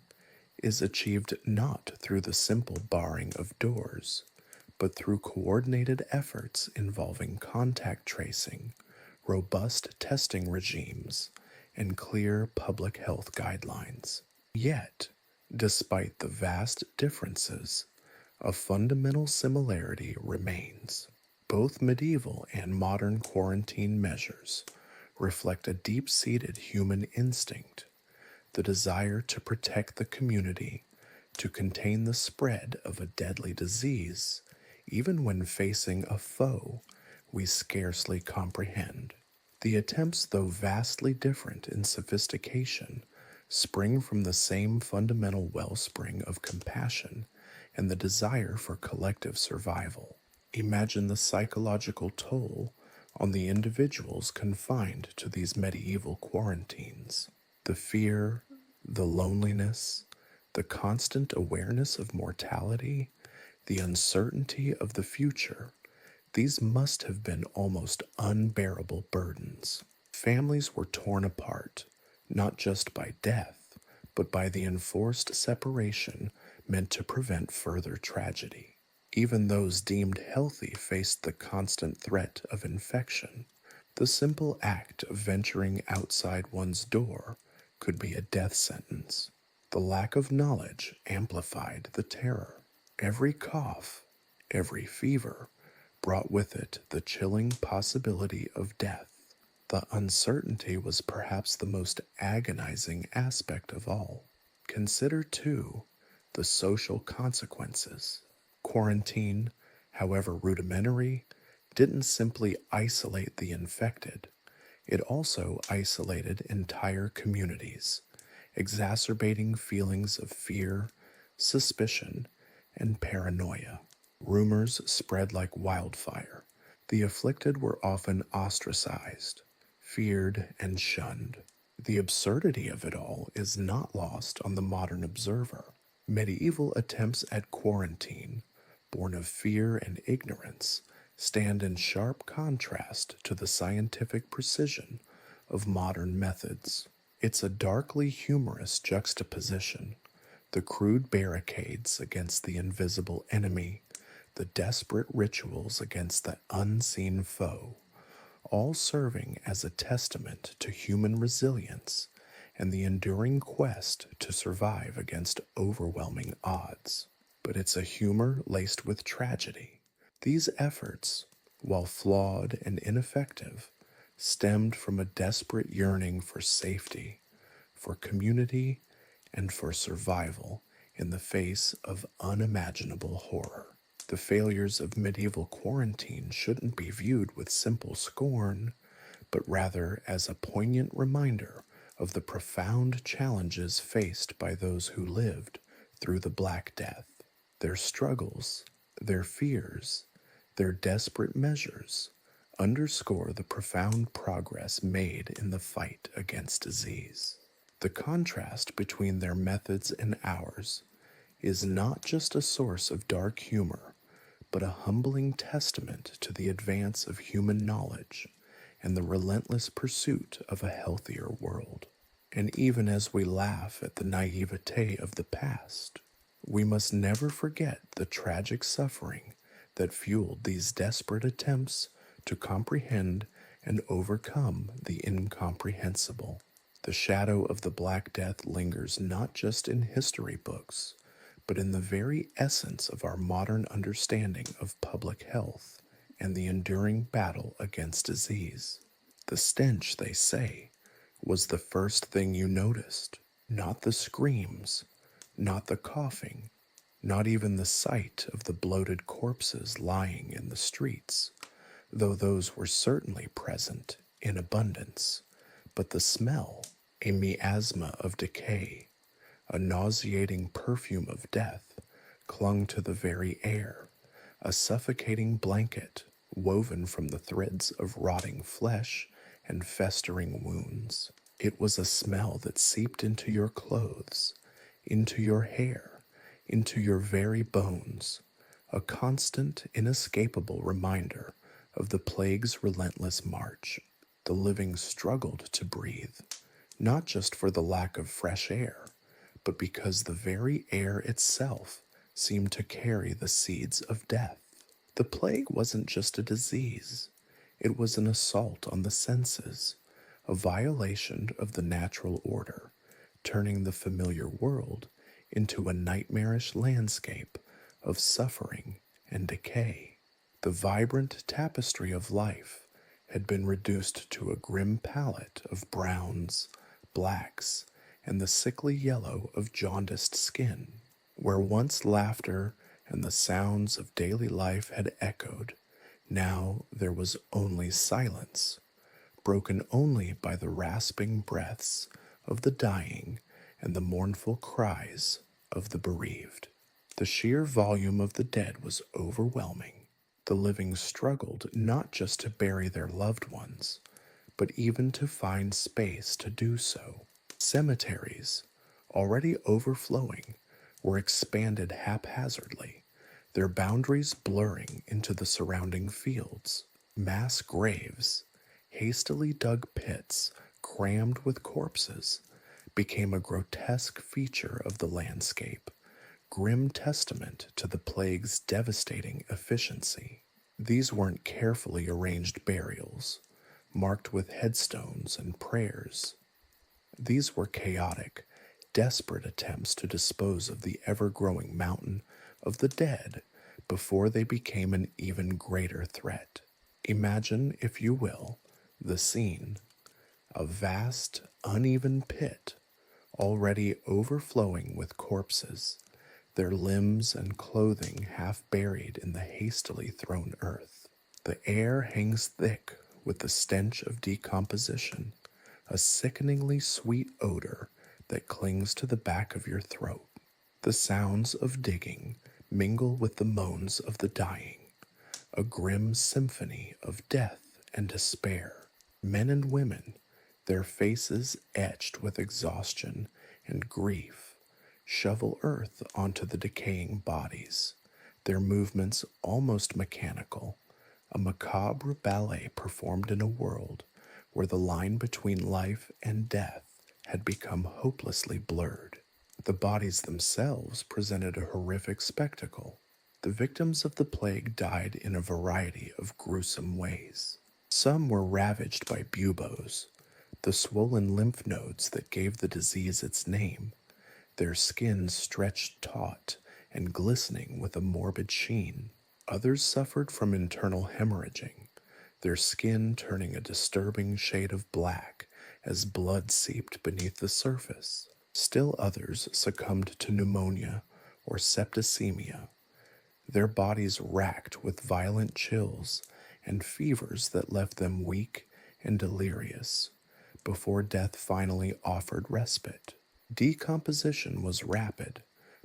is achieved not through the simple barring of doors, but through coordinated efforts involving contact tracing, robust testing regimes, and clear public health guidelines. Yet, despite the vast differences, a fundamental similarity remains. Both medieval and modern quarantine measures reflect a deep-seated human instinct, the desire to protect the community, to contain the spread of a deadly disease, even when facing a foe we scarcely comprehend. The attempts, though vastly different in sophistication, spring from the same fundamental wellspring of compassion and the desire for collective survival. Imagine the psychological toll on the individuals confined to these medieval quarantines. The fear, the loneliness, the constant awareness of mortality, the uncertainty of the future, these must have been almost unbearable burdens. Families were torn apart, not just by death, but by the enforced separation meant to prevent further tragedy. Even those deemed healthy faced the constant threat of infection. The simple act of venturing outside one's door could be a death sentence. The lack of knowledge amplified the terror. Every cough, every fever, brought with it the chilling possibility of death. The uncertainty was perhaps the most agonizing aspect of all. Consider, too, the social consequences. Quarantine, however rudimentary, didn't simply isolate the infected. It also isolated entire communities, exacerbating feelings of fear, suspicion, and paranoia. Rumors spread like wildfire. The afflicted were often ostracized, feared, and shunned. The absurdity of it all is not lost on the modern observer. Medieval attempts at quarantine, born of fear and ignorance, stand in sharp contrast to the scientific precision of modern methods. It's a darkly humorous juxtaposition. The crude barricades against the invisible enemy, the desperate rituals against the unseen foe, all serving as a testament to human resilience and the enduring quest to survive against overwhelming odds. But it's a humor laced with tragedy. These efforts, while flawed and ineffective, stemmed from a desperate yearning for safety, for community, and for survival in the face of unimaginable horror. The failures of medieval quarantine shouldn't be viewed with simple scorn, but rather as a poignant reminder of the profound challenges faced by those who lived through the Black Death. Their struggles, their fears, their desperate measures underscore the profound progress made in the fight against disease. The contrast between their methods and ours is not just a source of dark humor, but a humbling testament to the advance of human knowledge and the relentless pursuit of a healthier world. And even as we laugh at the naivete of the past, we must never forget the tragic suffering that fueled these desperate attempts to comprehend and overcome the incomprehensible. The shadow of the Black Death lingers not just in history books, but in the very essence of our modern understanding of public health and the enduring battle against disease. The stench, they say, was the first thing you noticed. Not the screams, not the coughing, not even the sight of the bloated corpses lying in the streets, though those were certainly present in abundance, but the smell, a miasma of decay, a nauseating perfume of death, clung to the very air, a suffocating blanket woven from the threads of rotting flesh and festering wounds. It was a smell that seeped into your clothes, into your hair, into your very bones, a constant, inescapable reminder of the plague's relentless march. The living struggled to breathe, not just for the lack of fresh air, but because the very air itself seemed to carry the seeds of death. The plague wasn't just a disease, it was an assault on the senses, a violation of the natural order, turning the familiar world into a nightmarish landscape of suffering and decay. The vibrant tapestry of life had been reduced to a grim palette of browns, blacks, and the sickly yellow of jaundiced skin. Where once laughter and the sounds of daily life had echoed, now there was only silence, broken only by the rasping breaths of the dying and the mournful cries of the bereaved. The sheer volume of the dead was overwhelming. The living struggled not just to bury their loved ones, but even to find space to do so. Cemeteries, already overflowing, were expanded haphazardly, their boundaries blurring into the surrounding fields. Mass graves, hastily dug pits crammed with corpses, became a grotesque feature of the landscape, grim testament to the plague's devastating efficiency. These weren't carefully arranged burials, marked with headstones and prayers. These were chaotic, desperate attempts to dispose of the ever-growing mountain of the dead before they became an even greater threat. Imagine, if you will, the scene: a vast, uneven pit, already overflowing with corpses, their limbs and clothing half buried in the hastily thrown earth. The air hangs thick with the stench of decomposition, a sickeningly sweet odor that clings to the back of your throat. The sounds of digging mingle with the moans of the dying, a grim symphony of death and despair. Men and women, their faces etched with exhaustion and grief, shovel earth onto the decaying bodies, their movements almost mechanical, a macabre ballet performed in a world where the line between life and death had become hopelessly blurred. The bodies themselves presented a horrific spectacle. The victims of the plague died in a variety of gruesome ways. Some were ravaged by buboes, the swollen lymph nodes that gave the disease its name, their skin stretched taut and glistening with a morbid sheen. Others suffered from internal hemorrhaging, their skin turning a disturbing shade of black as blood seeped beneath the surface. Still others succumbed to pneumonia or septicemia, their bodies racked with violent chills and fevers that left them weak and delirious, before death finally offered respite. Decomposition was rapid,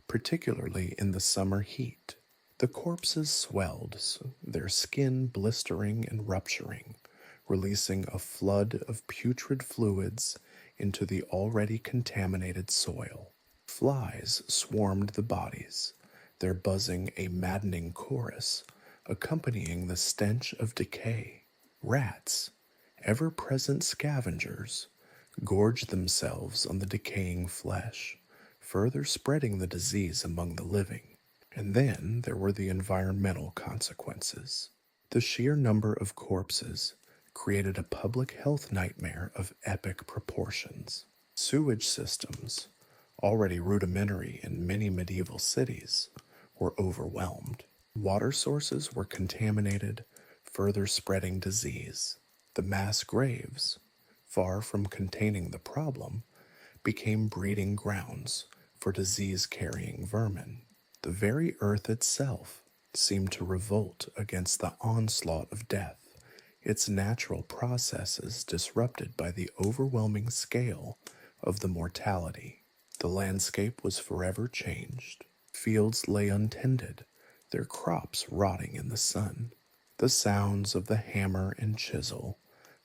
particularly in the summer heat. The corpses swelled, their skin blistering and rupturing, releasing a flood of putrid fluids into the already contaminated soil. Flies swarmed the bodies, their buzzing a maddening chorus, accompanying the stench of decay. Rats, ever-present scavengers, gorged themselves on the decaying flesh, further spreading the disease among the living. And then there were the environmental consequences. The sheer number of corpses created a public health nightmare of epic proportions. Sewage systems, already rudimentary in many medieval cities, were overwhelmed. Water sources were contaminated, further spreading disease. The mass graves, far from containing the problem, became breeding grounds for disease-carrying vermin. The very earth itself seemed to revolt against the onslaught of death, its natural processes disrupted by the overwhelming scale of the mortality. The landscape was forever changed. Fields lay untended, their crops rotting in the sun. The sounds of the hammer and chisel,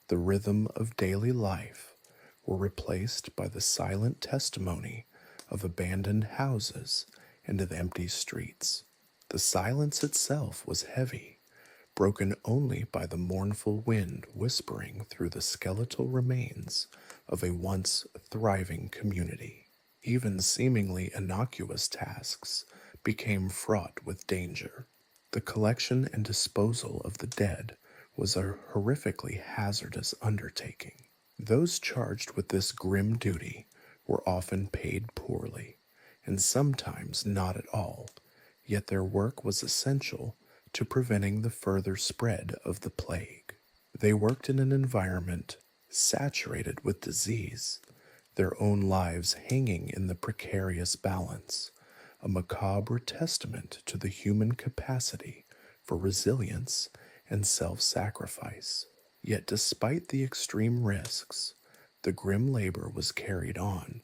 the rhythm of daily life, were replaced by the silent testimony of abandoned houses and of empty streets. The silence itself was heavy, broken only by the mournful wind whispering through the skeletal remains of a once thriving community. Even seemingly innocuous tasks became fraught with danger. The collection and disposal of the dead was a horrifically hazardous undertaking. Those charged with this grim duty were often paid poorly, and sometimes not at all, yet their work was essential to preventing the further spread of the plague. They worked in an environment saturated with disease, their own lives hanging in the precarious balance, a macabre testament to the human capacity for resilience and self-sacrifice. Yet despite the extreme risks, the grim labor was carried on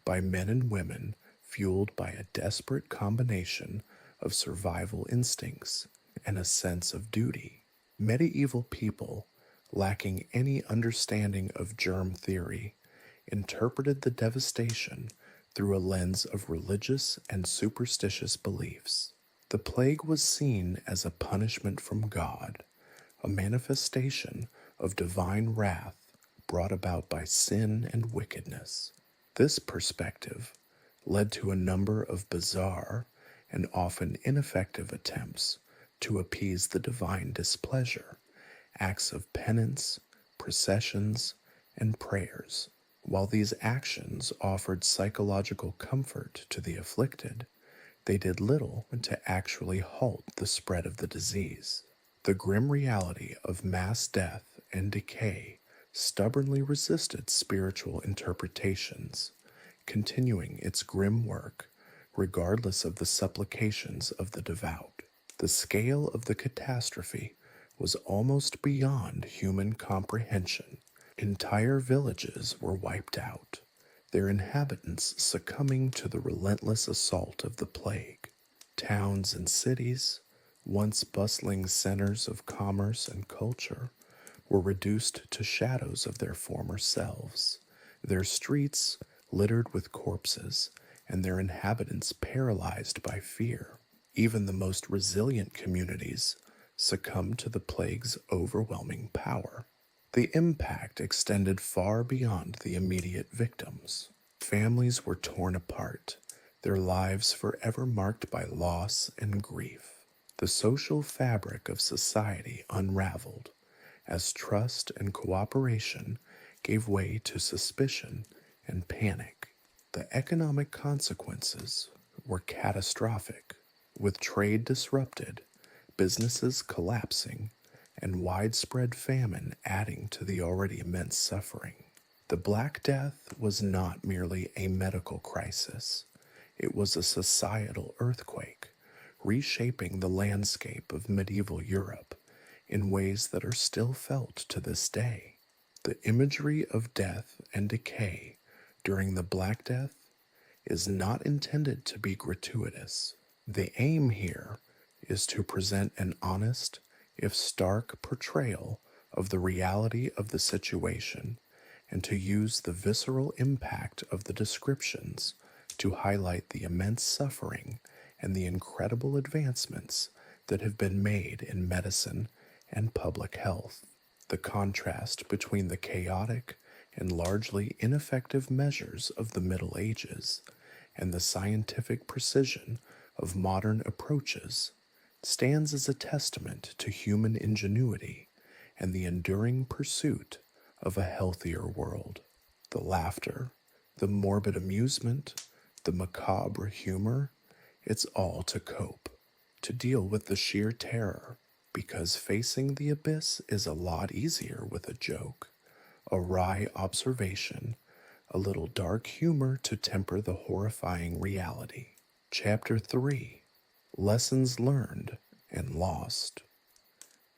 by men and women fueled by a desperate combination of survival instincts and a sense of duty. Medieval people, lacking any understanding of germ theory, interpreted the devastation through a lens of religious and superstitious beliefs. The plague was seen as a punishment from God, a manifestation of divine wrath brought about by sin and wickedness. This perspective led to a number of bizarre and often ineffective attempts to appease the divine displeasure, acts of penance, processions, and prayers. While these actions offered psychological comfort to the afflicted, they did little to actually halt the spread of the disease. The grim reality of mass death and decay stubbornly resisted spiritual interpretations, continuing its grim work regardless of the supplications of the devout. The scale of the catastrophe was almost beyond human comprehension. Entire villages were wiped out, their inhabitants succumbing to the relentless assault of the plague. Towns and cities, once bustling centers of commerce and culture, were reduced to shadows of their former selves, their streets littered with corpses, and their inhabitants paralyzed by fear. Even the most resilient communities succumbed to the plague's overwhelming power. The impact extended far beyond the immediate victims. Families were torn apart, their lives forever marked by loss and grief. The social fabric of society unraveled as trust and cooperation gave way to suspicion and panic. The economic consequences were catastrophic, with trade disrupted, businesses collapsing, and widespread famine adding to the already immense suffering. The Black Death was not merely a medical crisis, it was a societal earthquake, reshaping the landscape of medieval Europe in ways that are still felt to this day. The imagery of death and decay during the Black Death is not intended to be gratuitous. The aim here is to present an honest, if stark, portrayal of the reality of the situation and to use the visceral impact of the descriptions to highlight the immense suffering and the incredible advancements that have been made in medicine and public health. The contrast between the chaotic and largely ineffective measures of the Middle Ages and the scientific precision of modern approaches stands as a testament to human ingenuity and the enduring pursuit of a healthier world. The laughter, the morbid amusement, the macabre humor, it's all to cope, to deal with the sheer terror, because facing the abyss is a lot easier with a joke, a wry observation, a little dark humor to temper the horrifying reality. Chapter 3: Lessons Learned and Lost.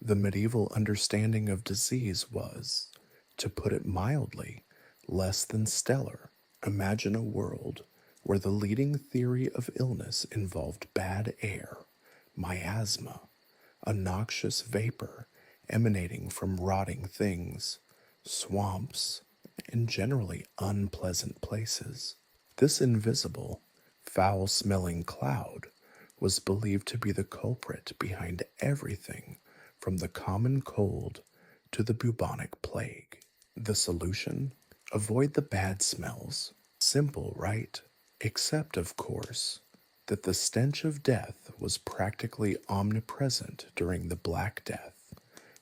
The medieval understanding of disease was, to put it mildly, less than stellar. Imagine a world where the leading theory of illness involved bad air, miasma, a noxious vapor emanating from rotting things, swamps, and generally unpleasant places. This invisible, foul smelling cloud was believed to be the culprit behind everything from the common cold to the bubonic plague. The solution? Avoid the bad smells. Simple, right? Except, of course, that the stench of death was practically omnipresent during the Black Death,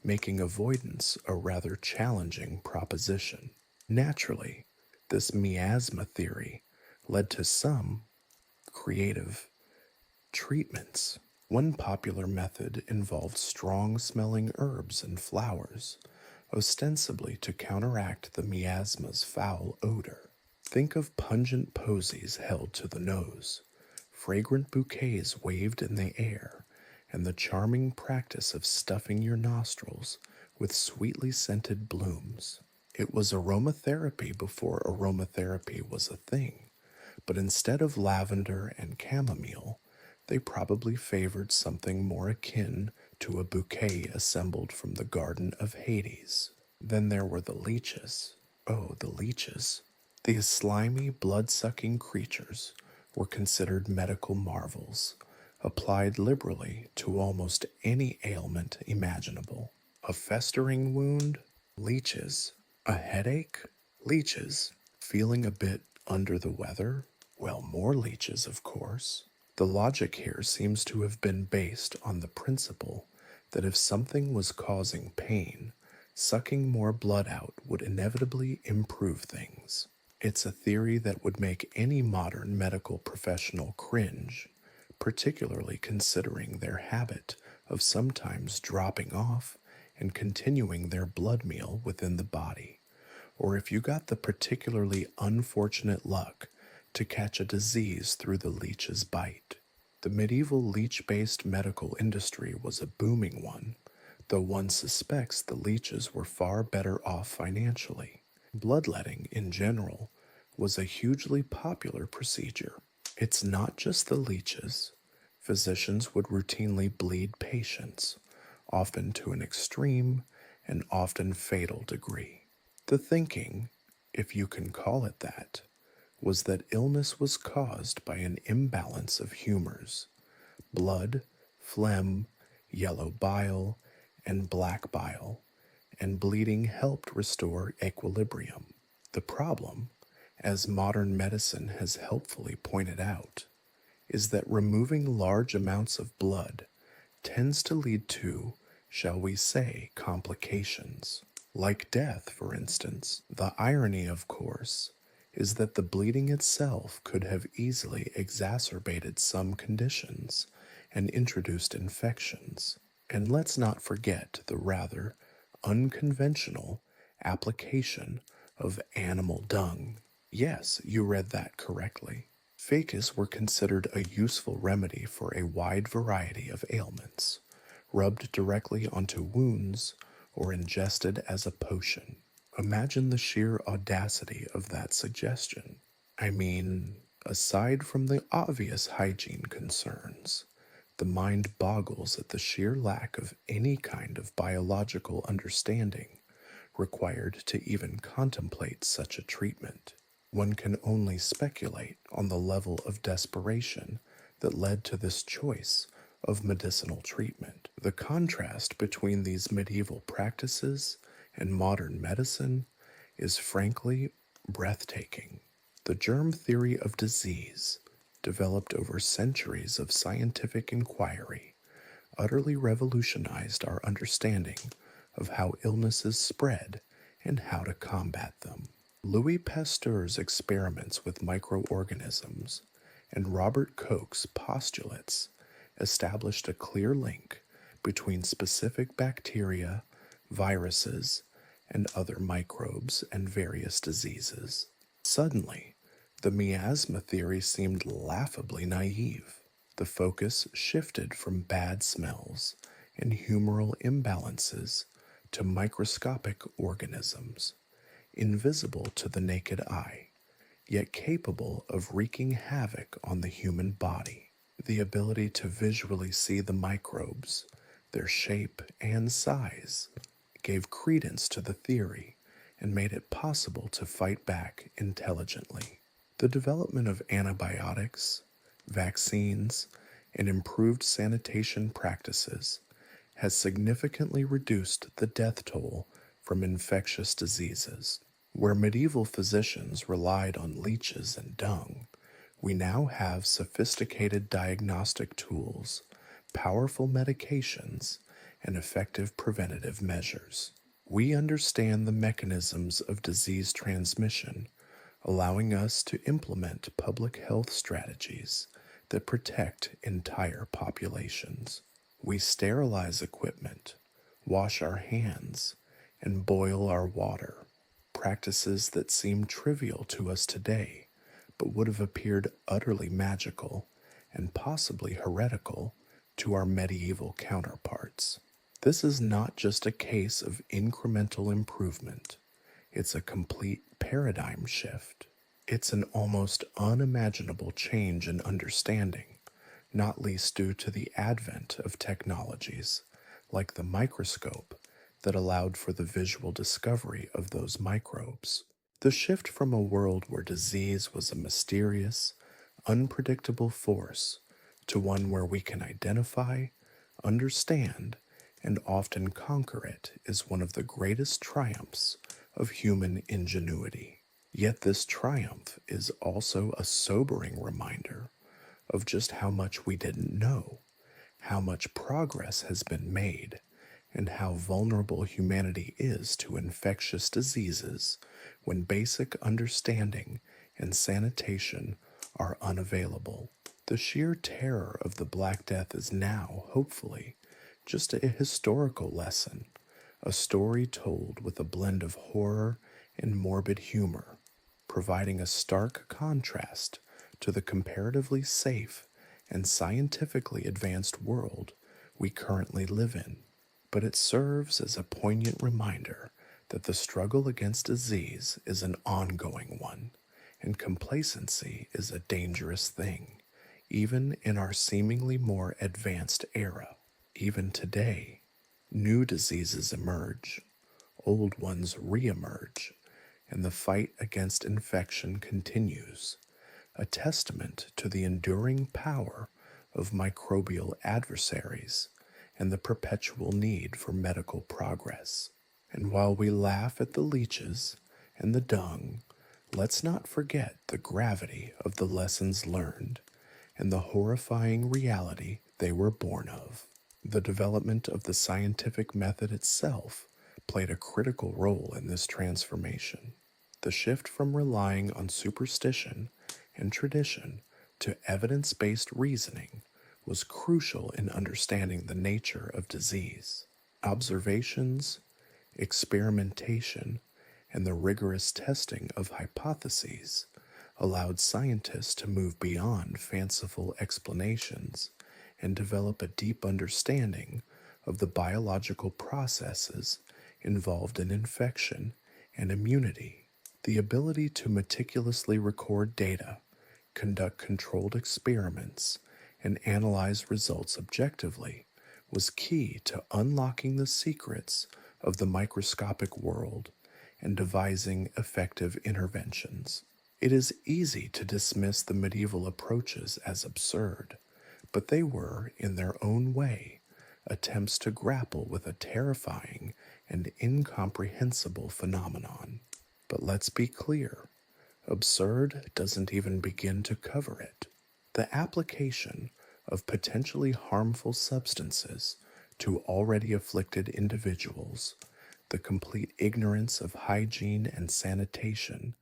making avoidance a rather challenging proposition. Naturally, this miasma theory led to some creative treatments. One popular method involved strong-smelling herbs and flowers, ostensibly to counteract the miasma's foul odor. Think of pungent posies held to the nose, fragrant bouquets waved in the air, and the charming practice of stuffing your nostrils with sweetly scented blooms. It was aromatherapy before aromatherapy was a thing, but instead of lavender and chamomile, they probably favored something more akin to a bouquet assembled from the Garden of Hades. Then there were the leeches. Oh, the leeches. These slimy, blood-sucking creatures were considered medical marvels, applied liberally to almost any ailment imaginable. A festering wound? Leeches. A headache? Leeches. Feeling a bit under the weather? Well, more leeches, of course. The logic here seems to have been based on the principle that if something was causing pain, sucking more blood out would inevitably improve things. It's a theory that would make any modern medical professional cringe, particularly considering their habit of sometimes dropping off and continuing their blood meal within the body, or if you got the particularly unfortunate luck to catch a disease through the leech's bite. The medieval leech-based medical industry was a booming one, though one suspects the leeches were far better off financially. Bloodletting, in general, was a hugely popular procedure. It's not just the leeches. Physicians would routinely bleed patients, often to an extreme and often fatal degree. The thinking, if you can call it that, was that illness was caused by an imbalance of humors. Blood, phlegm, yellow bile, and black bile, and bleeding helped restore equilibrium. The problem, as modern medicine has helpfully pointed out, is that removing large amounts of blood tends to lead to, shall we say, complications. Like death, for instance. The irony, of course, is that the bleeding itself could have easily exacerbated some conditions and introduced infections. And let's not forget the rather unconventional application of animal dung. Yes, you read that correctly. Fecus were considered a useful remedy for a wide variety of ailments, rubbed directly onto wounds or ingested as a potion. Imagine the sheer audacity of that suggestion. I mean, aside from the obvious hygiene concerns, the mind boggles at the sheer lack of any kind of biological understanding required to even contemplate such a treatment. One can only speculate on the level of desperation that led to this choice of medicinal treatment. The contrast between these medieval practices and modern medicine is frankly breathtaking. The germ theory of disease, developed over centuries of scientific inquiry, utterly revolutionized our understanding of how illnesses spread and how to combat them. Louis Pasteur's experiments with microorganisms and Robert Koch's postulates established a clear link between specific bacteria, viruses, and other microbes and various diseases. Suddenly, the miasma theory seemed laughably naive. The focus shifted from bad smells and humoral imbalances to microscopic organisms, invisible to the naked eye, yet capable of wreaking havoc on the human body. The ability to visually see the microbes, their shape and size, gave credence to the theory and made it possible to fight back intelligently. The development of antibiotics, vaccines, and improved sanitation practices has significantly reduced the death toll from infectious diseases. Where medieval physicians relied on leeches and dung, we now have sophisticated diagnostic tools, powerful medications, and effective preventative measures. We understand the mechanisms of disease transmission, allowing us to implement public health strategies that protect entire populations. We sterilize equipment, wash our hands, and boil our water, practices that seem trivial to us today, but would have appeared utterly magical and possibly heretical to our medieval counterparts. This is not just a case of incremental improvement, it's a complete paradigm shift. It's an almost unimaginable change in understanding, not least due to the advent of technologies like the microscope that allowed for the visual discovery of those microbes. The shift from a world where disease was a mysterious, unpredictable force to one where we can identify, understand, and often conquer it is one of the greatest triumphs of human ingenuity. Yet this triumph is also a sobering reminder of just how much we didn't know, how much progress has been made, and how vulnerable humanity is to infectious diseases when basic understanding and sanitation are unavailable. The sheer terror of the Black Death is now, hopefully, just a historical lesson, a story told with a blend of horror and morbid humor, providing a stark contrast to the comparatively safe and scientifically advanced world we currently live in. But it serves as a poignant reminder that the struggle against disease is an ongoing one, and complacency is a dangerous thing, even in our seemingly more advanced era. Even today, new diseases emerge, old ones re-emerge, and the fight against infection continues, a testament to the enduring power of microbial adversaries and the perpetual need for medical progress. And while we laugh at the leeches and the dung, let's not forget the gravity of the lessons learned and the horrifying reality they were born of. The development of the scientific method itself played a critical role in this transformation. The shift from relying on superstition and tradition to evidence-based reasoning was crucial in understanding the nature of disease. Observations, experimentation, and the rigorous testing of hypotheses allowed scientists to move beyond fanciful explanations and develop a deep understanding of the biological processes involved in infection and immunity. The ability to meticulously record data, conduct controlled experiments, and analyze results objectively was key to unlocking the secrets of the microscopic world and devising effective interventions. It is easy to dismiss the medieval approaches as absurd, but they were, in their own way, attempts to grapple with a terrifying and incomprehensible phenomenon. But let's be clear, absurd doesn't even begin to cover it. The application of potentially harmful substances to already afflicted individuals, the complete ignorance of hygiene and sanitation,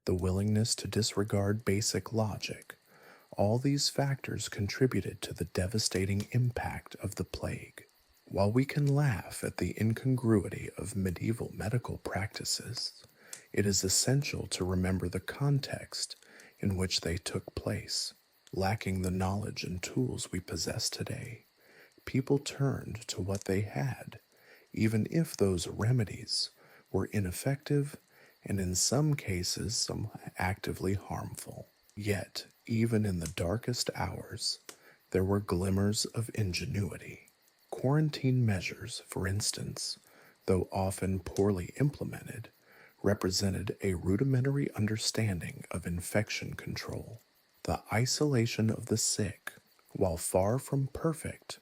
the willingness to disregard basic logic, all these factors contributed to the devastating impact of the plague. While we can laugh at the incongruity of medieval medical practices, it is essential to remember the context in which they took place. Lacking the knowledge and tools we possess today, people turned to what they had, even if those remedies were ineffective and in some cases some actively harmful. Yet, even in the darkest hours, there were glimmers of ingenuity. Quarantine measures, for instance, though often poorly implemented, represented a rudimentary understanding of infection control. The isolation of the sick, while far from perfect,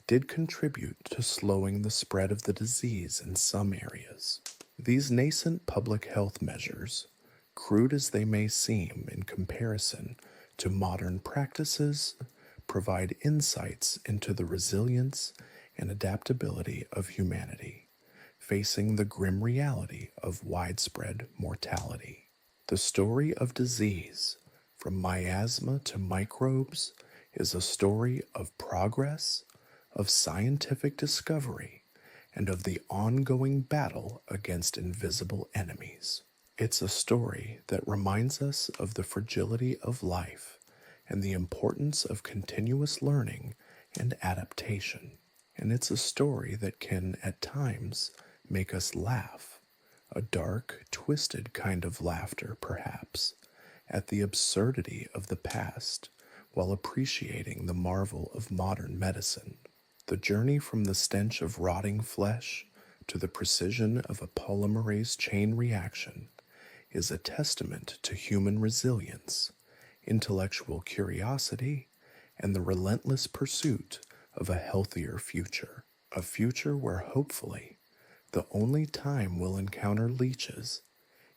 did contribute to slowing the spread of the disease in some areas. These nascent public health measures, crude as they may seem in comparison to modern practices, provide insights into the resilience and adaptability of humanity, facing the grim reality of widespread mortality. The story of disease, from miasma to microbes, is a story of progress, of scientific discovery, and of the ongoing battle against invisible enemies. It's a story that reminds us of the fragility of life and the importance of continuous learning and adaptation. And it's a story that can, at times, make us laugh, a dark, twisted kind of laughter, perhaps, at the absurdity of the past, while appreciating the marvel of modern medicine. The journey from the stench of rotting flesh to the precision of a polymerase chain reaction is a testament to human resilience, intellectual curiosity, and the relentless pursuit of a healthier future. A future where hopefully the only time we'll encounter leeches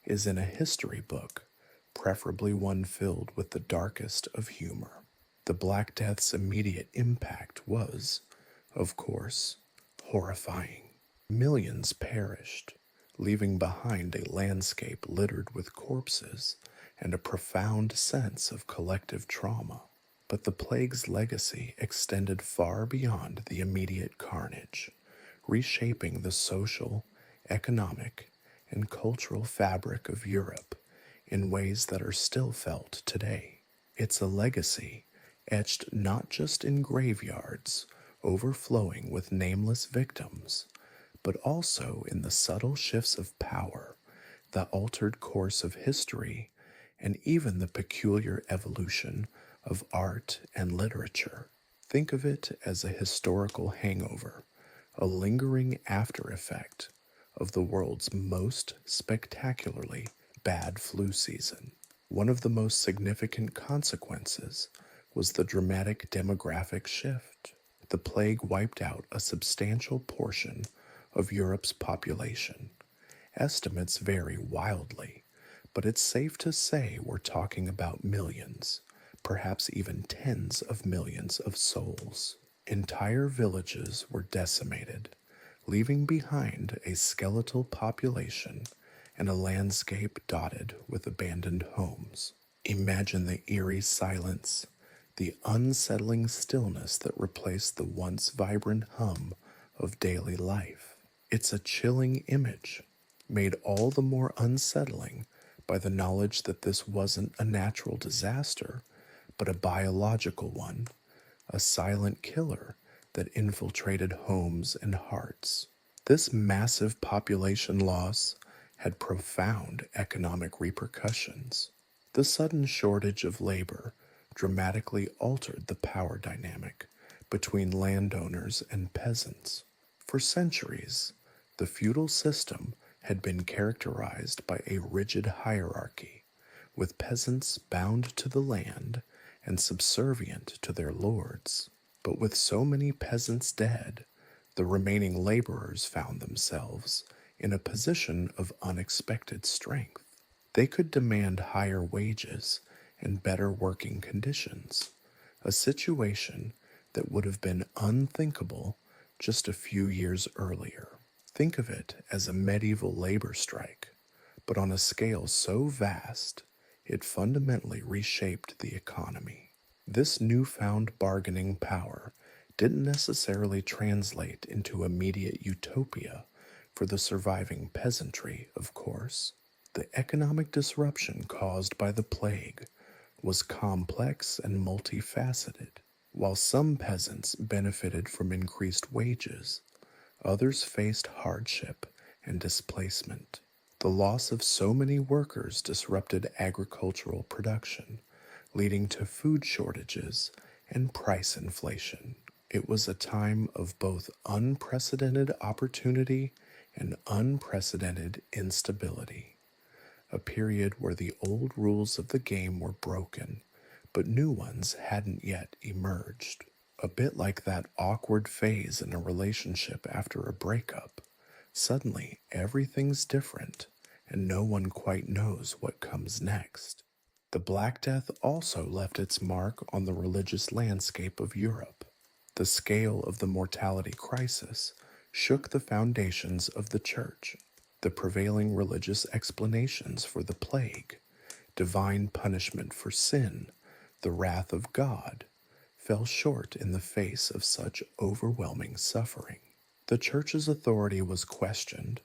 is in a history book, preferably one filled with the darkest of humor. The Black Death's immediate impact was, of course, horrifying. Millions perished, leaving behind a landscape littered with corpses and a profound sense of collective trauma. But the plague's legacy extended far beyond the immediate carnage, reshaping the social, economic, and cultural fabric of Europe in ways that are still felt today. It's a legacy etched not just in graveyards overflowing with nameless victims, but also in the subtle shifts of power, the altered course of history, and even the peculiar evolution of art and literature. Think of it as a historical hangover, a lingering after effect of the world's most spectacularly bad flu season. One of the most significant consequences was the dramatic demographic shift. The plague wiped out a substantial portion of Europe's population. Estimates vary wildly, but it's safe to say we're talking about millions, perhaps even tens of millions of souls. Entire villages were decimated, leaving behind a skeletal population and a landscape dotted with abandoned homes. Imagine the eerie silence, the unsettling stillness that replaced the once vibrant hum of daily life. It's a chilling image, made all the more unsettling by the knowledge that this wasn't a natural disaster, but a biological one, a silent killer that infiltrated homes and hearts. This massive population loss had profound economic repercussions. The sudden shortage of labor dramatically altered the power dynamic between landowners and peasants. For centuries, the feudal system had been characterized by a rigid hierarchy, with peasants bound to the land and subservient to their lords. But with so many peasants dead, the remaining laborers found themselves in a position of unexpected strength. They could demand higher wages and better working conditions, a situation that would have been unthinkable just a few years earlier. Think of it as a medieval labor strike, but on a scale so vast, it fundamentally reshaped the economy. This newfound bargaining power didn't necessarily translate into immediate utopia for the surviving peasantry, of course. The economic disruption caused by the plague was complex and multifaceted. While some peasants benefited from increased wages, others faced hardship and displacement. The loss of so many workers disrupted agricultural production, leading to food shortages and price inflation. It was a time of both unprecedented opportunity and unprecedented instability, a period where the old rules of the game were broken, but new ones hadn't yet emerged. A bit like that awkward phase in a relationship after a breakup. Suddenly, everything's different, and no one quite knows what comes next. The Black Death also left its mark on the religious landscape of Europe. The scale of the mortality crisis shook the foundations of the Church. The prevailing religious explanations for the plague, divine punishment for sin, the wrath of God, fell short in the face of such overwhelming suffering. The Church's authority was questioned,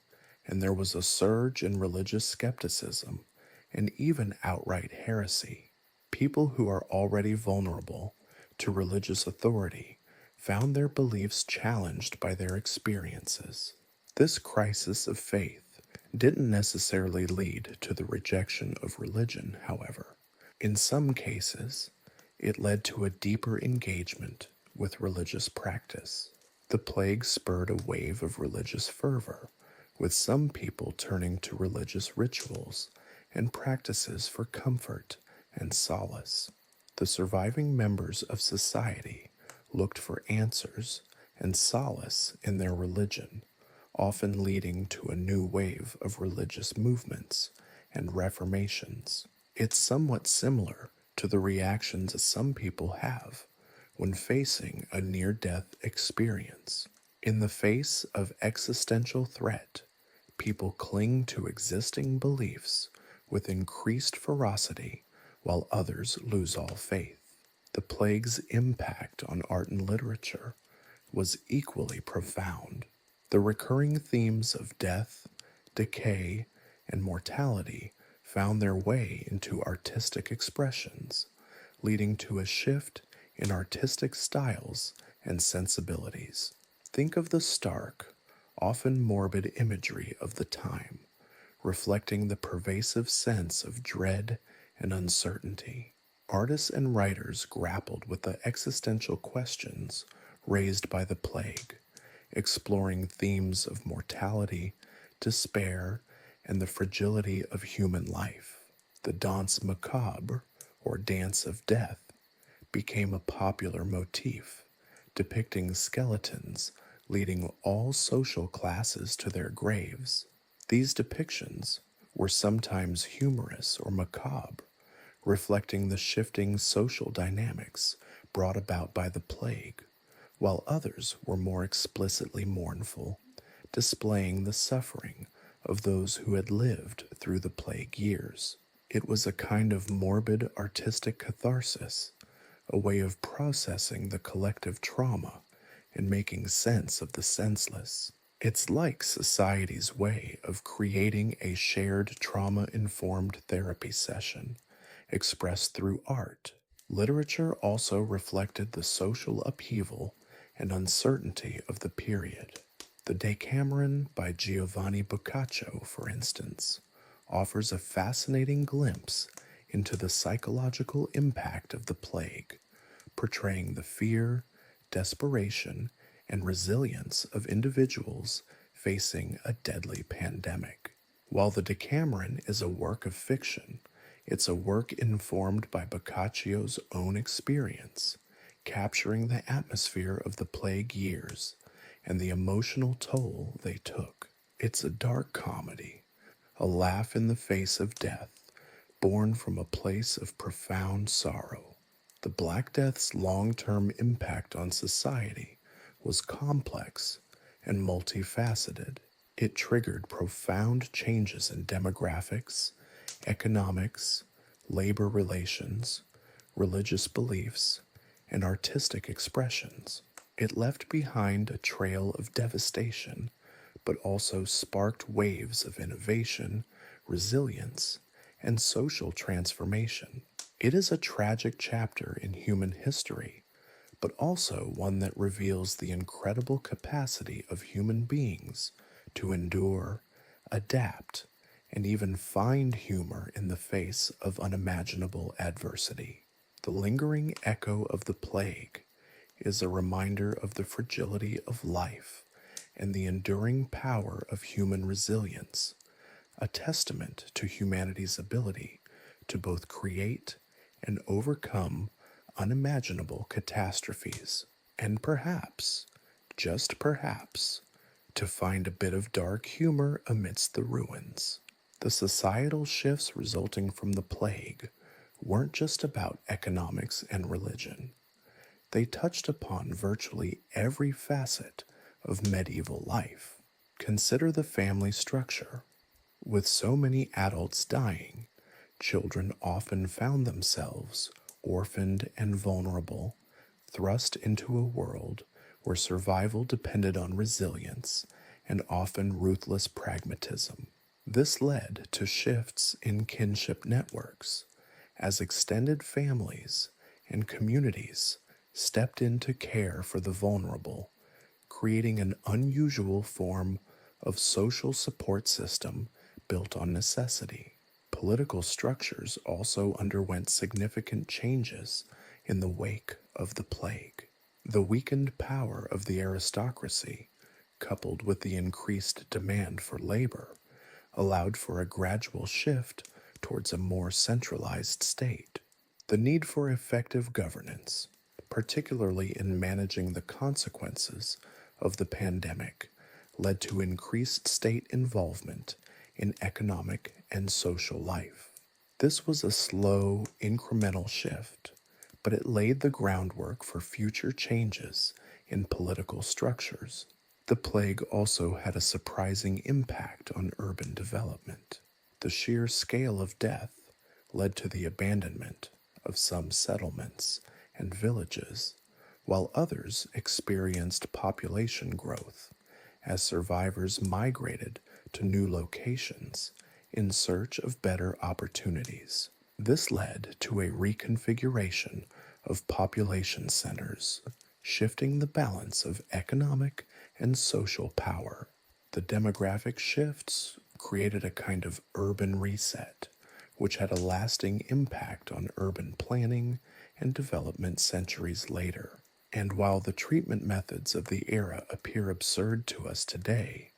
and there was a surge in religious skepticism and even outright heresy. People who are already vulnerable to religious authority found their beliefs challenged by their experiences. This crisis of faith didn't necessarily lead to the rejection of religion, however. In some cases, it led to a deeper engagement with religious practice. The plague spurred a wave of religious fervor, with some people turning to religious rituals and practices for comfort and solace. The surviving members of society looked for answers and solace in their religion, often leading to a new wave of religious movements and reformations. It's somewhat similar to the reactions some people have when facing a near-death experience. In the face of existential threat, people cling to existing beliefs with increased ferocity while others lose all faith. The plague's impact on art and literature was equally profound. The recurring themes of death, decay, and mortality found their way into artistic expressions, leading to a shift in artistic styles and sensibilities. Think of the stark, often morbid imagery of the time, reflecting the pervasive sense of dread and uncertainty. Artists and writers grappled with the existential questions raised by the plague, exploring themes of mortality, despair, and the fragility of human life. The danse macabre, or dance of death, became a popular motif, depicting skeletons leading all social classes to their graves. These depictions were sometimes humorous or macabre, reflecting the shifting social dynamics brought about by the plague, while others were more explicitly mournful, displaying the suffering of those who had lived through the plague years. It was a kind of morbid artistic catharsis, a way of processing the collective trauma and making sense of the senseless. It's like society's way of creating a shared trauma-informed therapy session, expressed through art. Literature also reflected the social upheaval and uncertainty of the period. The Decameron by Giovanni Boccaccio, for instance, offers a fascinating glimpse into the psychological impact of the plague, portraying the fear, desperation, and resilience of individuals facing a deadly pandemic. While the Decameron is a work of fiction, it's a work informed by Boccaccio's own experience, capturing the atmosphere of the plague years and the emotional toll they took. It's a dark comedy, a laugh in the face of death, born from a place of profound sorrow. The Black Death's long-term impact on society was complex and multifaceted. It triggered profound changes in demographics, economics, labor relations, religious beliefs, and artistic expressions. It left behind a trail of devastation, but also sparked waves of innovation, resilience, and social transformation. It is a tragic chapter in human history, but also one that reveals the incredible capacity of human beings to endure, adapt, and even find humor in the face of unimaginable adversity. The lingering echo of the plague is a reminder of the fragility of life and the enduring power of human resilience, a testament to humanity's ability to both create and overcome unimaginable catastrophes, and perhaps, just perhaps, to find a bit of dark humor amidst the ruins. The societal shifts resulting from the plague weren't just about economics and religion. They touched upon virtually every facet of medieval life. Consider the family structure. With so many adults dying, children often found themselves orphaned and vulnerable, thrust into a world where survival depended on resilience and often ruthless pragmatism. This led to shifts in kinship networks as extended families and communities stepped in to care for the vulnerable, creating an unusual form of social support system built on necessity. Political structures also underwent significant changes in the wake of the plague. The weakened power of the aristocracy, coupled with the increased demand for labor, allowed for a gradual shift towards a more centralized state. The need for effective governance, particularly in managing the consequences of the pandemic, led to increased state involvement in economic and social life. This was a slow, incremental shift, but it laid the groundwork for future changes in political structures. The plague also had a surprising impact on urban development. The sheer scale of death led to the abandonment of some settlements and villages, while others experienced population growth as survivors migrated to new locations in search of better opportunities. This led to a reconfiguration of population centers, shifting the balance of economic and social power. The demographic shifts created a kind of urban reset, which had a lasting impact on urban planning and development centuries later. And while the treatment methods of the era appear absurd to us today,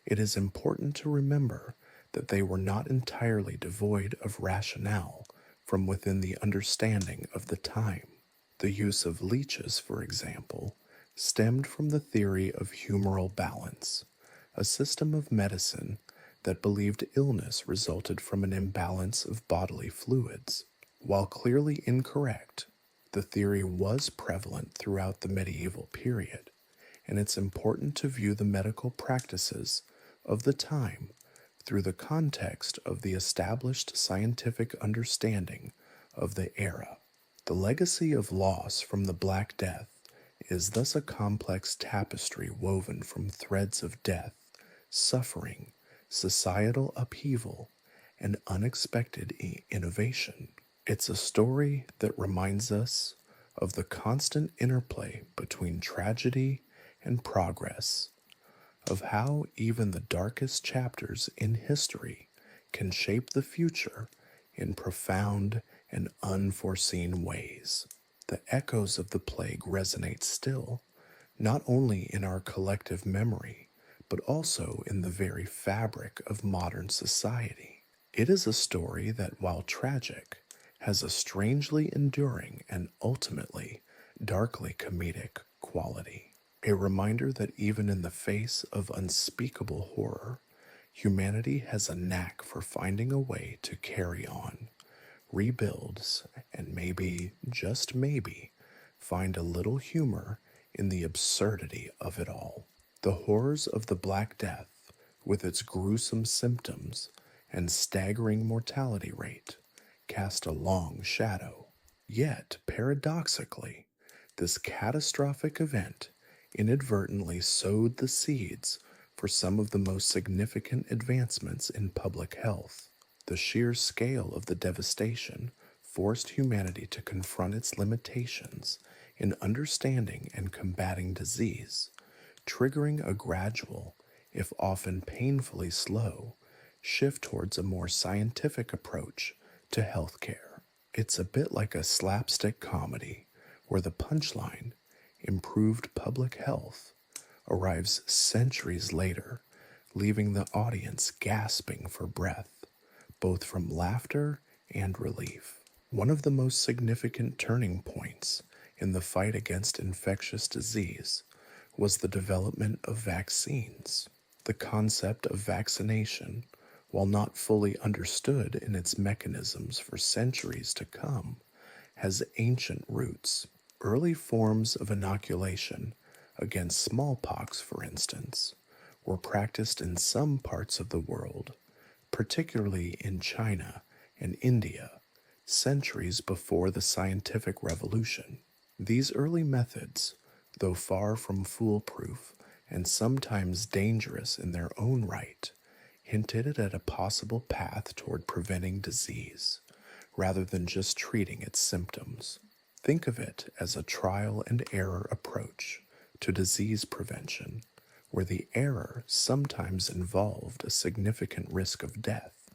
it is important to remember that they were not entirely devoid of rationale from within the understanding of the time. The use of leeches, for example, stemmed from the theory of humoral balance, a system of medicine that believed illness resulted from an imbalance of bodily fluids. While clearly incorrect, the theory was prevalent throughout the medieval period, and it's important to view the medical practices of the time through the context of the established scientific understanding of the era. The legacy of loss from the Black Death is thus a complex tapestry woven from threads of death, suffering, societal upheaval, and unexpected innovation. It's a story that reminds us of the constant interplay between tragedy and progress, of how even the darkest chapters in history can shape the future in profound and unforeseen ways. The echoes of the plague resonate still, not only in our collective memory, but also in the very fabric of modern society. It is a story that, while tragic, has a strangely enduring and ultimately darkly comedic quality. A reminder that even in the face of unspeakable horror, humanity has a knack for finding a way to carry on, rebuilds, and maybe, just maybe, find a little humor in the absurdity of it all. The horrors of the Black Death, with its gruesome symptoms and staggering mortality rate, cast a long shadow. Yet, paradoxically, this catastrophic event inadvertently sowed the seeds for some of the most significant advancements in public health. The sheer scale of the devastation forced humanity to confront its limitations in understanding and combating disease, triggering a gradual, if often painfully slow, shift towards a more scientific approach to healthcare. It's a bit like a slapstick comedy where the punchline, improved public health, arrives centuries later, leaving the audience gasping for breath, both from laughter and relief. One of the most significant turning points in the fight against infectious disease was the development of vaccines. The concept of vaccination, while not fully understood in its mechanisms for centuries to come, has ancient roots. Early forms of inoculation against smallpox, for instance, were practiced in some parts of the world, particularly in China and India, centuries before the scientific revolution. These early methods, though far from foolproof and sometimes dangerous in their own right, hinted at a possible path toward preventing disease, rather than just treating its symptoms. Think of it as a trial and error approach to disease prevention, where the error sometimes involved a significant risk of death,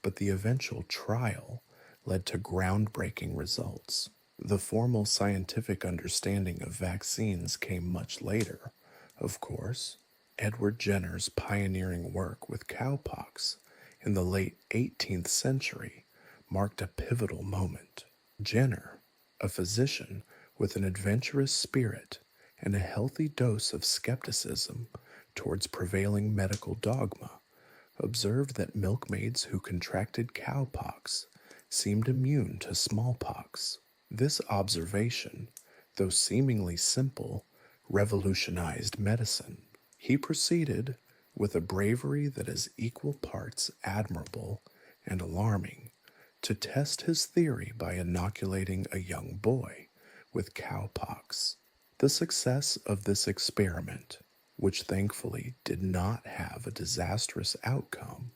but the eventual trial led to groundbreaking results. The formal scientific understanding of vaccines came much later, of course. Edward Jenner's pioneering work with cowpox in the late 18th century marked a pivotal moment. Jenner, a physician with an adventurous spirit and a healthy dose of skepticism towards prevailing medical dogma, observed that milkmaids who contracted cowpox seemed immune to smallpox. This observation, though seemingly simple, revolutionized medicine. He proceeded, with a bravery that is equal parts admirable and alarming, to test his theory by inoculating a young boy with cowpox. The success of this experiment, which thankfully did not have a disastrous outcome,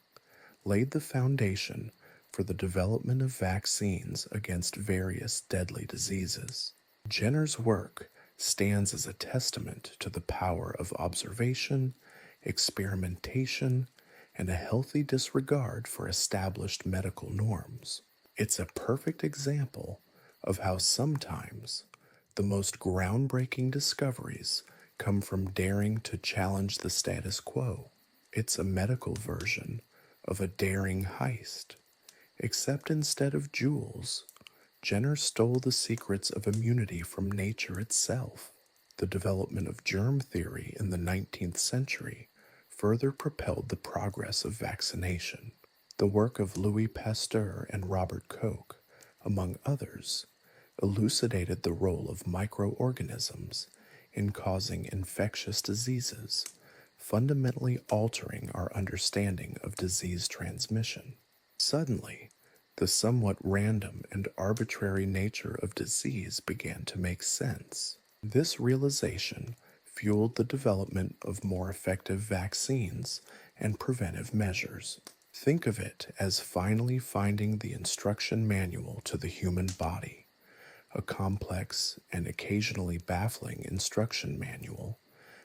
laid the foundation for the development of vaccines against various deadly diseases. Jenner's work stands as a testament to the power of observation, experimentation, and a healthy disregard for established medical norms. It's a perfect example of how sometimes the most groundbreaking discoveries come from daring to challenge the status quo. It's a medical version of a daring heist, except instead of jewels, Jenner stole the secrets of immunity from nature itself. The development of germ theory in the 19th century further propelled the progress of vaccination. The work of Louis Pasteur and Robert Koch, among others, elucidated the role of microorganisms in causing infectious diseases, fundamentally altering our understanding of disease transmission. Suddenly, the somewhat random and arbitrary nature of disease began to make sense. This realization fueled the development of more effective vaccines and preventive measures. Think of it as finally finding the instruction manual to the human body, a complex and occasionally baffling instruction manual,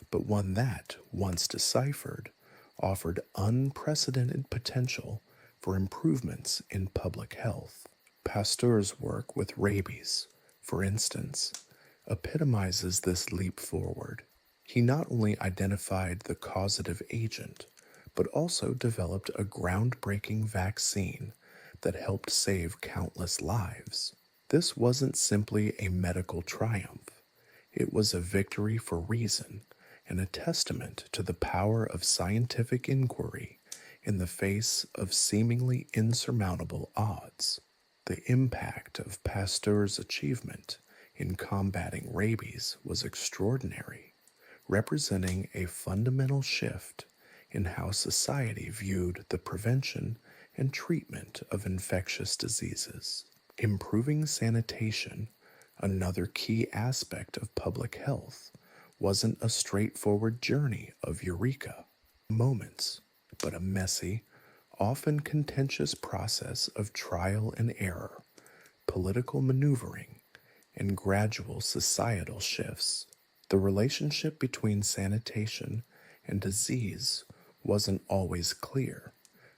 but one that, once deciphered, offered unprecedented potential for improvements in public health. Pasteur's work with rabies, for instance, epitomizes this leap forward. He not only identified the causative agent, but also developed a groundbreaking vaccine that helped save countless lives. This wasn't simply a medical triumph. It was a victory for reason and a testament to the power of scientific inquiry in the face of seemingly insurmountable odds. The impact of Pasteur's achievement in combating rabies was extraordinary, representing a fundamental shift in how society viewed the prevention and treatment of infectious diseases. Improving sanitation, another key aspect of public health, wasn't a straightforward journey of eureka moments, but a messy, often contentious process of trial and error, political maneuvering, and gradual societal shifts. The relationship between sanitation and disease wasn't always clear,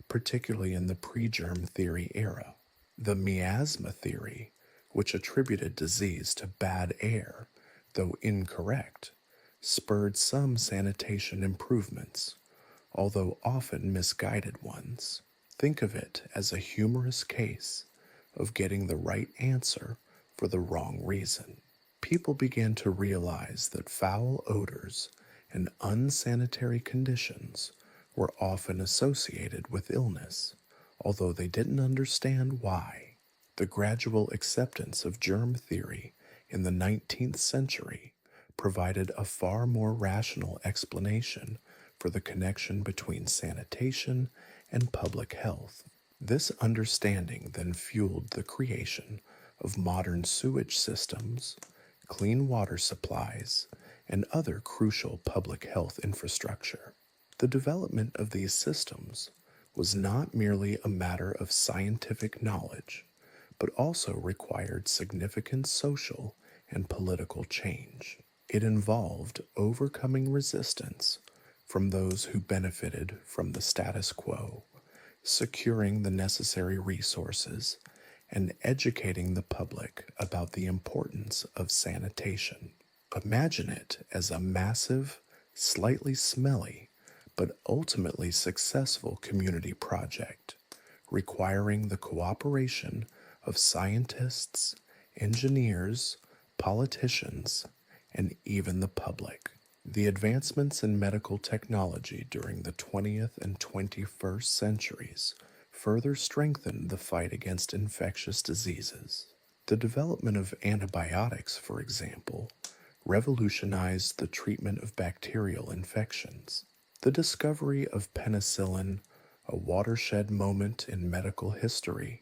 particularly in the pre-germ theory era. The miasma theory, which attributed disease to bad air, though incorrect, spurred some sanitation improvements, although often misguided ones. Think of it as a humorous case of getting the right answer for the wrong reason. People began to realize that foul odors and unsanitary conditions were often associated with illness, although they didn't understand why. The gradual acceptance of germ theory in the 19th century provided a far more rational explanation for the connection between sanitation and public health. This understanding then fueled the creation of modern sewage systems, clean water supplies, and other crucial public health infrastructure. The development of these systems was not merely a matter of scientific knowledge, but also required significant social and political change. It involved overcoming resistance from those who benefited from the status quo, securing the necessary resources, and educating the public about the importance of sanitation. Imagine it as a massive, slightly smelly, but ultimately successful community project, requiring the cooperation of scientists, engineers, politicians, and even the public. The advancements in medical technology during the 20th and 21st centuries further strengthened the fight against infectious diseases. The development of antibiotics, for example, revolutionized the treatment of bacterial infections. The discovery of penicillin, a watershed moment in medical history,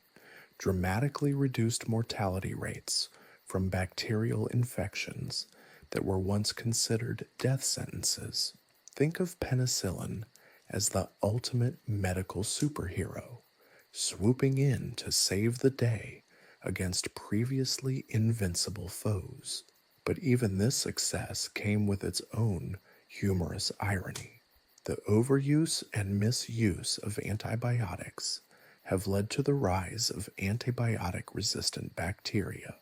dramatically reduced mortality rates from bacterial infections that were once considered death sentences. Think of penicillin as the ultimate medical superhero, swooping in to save the day against previously invincible foes. But even this success came with its own humorous irony. The overuse and misuse of antibiotics have led to the rise of antibiotic-resistant bacteria,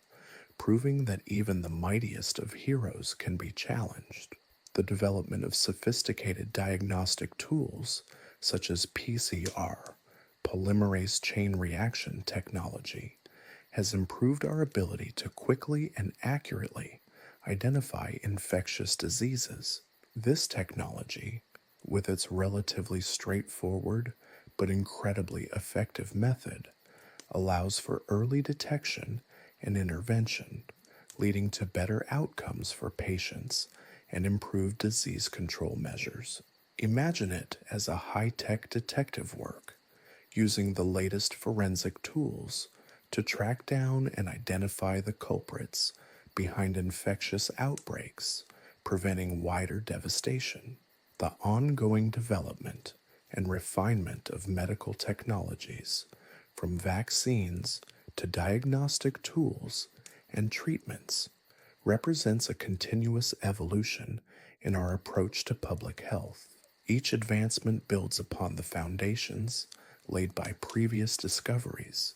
proving that even the mightiest of heroes can be challenged. The development of sophisticated diagnostic tools such as PCR, polymerase chain reaction technology, has improved our ability to quickly and accurately identify infectious diseases. This technology, with its relatively straightforward but incredibly effective method, allows for early detection and intervention, leading to better outcomes for patients and improved disease control measures. Imagine it as a high-tech detective work, using the latest forensic tools to track down and identify the culprits behind infectious outbreaks, preventing wider devastation. The ongoing development and refinement of medical technologies, from vaccines to diagnostic tools and treatments, represents a continuous evolution in our approach to public health. Each advancement builds upon the foundations laid by previous discoveries,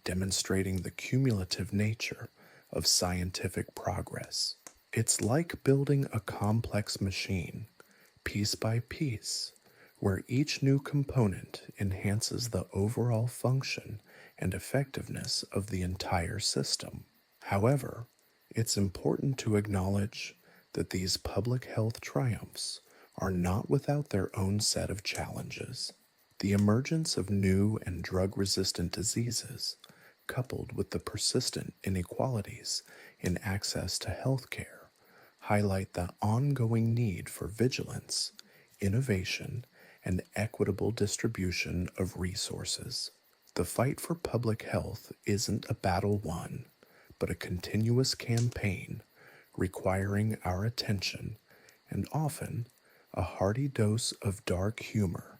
demonstrating the cumulative nature of scientific progress. It's like building a complex machine, piece by piece, where each new component enhances the overall function and effectiveness of the entire system. However, it's important to acknowledge that these public health triumphs are not without their own set of challenges. The emergence of new and drug-resistant diseases, coupled with the persistent inequalities in access to healthcare, highlight the ongoing need for vigilance, innovation, and equitable distribution of resources. The fight for public health isn't a battle won, but a continuous campaign requiring our attention and often a hearty dose of dark humor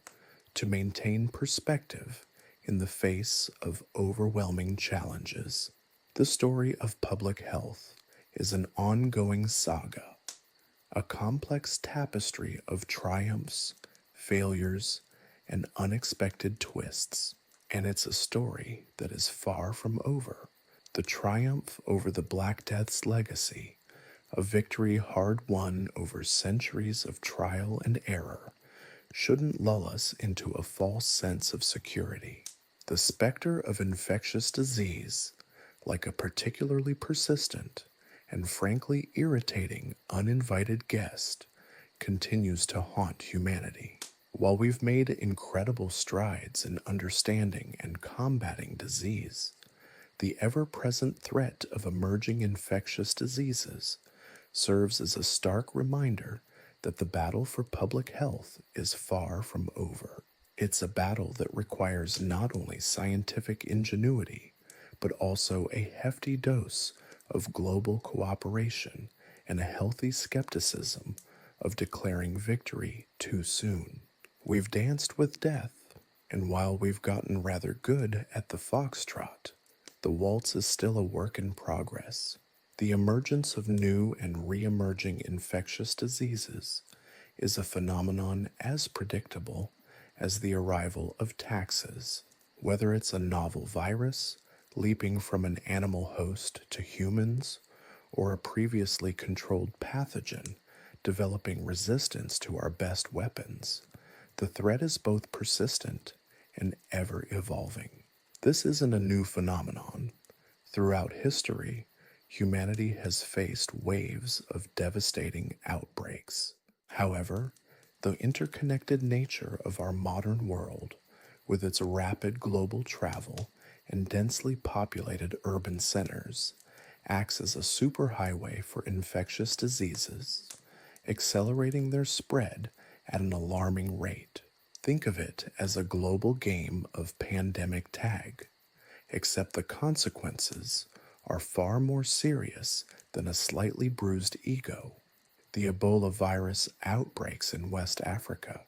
to maintain perspective in the face of overwhelming challenges. The story of public health is an ongoing saga, a complex tapestry of triumphs, failures, and unexpected twists. And it's a story that is far from over. The triumph over the Black Death's legacy, a victory hard won over centuries of trial and error, shouldn't lull us into a false sense of security. The specter of infectious disease, like a particularly persistent and frankly irritating uninvited guest, continues to haunt humanity. While we've made incredible strides in understanding and combating disease, the ever-present threat of emerging infectious diseases serves as a stark reminder that the battle for public health is far from over. It's a battle that requires not only scientific ingenuity, but also a hefty dose of global cooperation and a healthy skepticism of declaring victory too soon. We've danced with death, and while we've gotten rather good at the foxtrot, the waltz is still a work in progress. The emergence of new and re-emerging infectious diseases is a phenomenon as predictable as the arrival of taxes. Whether it's a novel virus leaping from an animal host to humans, or a previously controlled pathogen developing resistance to our best weapons, the threat is both persistent and ever evolving. This isn't a new phenomenon. Throughout history, humanity has faced waves of devastating outbreaks. However, the interconnected nature of our modern world, with its rapid global travel and densely populated urban centers, acts as a superhighway for infectious diseases, accelerating their spread at an alarming rate. Think of it as a global game of pandemic tag, except the consequences are far more serious than a slightly bruised ego. The Ebola virus outbreaks in West Africa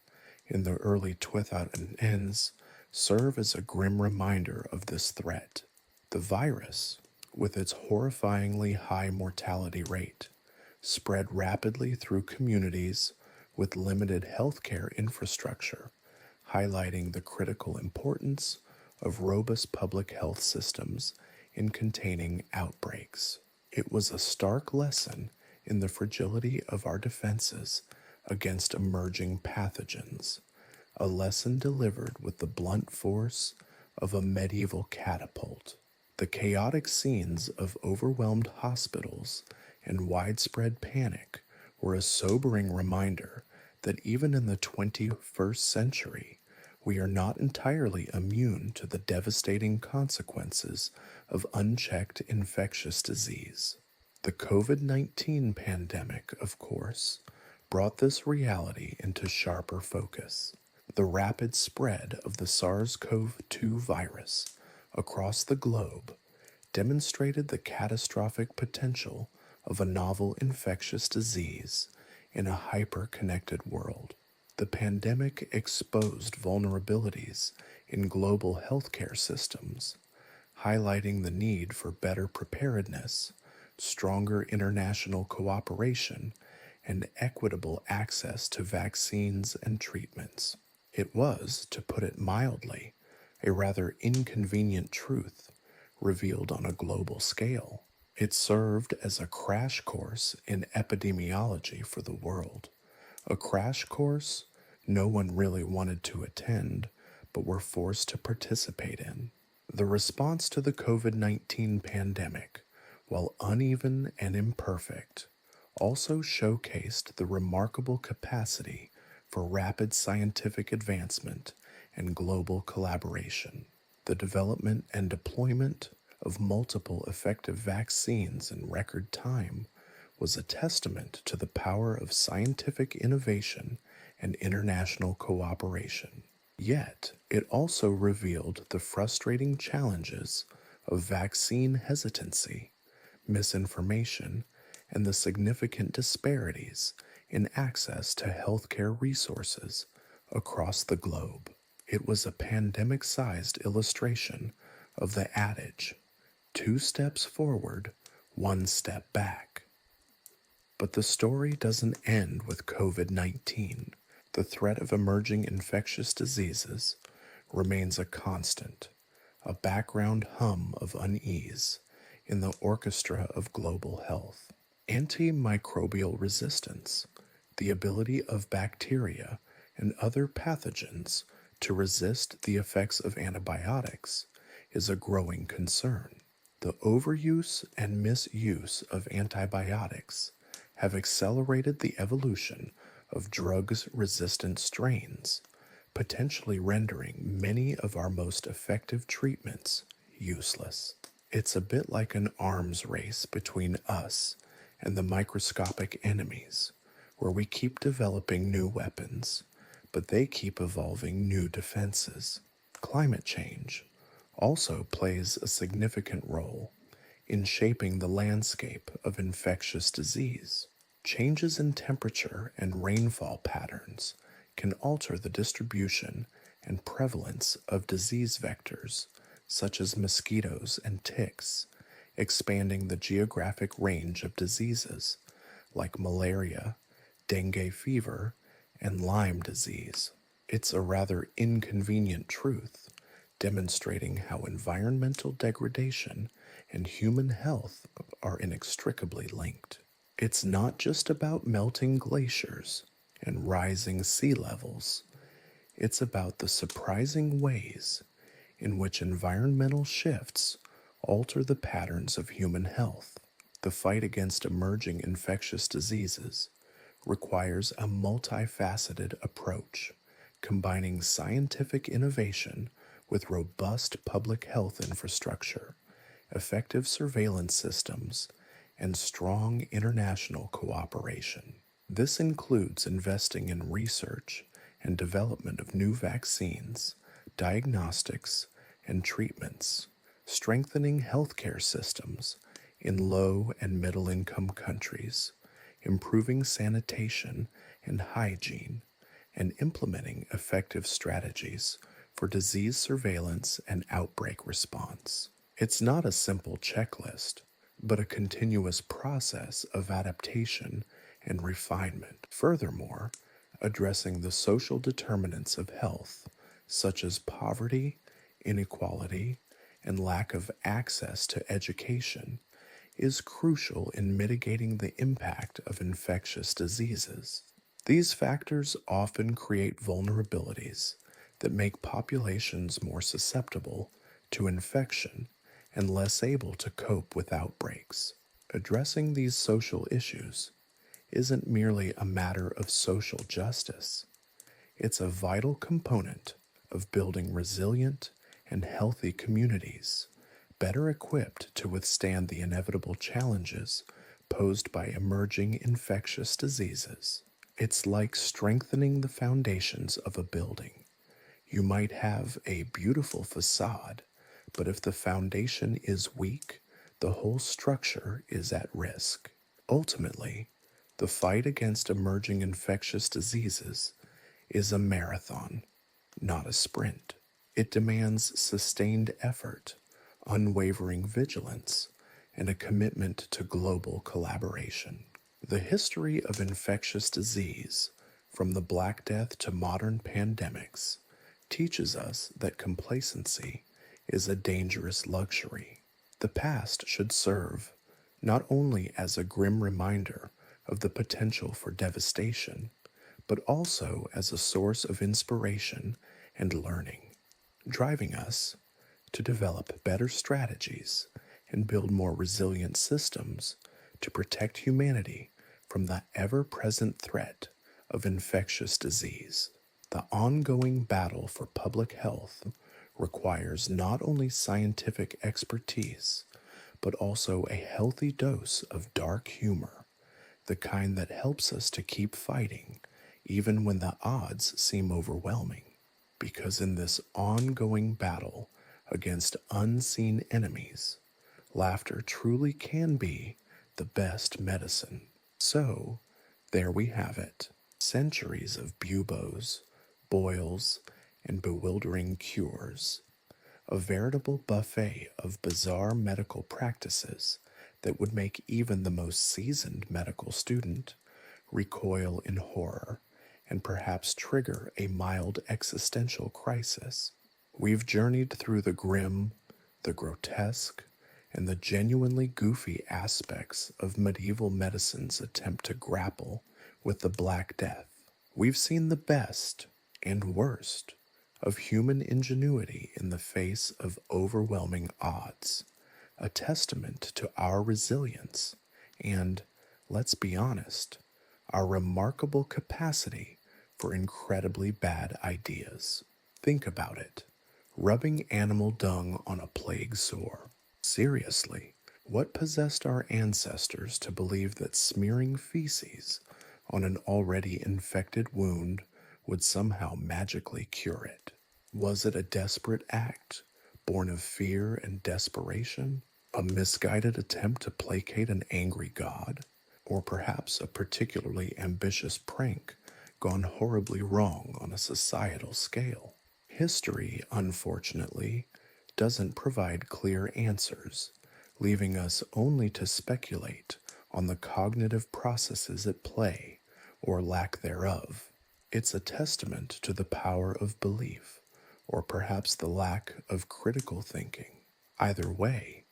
in the early 2010s serve as a grim reminder of this threat. The virus, with its horrifyingly high mortality rate, spread rapidly through communities with limited healthcare infrastructure, highlighting the critical importance of robust public health systems in containing outbreaks. It was a stark lesson in the fragility of our defenses against emerging pathogens, a lesson delivered with the blunt force of a medieval catapult. The chaotic scenes of overwhelmed hospitals and widespread panic were a sobering reminder that even in the 21st century, we are not entirely immune to the devastating consequences of unchecked infectious disease. The COVID-19 pandemic, of course, brought this reality into sharper focus. The rapid spread of the SARS-CoV-2 virus across the globe demonstrated the catastrophic potential of a novel infectious disease in a hyper-connected world. The pandemic exposed vulnerabilities in global healthcare systems, highlighting the need for better preparedness, stronger international cooperation, and equitable access to vaccines and treatments. It was, to put it mildly, a rather inconvenient truth revealed on a global scale. It served as a crash course in epidemiology for the world, a crash course no one really wanted to attend but were forced to participate in. The response to the COVID-19 pandemic, while uneven and imperfect, also showcased the remarkable capacity for rapid scientific advancement and global collaboration. The development and deployment of multiple effective vaccines in record time was a testament to the power of scientific innovation and international cooperation. Yet, it also revealed the frustrating challenges of vaccine hesitancy, misinformation, and the significant disparities in access to healthcare resources across the globe. It was a pandemic sized illustration of the adage, 2 steps forward, 1 step back. But the story doesn't end with COVID 19. The threat of emerging infectious diseases remains a constant, a background hum of unease in the orchestra of global health. Antimicrobial resistance, the ability of bacteria and other pathogens to resist the effects of antibiotics, is a growing concern. The overuse and misuse of antibiotics have accelerated the evolution of drugs-resistant strains, potentially rendering many of our most effective treatments useless. It's a bit like an arms race between us and the microscopic enemies, where we keep developing new weapons, but they keep evolving new defenses. Climate change also plays a significant role in shaping the landscape of infectious disease. Changes in temperature and rainfall patterns can alter the distribution and prevalence of disease vectors, such as mosquitoes and ticks, expanding the geographic range of diseases like malaria, dengue fever, and Lyme disease. It's a rather inconvenient truth, demonstrating how environmental degradation and human health are inextricably linked. It's not just about melting glaciers and rising sea levels. It's about the surprising ways in which environmental shifts alter the patterns of human health. The fight against emerging infectious diseases requires a multifaceted approach, combining scientific innovation with robust public health infrastructure, effective surveillance systems, and strong international cooperation. This includes investing in research and development of new vaccines, diagnostics, and treatments, strengthening healthcare systems in low and middle income countries, improving sanitation and hygiene, and implementing effective strategies for disease surveillance and outbreak response. It's not a simple checklist, but a continuous process of adaptation and refinement. Furthermore, addressing the social determinants of health, such as poverty, inequality, and lack of access to education, is crucial in mitigating the impact of infectious diseases. These factors often create vulnerabilities that make populations more susceptible to infection and less able to cope with outbreaks. Addressing these social issues isn't merely a matter of social justice. It's a vital component of building resilient and healthy communities, better equipped to withstand the inevitable challenges posed by emerging infectious diseases. It's like strengthening the foundations of a building. You might have a beautiful facade, but if the foundation is weak, the whole structure is at risk. Ultimately, the fight against emerging infectious diseases is a marathon, not a sprint. It demands sustained effort, unwavering vigilance, and a commitment to global collaboration. The history of infectious disease, from the Black Death to modern pandemics, teaches us that complacency is a dangerous luxury. The past should serve not only as a grim reminder of the potential for devastation, but also as a source of inspiration and learning, driving us to develop better strategies and build more resilient systems to protect humanity from the ever-present threat of infectious disease. The ongoing battle for public health requires not only scientific expertise, but also a healthy dose of dark humor, the kind that helps us to keep fighting even when the odds seem overwhelming. Because in this ongoing battle against unseen enemies, laughter truly can be the best medicine. So, There we have it. Centuries of buboes, boils, and bewildering cures. A veritable buffet of bizarre medical practices that would make even the most seasoned medical student recoil in horror and perhaps trigger a mild existential crisis. We've journeyed through the grim, the grotesque, and the genuinely goofy aspects of medieval medicine's attempt to grapple with the Black Death. We've seen the best and worst of human ingenuity in the face of overwhelming odds, a testament to our resilience and, let's be honest, our remarkable capacity for incredibly bad ideas. Think about it. Rubbing animal dung on a plague sore. Seriously, what possessed our ancestors to believe that smearing feces on an already infected wound would somehow magically cure it? Was it a desperate act, born of fear and desperation? A misguided attempt to placate an angry god? Or perhaps a particularly ambitious prank gone horribly wrong on a societal scale? History, unfortunately, doesn't provide clear answers, leaving us only to speculate on the cognitive processes at play or lack thereof. It's a testament to the power of belief, or perhaps the lack of critical thinking. Either way,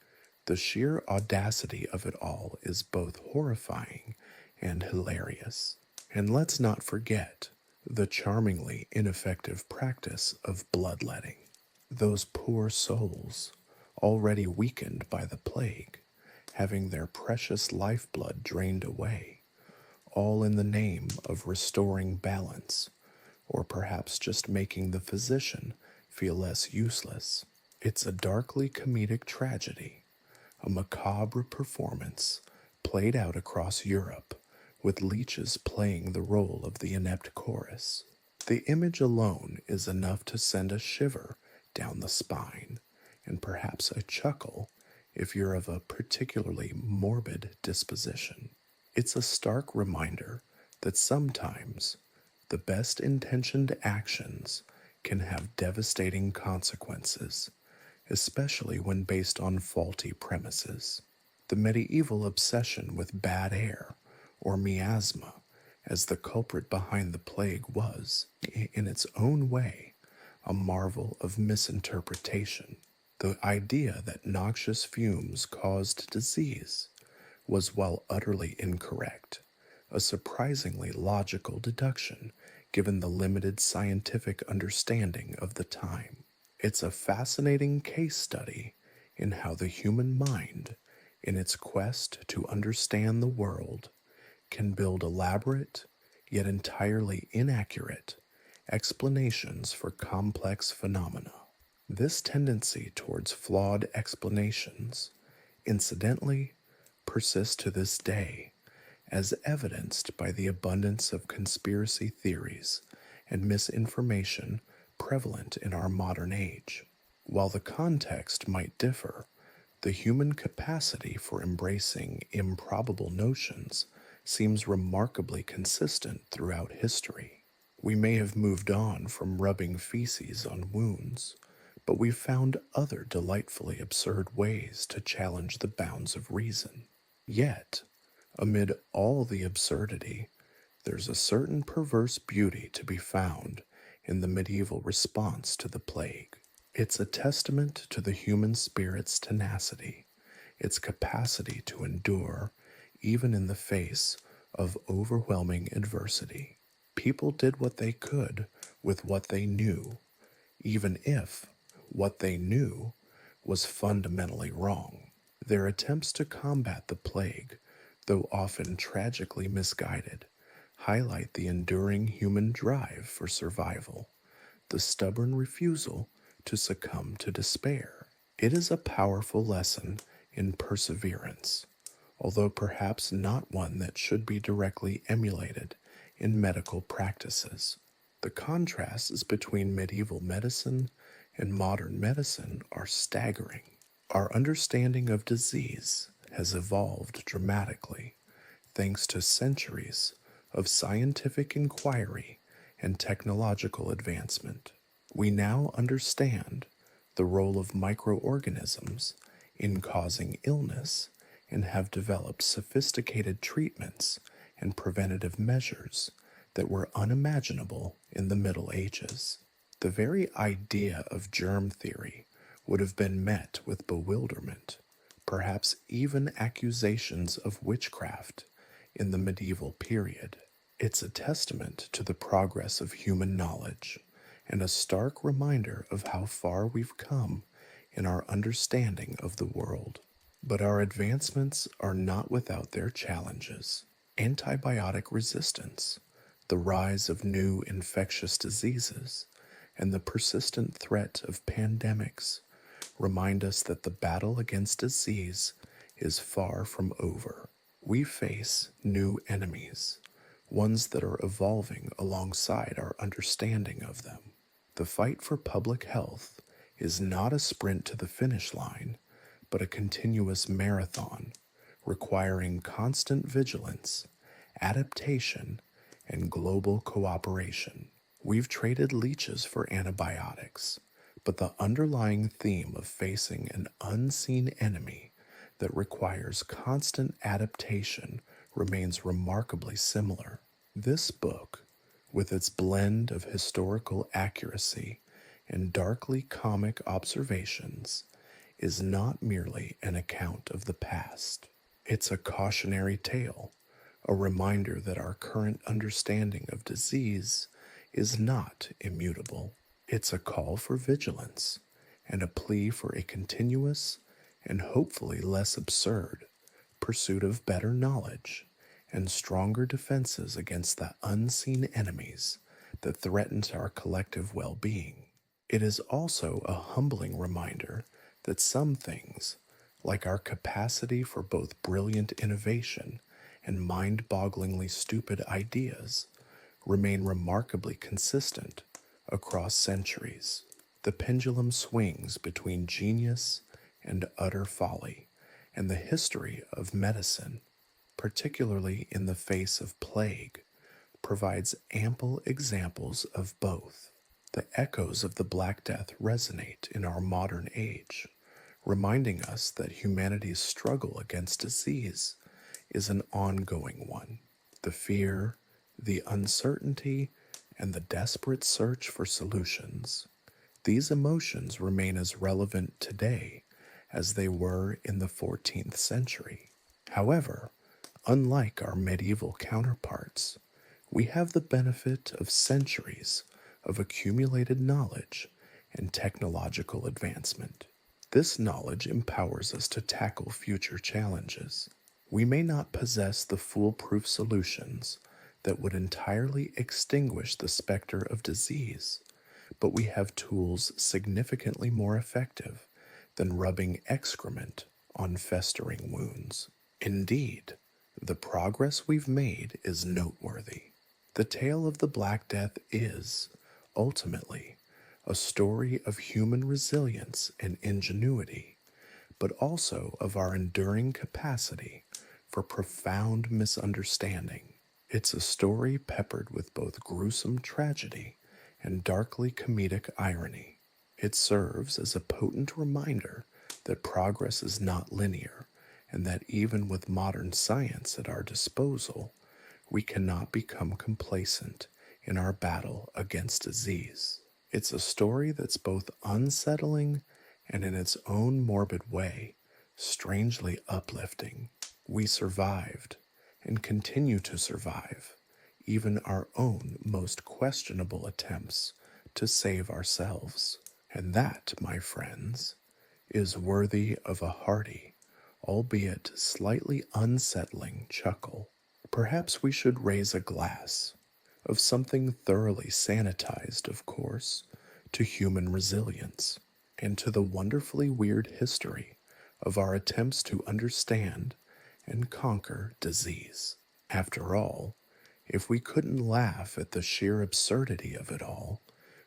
the sheer audacity of it all is both horrifying and hilarious. And let's not forget the charmingly ineffective practice of bloodletting. Those poor souls, already weakened by the plague, having their precious lifeblood drained away, all in the name of restoring balance, or perhaps just making the physician feel less useless. It's a darkly comedic tragedy, a macabre performance played out across Europe, with leeches playing the role of the inept chorus. The image alone is enough to send a shiver down the spine, and perhaps a chuckle if you're of a particularly morbid disposition. It's a stark reminder that sometimes the best intentioned actions can have devastating consequences, especially when based on faulty premises. The medieval obsession with bad air, or miasma, as the culprit behind the plague was, in its own way, a marvel of misinterpretation. The idea that noxious fumes caused disease was, while utterly incorrect, a surprisingly logical deduction given the limited scientific understanding of the time. It's a fascinating case study in how the human mind, in its quest to understand the world, can build elaborate, yet entirely inaccurate, explanations for complex phenomena. This tendency towards flawed explanations, incidentally, persists to this day, as evidenced by the abundance of conspiracy theories and misinformation prevalent in our modern age. While the context might differ, the human capacity for embracing improbable notions seems remarkably consistent throughout history. We may have moved on from rubbing feces on wounds, but we've found other delightfully absurd ways to challenge the bounds of reason. Yet, amid all the absurdity, there's a certain perverse beauty to be found in the medieval response to the plague. It's a testament to the human spirit's tenacity, its capacity to endure even in the face of overwhelming adversity. People did what they could with what they knew, even if what they knew was fundamentally wrong. Their attempts to combat the plague, though often tragically misguided, highlight the enduring human drive for survival, the stubborn refusal to succumb to despair. It is a powerful lesson in perseverance, although perhaps not one that should be directly emulated in medical practices. The contrasts between medieval medicine and modern medicine are staggering. Our understanding of disease has evolved dramatically, thanks to centuries of scientific inquiry and technological advancement. We now understand the role of microorganisms in causing illness and have developed sophisticated treatments and preventative measures that were unimaginable in the Middle Ages. The very idea of germ theory would have been met with bewilderment, perhaps even accusations of witchcraft in the medieval period. It's a testament to the progress of human knowledge and a stark reminder of how far we've come in our understanding of the world. But our advancements are not without their challenges. Antibiotic resistance, the rise of new infectious diseases, and the persistent threat of pandemics remind us that the battle against disease is far from over. We face new enemies, ones that are evolving alongside our understanding of them. The fight for public health is not a sprint to the finish line, but a continuous marathon requiring constant vigilance, adaptation, and global cooperation. We've traded leeches for antibiotics, but the underlying theme of facing an unseen enemy that requires constant adaptation remains remarkably similar. This book, with its blend of historical accuracy and darkly comic observations, is not merely an account of the past. It's a cautionary tale, a reminder that our current understanding of disease is not immutable. It's a call for vigilance and a plea for a continuous and hopefully less absurd pursuit of better knowledge and stronger defenses against the unseen enemies that threaten our collective well-being. It is also a humbling reminder that some things, like our capacity for both brilliant innovation and mind-bogglingly stupid ideas, remain remarkably consistent across centuries. The pendulum swings between genius and utter folly, and the history of medicine, particularly in the face of plague, provides ample examples of both. The echoes of the Black Death resonate in our modern age, reminding us that humanity's struggle against disease is an ongoing one. The fear, the uncertainty, and the desperate search for solutions. These emotions remain as relevant today as they were in the 14th century. However, unlike our medieval counterparts, we have the benefit of centuries of accumulated knowledge and technological advancement. This knowledge empowers us to tackle future challenges. We may not possess the foolproof solutions that would entirely extinguish the specter of disease, but we have tools significantly more effective than rubbing excrement on festering wounds. Indeed, the progress we've made is noteworthy. The tale of the Black Death is, ultimately, a story of human resilience and ingenuity, but also of our enduring capacity for profound misunderstanding. It's a story peppered with both gruesome tragedy and darkly comedic irony. It serves as a potent reminder that progress is not linear, and that even with modern science at our disposal, we cannot become complacent in our battle against disease. It's a story that's both unsettling and, in its own morbid way, strangely uplifting. We survived and continue to survive even our own most questionable attempts to save ourselves. And that, my friends, is worthy of a hearty, albeit slightly unsettling chuckle. Perhaps we should raise a glass of something thoroughly sanitized, of course, to human resilience and to the wonderfully weird history of our attempts to understand and conquer disease. After all, if we couldn't laugh at the sheer absurdity of it all,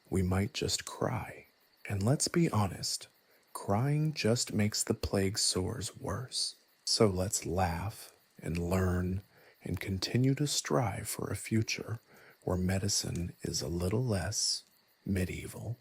we might just cry. And let's be honest, crying just makes the plague sores worse. So let's laugh and learn and continue to strive for a future where medicine is a little less medieval.